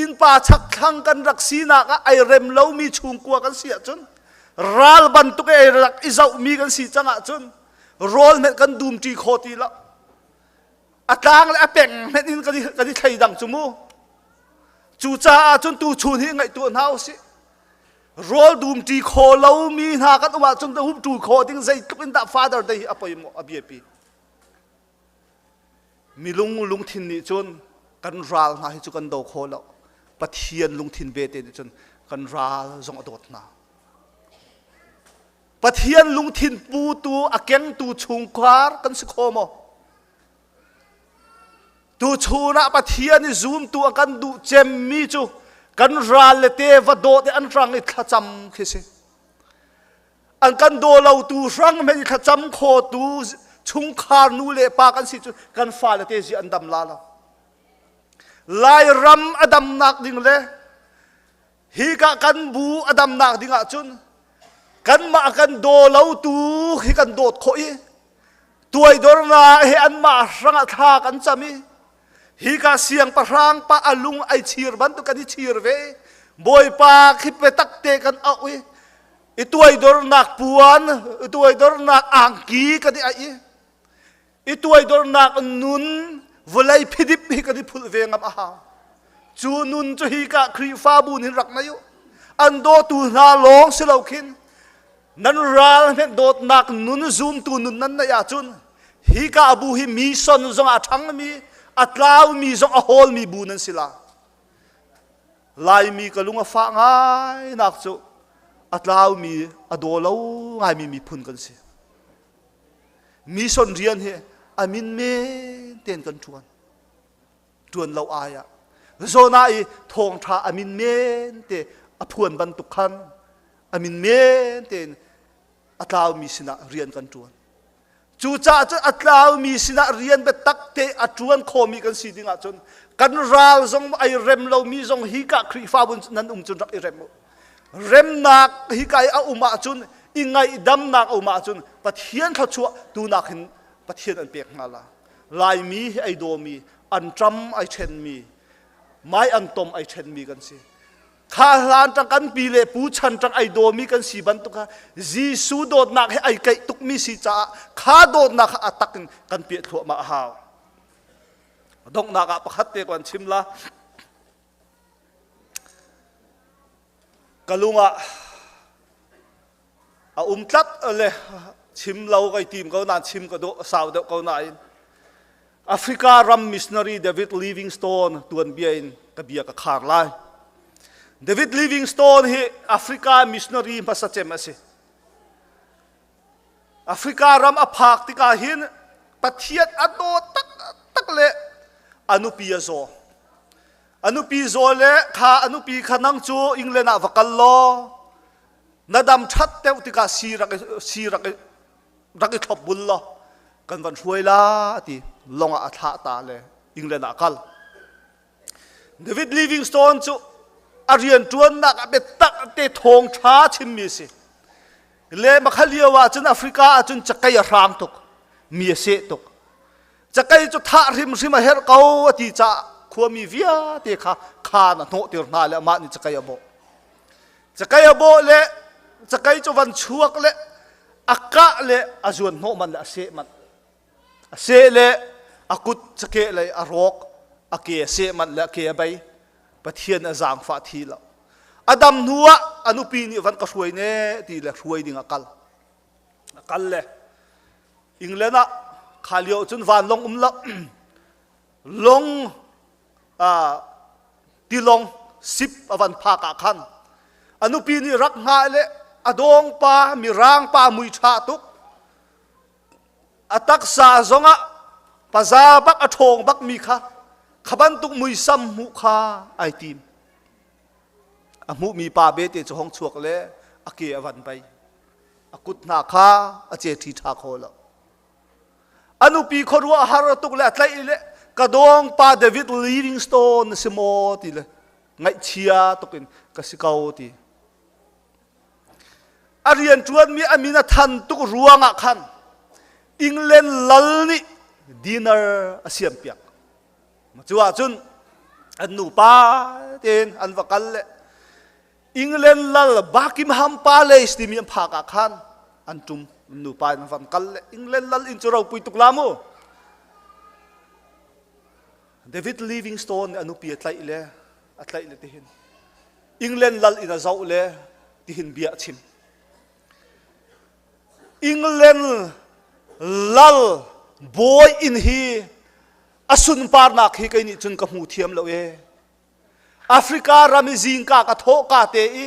in pa chak thang kan raksina ka ai rem lo mi chung kwa kan sia chun ral ban tu ke rak izau mi kan si changa chun rol met kan dum ti khoti la atang la peng met in kan thai dang chumu chu cha chun tu chun hi ngai tu nau si rol dum ti kho lo mi na kan wa chung da hum tu kho ding zai tuk in da Father Day apoi mo abiapi mi lung thin ni chun kan ral na hi chu kan do kho lo pathian lung thin be te chun kan ral zong adot na pathian lung thin pu tu akeng tu chung khar kan si kho mo tu chuna pathian ni zoom tu akan du chem mi chu kan ral le te va do te an rang ni thacham khise an kan do lo tu rang me thacham kho tu chung khar nu le pa kan si chu kan fa le te ji an dam la la lai ram adam nak ding le hi ka kan bu adam nak dinga chun kan ma kan do lo tu hi kan dot khoi tuai dor na he an ma ranga tha kan chami hi ka siang pa rang pa alung ai chir ban tu kan chir ve boy pa khi pe tak te kan awi ituai dor nak puan ituai dor nak angki kan ai ituai dor nak nun volai phidip hi kan phul ve ngam a ha chu nun chu hi ka khri fa bun hin rak na yu an do tu na long selo khin nan ral hen dot nak nun zoom tu nun nan na ya chun hi ka abu hi mi son zong a thang mi atlaw mi zong a hol mi bunan sila lai mi kalunga fa ngai nak chu atlaw mi adolo ngai mi phun kan si mi son rian he amin me ten kan tuan lo aya zona I thong tha amin men te aphuan ban tu khan amin men ten atlaw mi sina rian kan tuan chu cha atlaw mi sina rian be tak te atuan khomi kan si dinga chun kan ral zong ai rem lo mi zong hi ka khri fa bun nan chun rak rem nak hi kai a uma chun ingai dam nak uma chun pathian tha chu tu nak hin pathian an pek ngala lai mi ai do mi an tram ai chen mi mai ang tom ai chen mi kan si kha lan tang kan pi le pu chan tang ai do mi kan si ban tu ka jisu dot nak ai kai tuk mi si cha kha dot nak atak kan pi thua ma ha dong nak pakhat te kon chimla kalunga a tlat le chim lau kai tim ko na chim ko do saw do ko na in Africa ram missionary David Livingstone tuan biain ka bia ka khar lai David Livingstone hi Africa missionary masachem ase Africa ram aphak ti ka hin pathiat ado tak le anupia zo le kha anupi khanang chu England avakal lo nadam that te tika rak thop bul lo kan van huaila ti longa atha ta le England akal David Livingstone chu arian tuan na ka be tak te thong tha chim mi si le makhalia wa chun Africa chun chakai ram tok mi se tok chakai chu tha rim a her kau ati cha khwami via te kha na no tir na le ma ni chakai abo le chakai chu van chuak le aka le azun no man la se le akut chake le arok ake se man la ke bai pathian azang fa thi la adam nuwa anupi ni van ka hruai ne ti le hruai ding akal le England khalio chun van long la long tilong sip avan pha ka khan anupi ni rak nga le adong pa mirang pa mui tha tuk atak sa zonga paza bak athong bak mi kha khaban tuk mui sam mu kha ai tim amu mi pa be te chong chuak le ake avan pai akut na kha ache thi tha khola anupi khorwa har tuk le atlai le kadong pa David Livingstone simo ti le ngai chia tukin kasikau ti arian tuan mi amina than tuk ruanga khan England lalni dinner asiam piak chuwa chun anu pa ten an vakal le England lal Buckingham Palace ti mi pha ka khan antum nu pa an van kal le England lal in churau pui tuk lamu David Livingstone anu pi atlai le te hin England lal ina zau le ti hin bia chim England lal boy in hi asun par nak hi kai ni chun ka mu thiam lo e Africa ramizing ka tho ka te I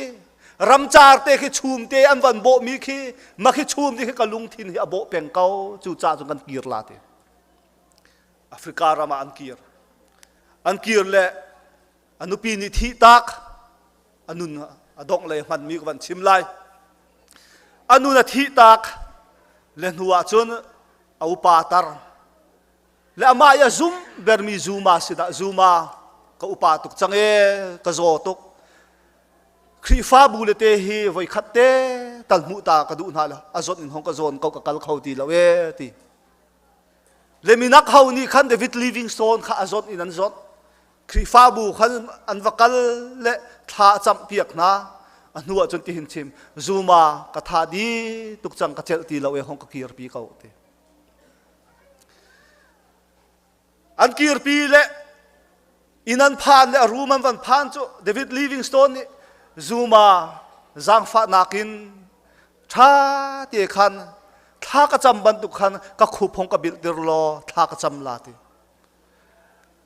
ramchar te khi chum te an van bo mi khi ma khi chum te ka lung thin hi abo peng kau chu cha chu kan kir la te Africa rama an kir le anupi ni thi tak anun adong le man mi kan chim lai anuna thi tak le nuwa chun au patar le ama ya zoom bermi zuma sida zuma ka upa tuk change ka zo tuk ครีฟ้าบูเลเตฮีไว้ขัดเตตัลมุตากระดูนาละอาจอินห้องกระโจนเขากะกัลเขาตีละเวตีเลมินักเขานี่ขันเดวิดลิวิงสโตนข้าอาจอินนันจดครีฟ้าบูขันอันวักลเละท่าจำเปียกนะอันหัวจนที่หินชิมซูมากระทาดีตุกจังกระเจลตีละเวห้องกะกีร์ปีเขาเตอันกีร์ปีเละอินันพานเละรูมันวันพานจูเดวิดลิวิงสโตนนี่ซูมาจังฟ้านักินท่าเตะขันท่ากระจำบรรทุกขันก็คูพงกบิลเดรโลท่ากระจำลาติ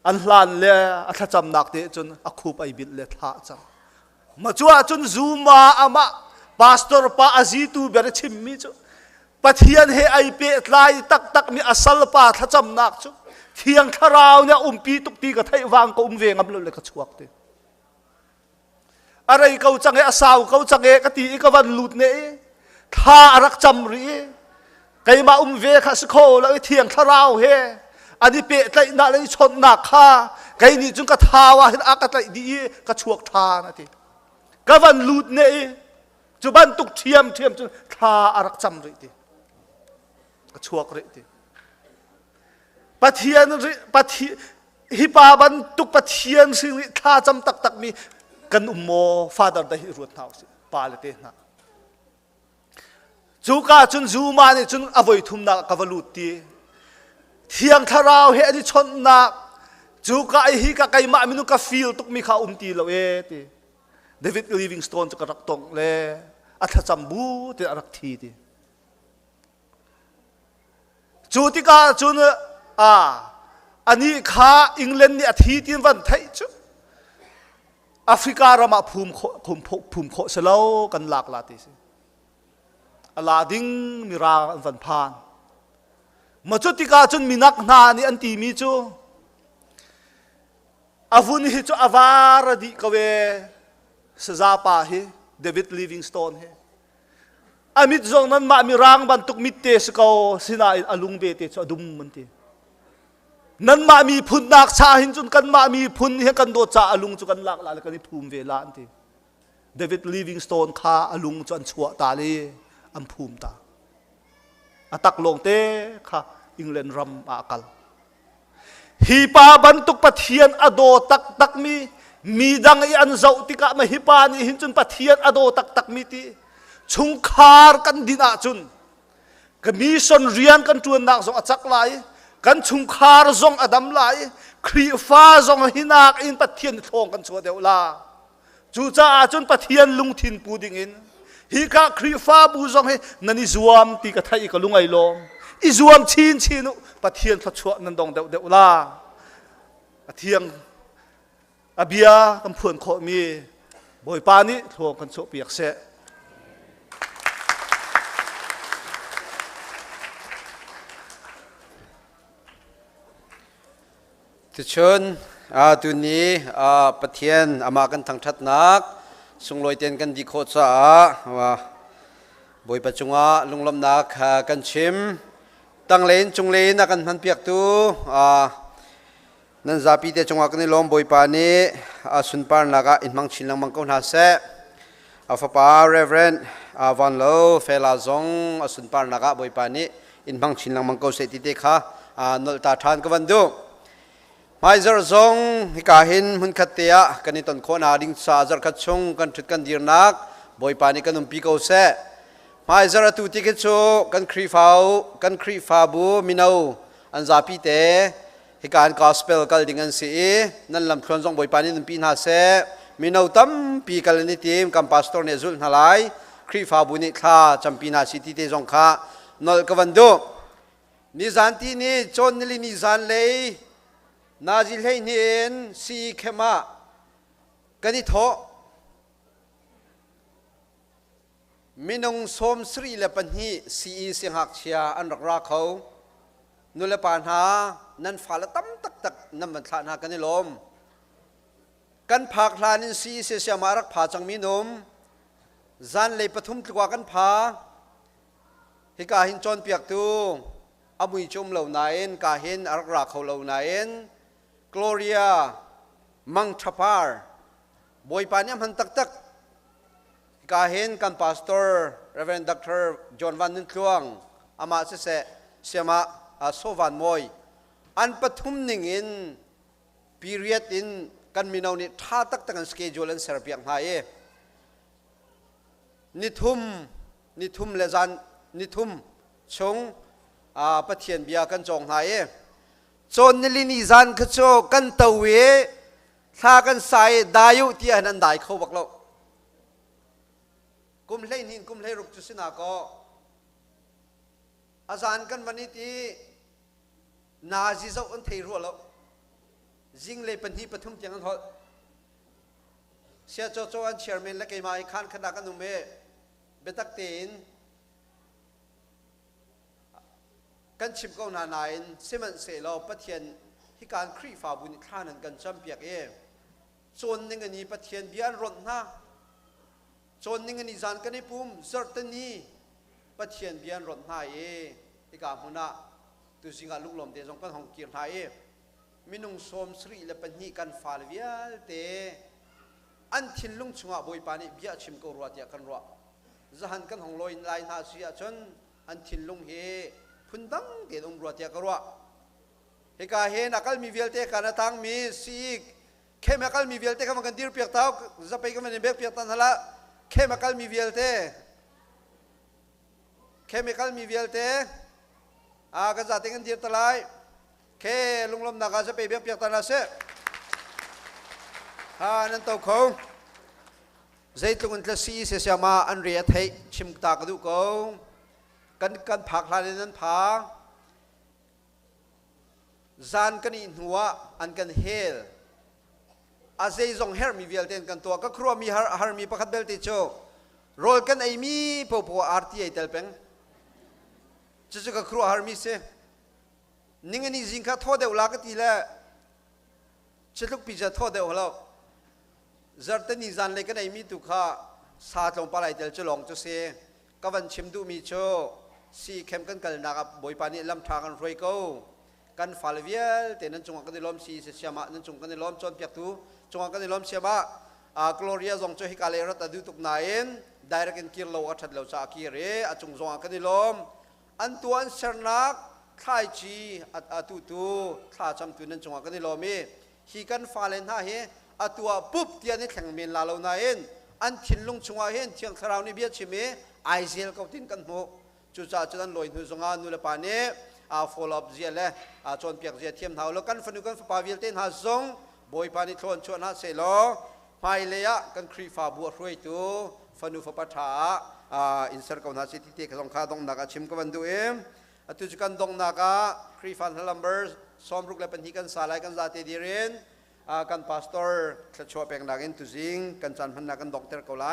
อันหลานเล่อัฐจำนักเตะจนอคูไปบิลเล่ท่าจำมาจัวจนซูมาอามาพาสตอร์ป้าอาซิตูเบรชิมมิจูปัทยันเฮไอเปตไลตักมีอัศลป้าท่าจำนักจูเทียงทาราวเนี่ยปีตุกตีกับไทยวางก็เวงับเลยก็ชวกเตอะไรเขาจังเอสาวเขาจังเอกตีอีกวันหลุดเนี่ยท่ารักจำรีไกมาเวข้าสโคแล้วเทียงทาราวเฮอันนี้เปะไลน่าเลยชนหนักข้าไกนี่จุงกะทาวะเห็นอากาศไลดีกะชวกทานะทีกวันหลุดเนี่ยจุบันตุกเทียมจนท่ารักจำรีทีกะชวกรีทีปัทยันฮิปาบันตุกปัทยันสิ่งท่าจำตักมีกันโมฟาดร์ได้รวดเท้าสิปาเลเตนะจูกาจุนจูมานี่จุนอวัยทุมนักกวลุตีเทียงทาราวเฮนี่ชนนักจูกาไอฮิกะไกมามินุกะฟิลตุกมีข้าตีละเวตีเดวิดลิวิงสโตนจุกรักตงเลอัฐจำบูติรักทีตีจูติกาจุนอันนี้ข้าอังกฤษนี่อาทิตย์วันไทยจูแอฟริการามาภูมิโคสลาวกันหลากหลายที่สิอลาดิงมีราอันพานมาจุดที่กาจนมีนักนานี่อันตีมีจูอาวุธนี่จูอาวาระดิกเวสซาปาเฮเดวิดลิวิงสโตนเฮอามิดจงนั้นมามีรางบันทุกมิดเตสเขาสินาอลุงเบเตจูดุมมันทีนั้นมามีพุนนักชาหินจนกันมามีพุนเฮกันโดจ่าอลุงจุกันหลากหลายกันที่ภูมิเวลาอันที่เดวิดลิวิงสโตนข้าอลุงจนชัวตาลีอันภูมิตาอัตักลงเตข้าอังกฤษรำอากัลฮิปาบันตุกปะเทียนอโดตักมีดังอันเจ้าติกะมาฮิปานี่หินจนปะเทียนอโดตักมีตีชุงคาร์กันดินาจุนก็มีส่วนเรียนกันจวนนักสงอัจักไลกันชุงคาร์ซงอดัมไลครีฟ้าซงหินักอินปะเทียนทองกันชัวเดวลาจูจ่าจนปะเทียนลุงทินปูดิงอินฮิกะครีฟ้าบูซงให้นันอิจวมตีกะไทยกะลุงไอลมอิจวมชินุปะเทียนทัชัวนันดงเดวลาปะเทียงอาเบียกำพวนโคมีบอยปานิทองกันชัวเปียกเสทุกชนตัวนี้ปะเทียนอามากันทางทัดนักส่งลอยเตียนกันดีโคตรสะว่าบอยปัจจุบันลุงลำนักกันชิมตั้งเลนจงเลนนักกันพันเปียกตัวนั่นจะปีเตจงว่ากันในลมบอยปานีสุนปานนักอินมังชินลังมังกรหาเสฟ้าป่าเรเวนวันโลเฟลาซงสุนปานนักบอยปานีอินมังชินลังมังกรเสติเตค่ะนลตาทานกันวันดูไม่จรจงฮิกาหินมุนขัดเตียกันในตอนโคนาดิ่งซาจรขัดชงกันทุดกันดีนักบอยปานีกันนุ่มปีเกาเสไม่จรตุติกิจโชกันครีฟาบูมินาอันซาปีเตฮิการกอสเปลกันดิ่งอันสีนั่นลำครอนจงบอยปานีนุ่มปีนาเสมินาตั้มปีกันในทีมกัมพาสตอร์เนซุลนาไลครีฟาบูนิข้าจำปีนาสิติเตจงข้านลกันวันดูนิสันที่นี่จนนิลินิสันเลยนาจิลให้เห็นสีเขมากันนี่โถมินงสมสรีเลปันฮีสีเสียงหักเชียอันรักรักเขานุเลปานหานั่นฝ่าละตั้มตักนั่นมันทานหากันนี่ลมกันผักลานินสีเสียมารักผาจังมินุมจันเลยปฐุมตะกว่ากันผาฮิกาหินจนเปียกตูอามุยจุมเหล่านั้นกาหินรักรักเขาเหล่านั้นGloria Mang Thapar Boy Panyam Han Tak Tak กาเห็นกันพาสตอร์ Reverend Dr. John Van Nun Kluang อามาเสเสียมาโซวันมอยอันปฐุมนิ่งอิน period in กันมีนาวนี่ท่าตักตังสเกจูเลนเซอร์เปียงหายนิทุมเลจันนิทุมชงปะเทียนเบียกันจงหายจนนิลินิจันขจโกันตะเวถ้ากันใส่ดายุที่อันนั้นได้เขาบอกเรากุมเล่นหินกุมเล่รุกจุสินาก็อาจารย์กันวันนี้ที่นาจิเจ้าอันเทรัวแล้วจิงเลยเป็นที่ปฐุมเจียงกันทอดเสียโจอันเชียร์แมนและเกย์มาอีกขันขนาดกันนุ่มเบตักเตนกันชิมก็นานายเสมันเสลาปะเทียนที่การครีฟ้าบุญข้านั้นกันจำเปียกจนนึงอันนี้ปะเทียนเบียนรถนะจนนึงอันนี้จานกันในปุ่มจอดตันนี้ปะเทียนเบียนรถนะที่การหัวหน้าตัวสิงห์ลุกลมเตะจงกันห้องเกียร์ไทยมินุงสมสรีและเป็นนี่กันฟาลเวียลเตอันทินลุงชงอาบอยปานีเบียชิมกรัวเตียกันรัวจะหันกันห้องลอยลายนาเสียจนอันทินลุงเฮพุ่นดังเตะองรัวเตียกันรัวเฮกาเฮนักลมีเวลเตกันตั้งมีซีกเข้มนักลมีเวลเตกันมันกันดีร์เปียกเท้าจะไปกันมันเบียกเปียกตันฮะละเข้มนักลมีเวลเตเข้มนักลมีเวลเตก็จะติงกันดีร์ตลายเคลุงลมนักจะไปเบียกเปียกตันละเสนั่นตัวเขาใจตุกันทศเสียมาอันเรียไทยชิมตากระดูกกันผักลายนั้นผาจานกันอินหัวอันกันเฮลอาเซย์จงเฮร์มีเวลเตนกันตัวก็ครัวมีฮาร์มีประคัดเบลติโจโรลกันไอมีพออาร์ตีไอเตลเป็งจะก็ครัวฮาร์มีเซนิ่งนี่จิงข้าทอดเดวลากตีละจะลุกปีจะทอดเดวเราจาร์ตันนิจานเลยกันไอมีตุข้าสาดลงปลายเดลจะลองจะเซก็วันชิมดูมีโชสีเข้มกันกันนักบอยปานีลำทางกันรวยกูกันฟาลเวียลแต่นั้นจงกันในล้อมสีเสียมานั้นจงกันในล้อมจนเปียกตูจงกันในล้อมเสียมากลอเรียจงโจฮิกาเลรัตดูตุกนายนได้รักันกิโลอัดเหลาจากีเรจงกันในล้อมอันตัวอันเสนักท้ายจีตูท้าจำตัวนั้นจงกันในล้อมฮีกันฟาเลนฮะเฮตัวปุ๊บเตียนนี่แข่งเมียนลาลนายนอันทิ้งลงจงเห็นเชียงคราวนี่เบียดชิมไอเซลเขาทิ้งกันหมดจุดจ่าจุดนั้นลอยหนุจงานุเลปานีfollow up เจียเลยจนเปียกเจียเทียมเท้าแล้วกันฟันกันปาวิลเต้นหาซงบอยปานิทวนชวนหาเซลไฟเลยะกันครีฟ้าบัวรวยตัวฟันุฟปัทธาอินเซอร์กันหาสิทิเตกสงขาดงนักชิมกันดูตุจกันดงนักครีฟันลัมเบอร์สอมรุกและเป็นที่กันสาลายกันซาเตดิเรนกันพาสตอร์ขชัวเปียงนักอินตุจิงกันจันพันนักกันด็อกเตอร์เกาไล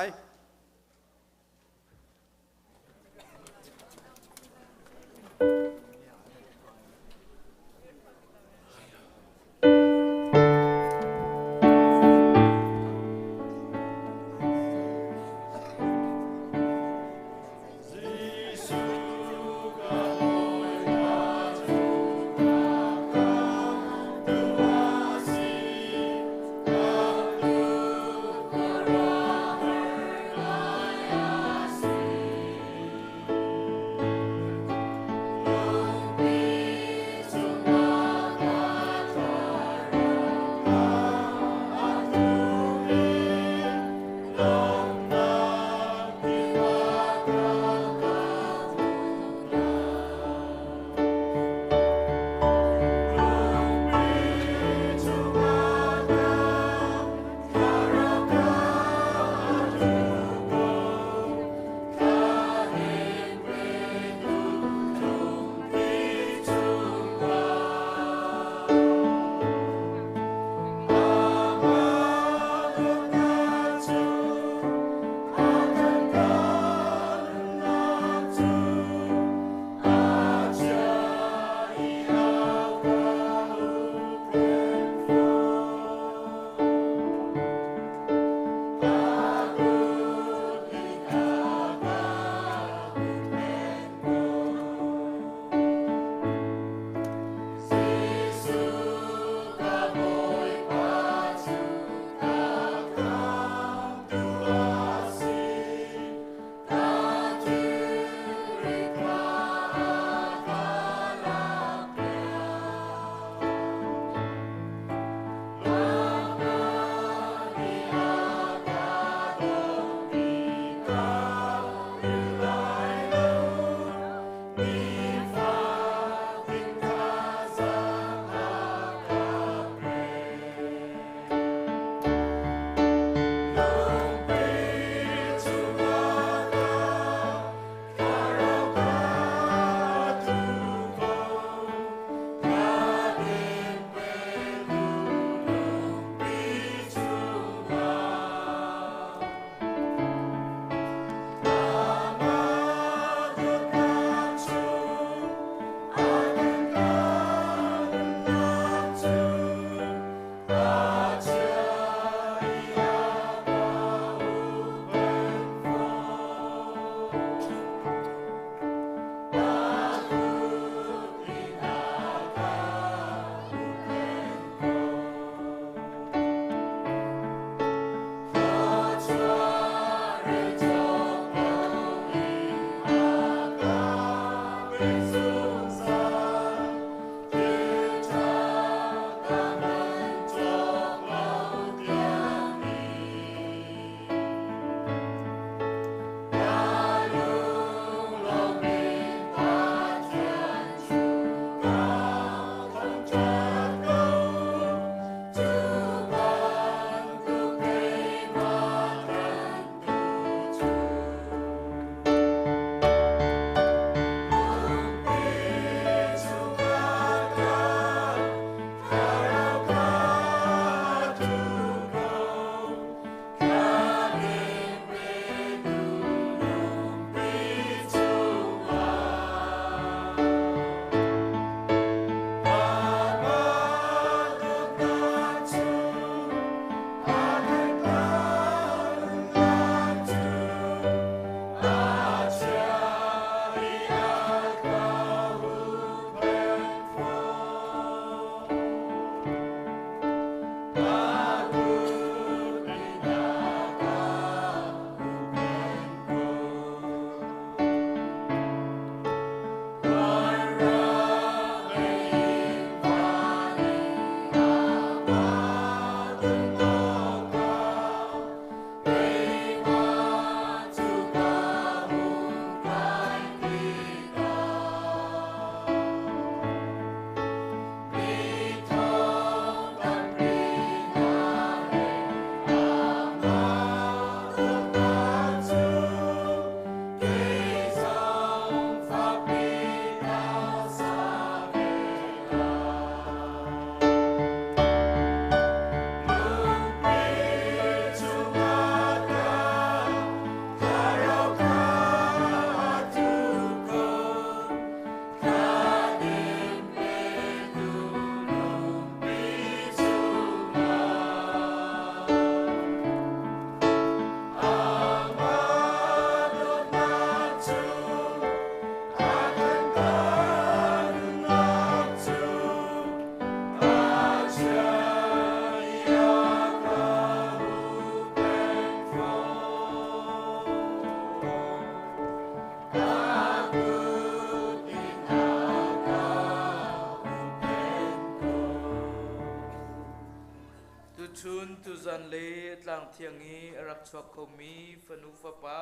tu chun tu zan le tlang thiang hi rak chhuak kho mi fanu fa pa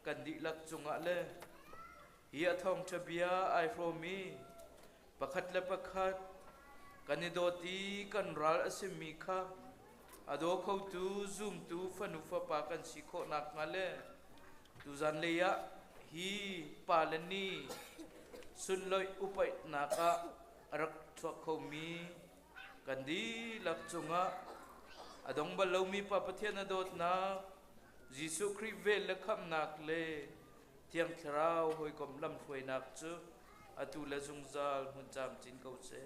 kan di lak chunga le hi athong thabia ai fro mi pakhat le pakhat kanidoti kan ral asimi kha ado khau tu zoom tu fanu fa pa kan sikho nak ngale tu zan le ya hi palani sun loi upai naka rak chhuak kho mi kan di lak chunga adong balo mi pa pathian adot na Jisu Christ vel le kham nak le tiang thrau hoi kom lam phoi nak chu atu la jung zal hun cham chin ko se